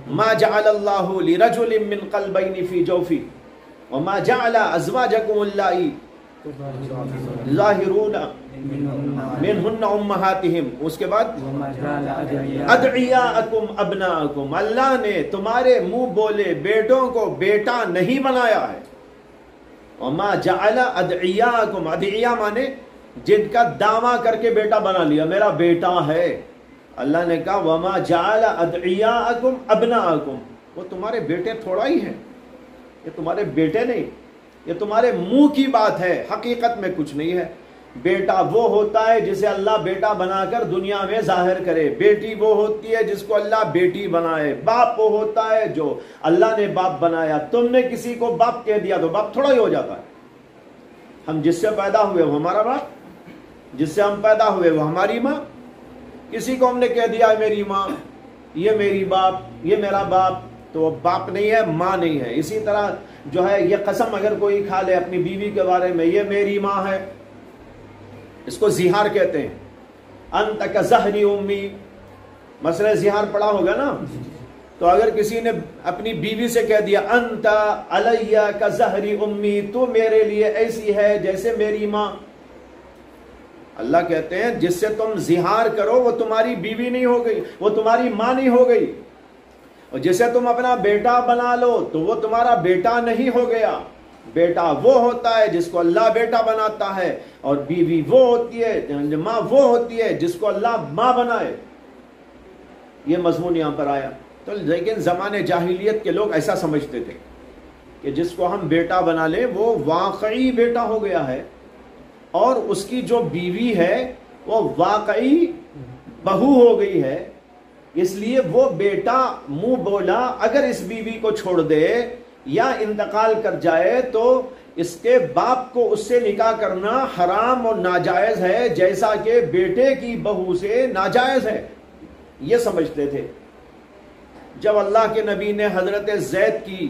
ما جعل اللہ لرجل من قلبین فی جوفی وما جعل ازواجکم اللائی ظاہرون منہن امہاتہم، اس کے بعد ادعیاءکم ابناءکم، اللہ نے تمہارے منہ بولے بیٹوں کو بیٹا نہیں بنایا ہے۔ وما جعل ادعیاءکم، ادعیاء مانے جن کا دعویٰ کر کے بیٹا بنا لیا، میرا بیٹا ہے۔ اللہ نے کہا وما جعل ادعیاءکم ابناءکم، وہ تمہارے بیٹے تھوڑا ہی ہیں، یہ تمہارے بیٹے نہیں، یہ تمہارے منہ کی بات ہے، حقیقت میں کچھ نہیں ہے۔ بیٹا وہ ہوتا ہے جسے اللہ بیٹا بنا کر دنیا میں ظاہر کرے، بیٹی وہ ہوتی ہے جس کو اللہ بیٹی بنائے، باپ وہ ہوتا ہے جو اللہ نے باپ بنایا۔ تم نے کسی کو باپ کہہ دیا تو باپ تھوڑا ہی ہو جاتا ہے۔ ہم جس سے پیدا ہوئے وہ ہمارا باپ، جس سے ہم پیدا ہوئے وہ ہماری ماں۔ کسی کو ہم نے کہہ دیا میری ماں، یہ میری باپ، یہ میرا باپ، تو وہ باپ نہیں ہے، ماں نہیں ہے۔ اسی طرح جو ہے یہ قسم اگر کوئی کھا لے اپنی بیوی کے بارے میں، یہ میری ماں ہے، اس کو زہار کہتے ہیں۔ انت کظہری امی، مسئلہ زہار پڑا ہوگا نا، تو اگر کسی نے اپنی بیوی سے کہہ دیا انت علی کظہری امی، تو میرے لیے ایسی ہے جیسے میری ماں، اللہ کہتے ہیں جس سے تم زہار کرو وہ تمہاری بیوی نہیں ہو گئی، وہ تمہاری ماں نہیں ہو گئی، اور جسے تم اپنا بیٹا بنا لو تو وہ تمہارا بیٹا نہیں ہو گیا۔ بیٹا وہ ہوتا ہے جس کو اللہ بیٹا بناتا ہے، اور بیوی وہ ہوتی ہے، ماں وہ ہوتی ہے جس کو اللہ ماں بنائے۔ یہ مضمون یہاں پر آیا۔ تو لیکن زمانے جاہلیت کے لوگ ایسا سمجھتے تھے کہ جس کو ہم بیٹا بنا لیں وہ واقعی بیٹا ہو گیا ہے، اور اس کی جو بیوی ہے وہ واقعی بہو ہو گئی ہے، اس لیے وہ بیٹا منہ بولا اگر اس بیوی کو چھوڑ دے یا انتقال کر جائے تو اس کے باپ کو اس سے نکاح کرنا حرام اور ناجائز ہے، جیسا کہ بیٹے کی بہو سے ناجائز ہے، یہ سمجھتے تھے۔ جب اللہ کے نبی نے حضرت زید کی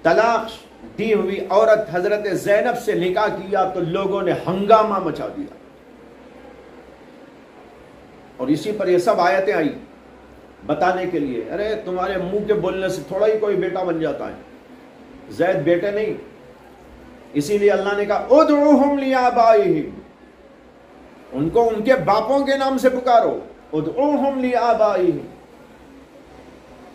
طلاق دی ہوئی عورت حضرت زینب سے نکاح کیا تو لوگوں نے ہنگامہ مچا دیا، اور اسی پر یہ سب آیتیں آئی بتانے کے لیے، ارے تمہارے منہ کے بولنے سے تھوڑا ہی کوئی بیٹا بن جاتا ہے، زید بیٹے نہیں۔ اسی لیے اللہ نے کہا ادعوہم لیآبائہم، ان کو ان کے باپوں کے نام سے پکارو، ادعوہم لیآبائہم،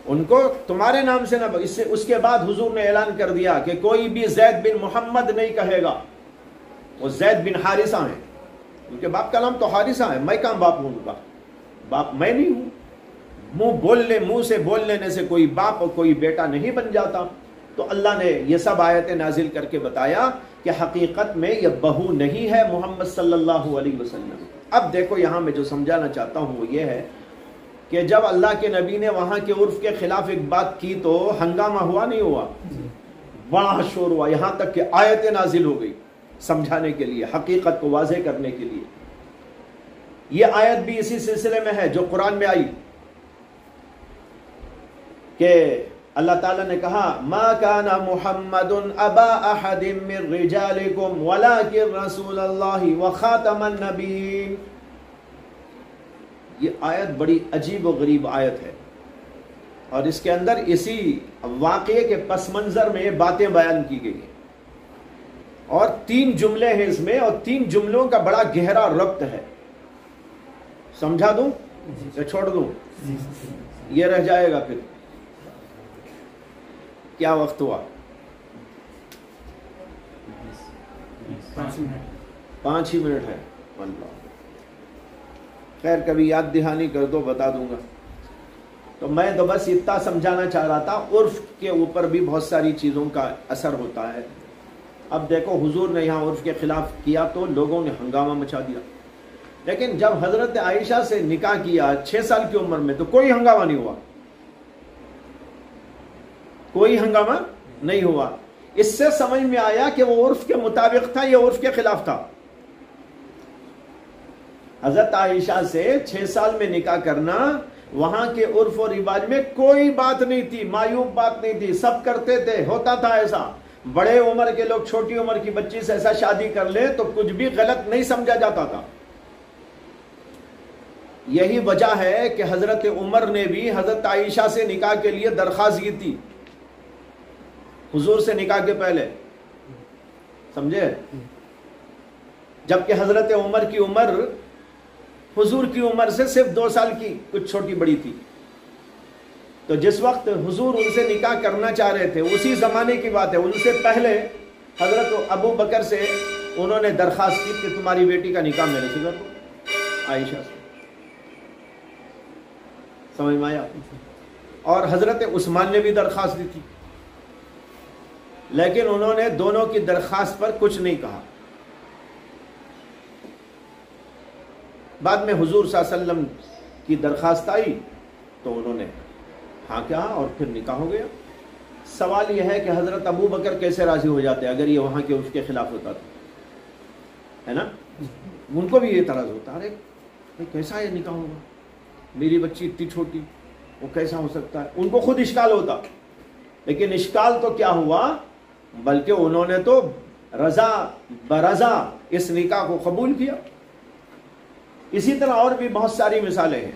ان کو تمہارے نام سے نہ۔ اس کے بعد حضور نے اعلان کر دیا کہ کوئی بھی زید بن محمد نہیں کہے گا، وہ زید بن حارثہ ہیں، ان کے باپ کا نام تو حارثہ ہے، میں کہاں باپ ہوں ان کا؟ باپ میں نہیں ہوں۔ منہ سے بول لینے سے کوئی باپ اور کوئی بیٹا نہیں بن جاتا۔ تو اللہ نے یہ سب آیتیں نازل کر کے بتایا کہ حقیقت میں یہ بہو نہیں ہے محمد صلی اللہ علیہ وسلم۔ اب دیکھو یہاں میں جو سمجھانا چاہتا ہوں وہ یہ ہے کہ جب اللہ کے نبی نے وہاں کے عرف کے خلاف ایک بات کی تو ہنگامہ ہوا نہیں ہوا، بڑا شور ہوا، یہاں تک کہ آیتیں نازل ہو گئی سمجھانے کے لیے، حقیقت کو واضح کرنے کے لیے۔ یہ آیت بھی اسی سلسلے میں ہے جو قرآن میں آئی کہ اللہ تعالیٰ نے کہا ما کان محمد ابا احد من رجالکم ولکن رسول اللہ وخاتم النبیین۔ یہ آیت بڑی عجیب و غریب آیت ہے، اور اس کے اندر اسی واقعے کے پس منظر میں یہ باتیں بیان کی گئی ہیں، اور 3 جملے ہیں اس میں، اور 3 جملوں کا بڑا گہرا ربط ہے۔ سمجھا دوں یا چھوڑ دوں؟ یہ رہ جائے گا پھر۔ کیا وقت ہوا؟ 5 ہی منٹ ہے۔ اللہ خیر، کبھی یاد دہانی کر دو، بتا دوں گا۔ تو میں تو بس اتنا سمجھانا چاہ رہا تھا، عرف کے اوپر بھی بہت ساری چیزوں کا اثر ہوتا ہے۔ اب دیکھو حضور نے یہاں عرف کے خلاف کیا تو لوگوں نے ہنگامہ مچا دیا، لیکن جب حضرت عائشہ سے نکاح کیا 6 سال کی عمر میں تو کوئی ہنگامہ نہیں ہوا، کوئی ہنگامہ نہیں ہوا۔ اس سے سمجھ میں آیا کہ وہ عرف کے مطابق تھا، یہ عرف کے خلاف تھا۔ حضرت عائشہ سے 6 سال میں نکاح کرنا وہاں کے عرف و رواج میں کوئی بات نہیں تھی، معیوب بات نہیں تھی، سب کرتے تھے، ہوتا تھا ایسا۔ بڑے عمر کے لوگ چھوٹی عمر کی بچی سے ایسا شادی کر لے تو کچھ بھی غلط نہیں سمجھا جاتا تھا۔ یہی وجہ ہے کہ حضرت عمر نے بھی حضرت عائشہ سے نکاح کے لیے درخواست کی تھی، حضور سے نکاح کے پہلے، سمجھے؟ جبکہ حضرت عمر کی عمر حضور کی عمر سے صرف 2 سال کی کچھ چھوٹی بڑی تھی۔ تو جس وقت حضور ان سے نکاح کرنا چاہ رہے تھے، اسی زمانے کی بات ہے، ان سے پہلے حضرت ابو بکر سے انہوں نے درخواست کی کہ تمہاری بیٹی کا نکاح میرے سے کر دو، عائشہ سے۔ سمجھ میں آیا؟ اور حضرت عثمان نے بھی درخواست دی تھی، لیکن انہوں نے دونوں کی درخواست پر کچھ نہیں کہا۔ بعد میں حضور صلی اللہ علیہ وسلم کی درخواست آئی تو انہوں نے ہاں کہا اور پھر نکاح ہو گیا۔ سوال یہ ہے کہ حضرت ابو بکر کیسے راضی ہو جاتے اگر یہ وہاں کے عرف کے خلاف ہوتا تھا، ہے نا؟ ان کو بھی یہ اعتراض ہوتا، ارے کیسا یہ نکاح ہوگا، میری بچی اتنی چھوٹی، وہ کیسا ہو سکتا ہے؟ ان کو خود اشکال ہوتا، لیکن اشکال تو کیا ہوا، بلکہ انہوں نے تو رضا برضا اس نکاح کو قبول کیا۔ اسی طرح اور بھی بہت ساری مثالیں ہیں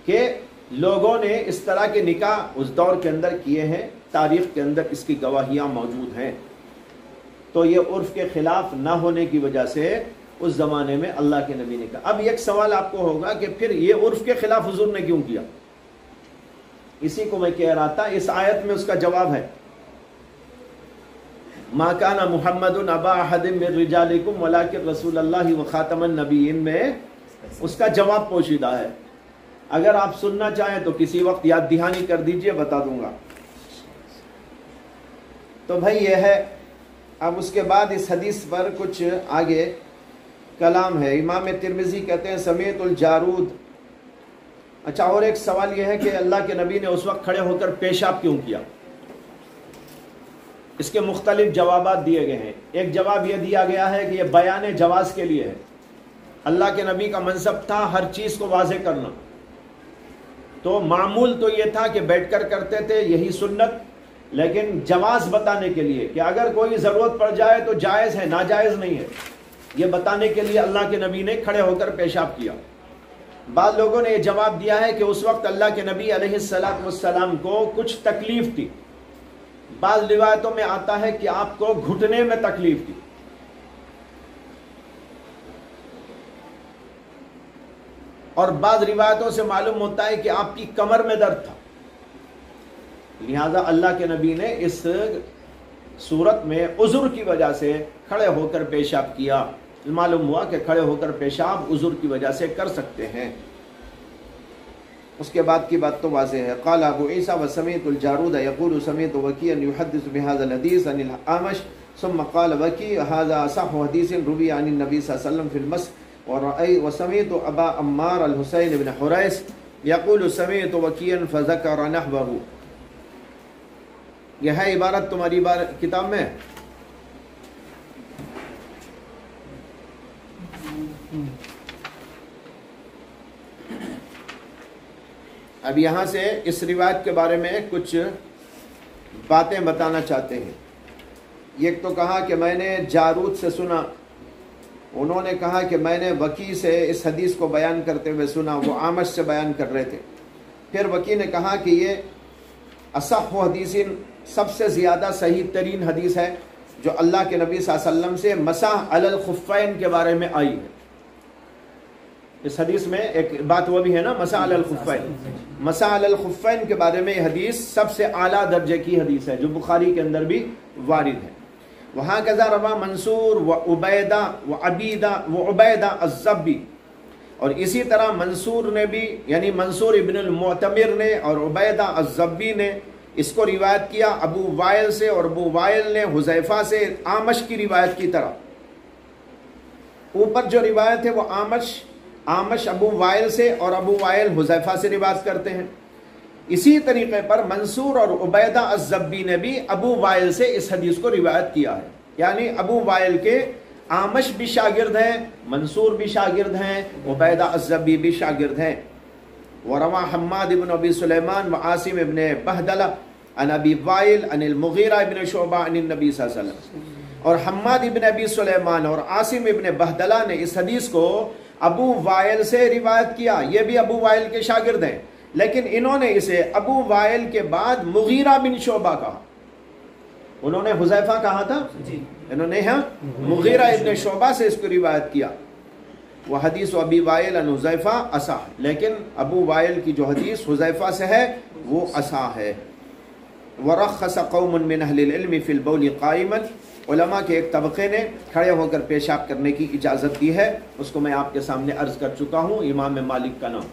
کہ لوگوں نے اس طرح کے نکاح اس دور کے اندر کیے ہیں، تاریخ کے اندر اس کی گواہیاں موجود ہیں۔ تو یہ عرف کے خلاف نہ ہونے کی وجہ سے اس زمانے میں اللہ کے نبی نے کہا۔ اب ایک سوال آپ کو ہوگا کہ پھر یہ عرف کے خلاف حضور نے کیوں کیا؟ اسی کو میں کہہ رہا تھا، اس آیت میں اس کا جواب ہے، ما کان محمد ابا احد من رجالکم ولکن رسول اللہ وخاتم النبیین میں اس کا جواب پوشیدہ ہے۔ اگر آپ سننا چاہیں تو کسی وقت یاد دہانی کر دیجئے، بتا دوں گا۔ تو بھائی یہ ہے۔ اب اس کے بعد اس حدیث پر کچھ آگے کلام ہے۔ امام ترمذی کہتے ہیں سمیت الجارود۔ اچھا، اور ایک سوال یہ ہے کہ اللہ کے نبی نے اس وقت کھڑے ہو کر پیشاب کیوں کیا؟ اس کے مختلف جوابات دیے گئے ہیں۔ ایک جواب یہ دیا گیا ہے کہ یہ بیان جواز کے لیے ہے، اللہ کے نبی کا منصب تھا ہر چیز کو واضح کرنا، تو معمول تو یہ تھا کہ بیٹھ کر کرتے تھے، یہی سنت، لیکن جواز بتانے کے لیے کہ اگر کوئی ضرورت پڑ جائے تو جائز ہے، ناجائز نہیں ہے، یہ بتانے کے لیے اللہ کے نبی نے کھڑے ہو کر پیشاب کیا۔ بعض لوگوں نے یہ جواب دیا ہے کہ اس وقت اللہ کے نبی علیہ السلام کو کچھ تکلیف تھی، بعض روایتوں میں آتا ہے کہ آپ کو گھٹنے میں تکلیف تھی، اور بعض روایتوں سے معلوم ہوتا ہے کہ آپ کی کمر میں درد تھا، لہذا اللہ کے نبی نے اس صورت میں عذر کی وجہ سے کھڑے ہو کر پیشاب کیا۔ معلوم ہوا کہ کھڑے ہو کر پیشاب عذر کی وجہ سے کر سکتے ہیں۔ اس کے بعد کی بات تو واضح ہے۔ قال ابو عیسیٰ وسمیت الجارود یقول سمیت وکیعا يحدث بهذا الحديث عن الاعمش ثم قال وكيع هذا اصح حديث روي عن النبي صلی اللہ علیہ وسلم في المسح وسمیت ابا عمار الحسین بن حریث یقول سمیت وکیعا فذكر نحوه۔ یہ ہے عبارت تمہاری کتاب میں؟ اب یہاں سے اس روایت کے بارے میں کچھ باتیں بتانا چاہتے ہیں. ایک تو کہا کہ میں نے جارود سے سنا، انہوں نے کہا کہ میں نے وکی سے اس حدیث کو بیان کرتے ہوئے سنا، وہ اعمش سے بیان کر رہے تھے. پھر وکی نے کہا کہ یہ اصح حدیثین، سب سے زیادہ صحیح ترین حدیث ہے جو اللہ کے نبی صلی اللہ علیہ وسلم سے مسح علی الخفین کے بارے میں آئی ہے. اس حدیث میں ایک بات وہ بھی ہے نا، مسح علی الخفین. مسح علی الخفین کے بارے میں یہ حدیث سب سے اعلیٰ درجے کی حدیث ہے جو بخاری کے اندر بھی وارد ہے. وہاں کذا روا منصور و عبیدہ الزبی، اور اسی طرح منصور نے بھی، یعنی منصور ابن المعتمر نے اور عبیدہ الزبی نے اس کو روایت کیا ابو وائل سے، اور ابو وائل نے حذیفہ سے اعمش کی روایت کی طرح. اوپر جو روایت ہے وہ اعمش ابو وائل سے اور ابو وائل حذیفہ سے روایت کرتے ہیں. اسی طریقے پر منصور اور عبیدہ الزبی نے بھی ابو وائل سے اس حدیث کو روایت کیا ہے. یعنی ابو وائل کے اعمش بھی شاگرد ہیں، منصور بھی شاگرد ہیں، عبیدہ الزبی بھی شاگرد ہیں. وروا حماد بن ابی سلیمان و عاصم ابن بہدلہ عن ابی وائل عن المغیرہ ابن شعبہ عن النبی صلی اللہ علیہ وسلم. اور حماد ابن ابی سلیمان اور عاصم ابن بہدلہ نے اس حدیث کو ابو وائل سے روایت کیا. یہ بھی ابو وائل کے شاگرد ہیں، لیکن انہوں نے اسے ابو وائل کے بعد مغیرہ بن شعبہ کہا. انہوں نے حذیفہ کہا تھا، انہوں نے مغیرہ ابن شعبہ سے اس کو روایت کیا. وہ حدیث ابی وائل عن حذیفہ اصح، لیکن ابو وائل کی جو حدیث حذیفہ سے ہے وہ اصح ہے. ورخص قوم من اہل العلم فی البول قائما، علماء کے ایک طبقے نے کھڑے ہو کر پیشاب کرنے کی اجازت دی ہے. اس کو میں آپ کے سامنے عرض کر چکا ہوں، امام مالک کا نام.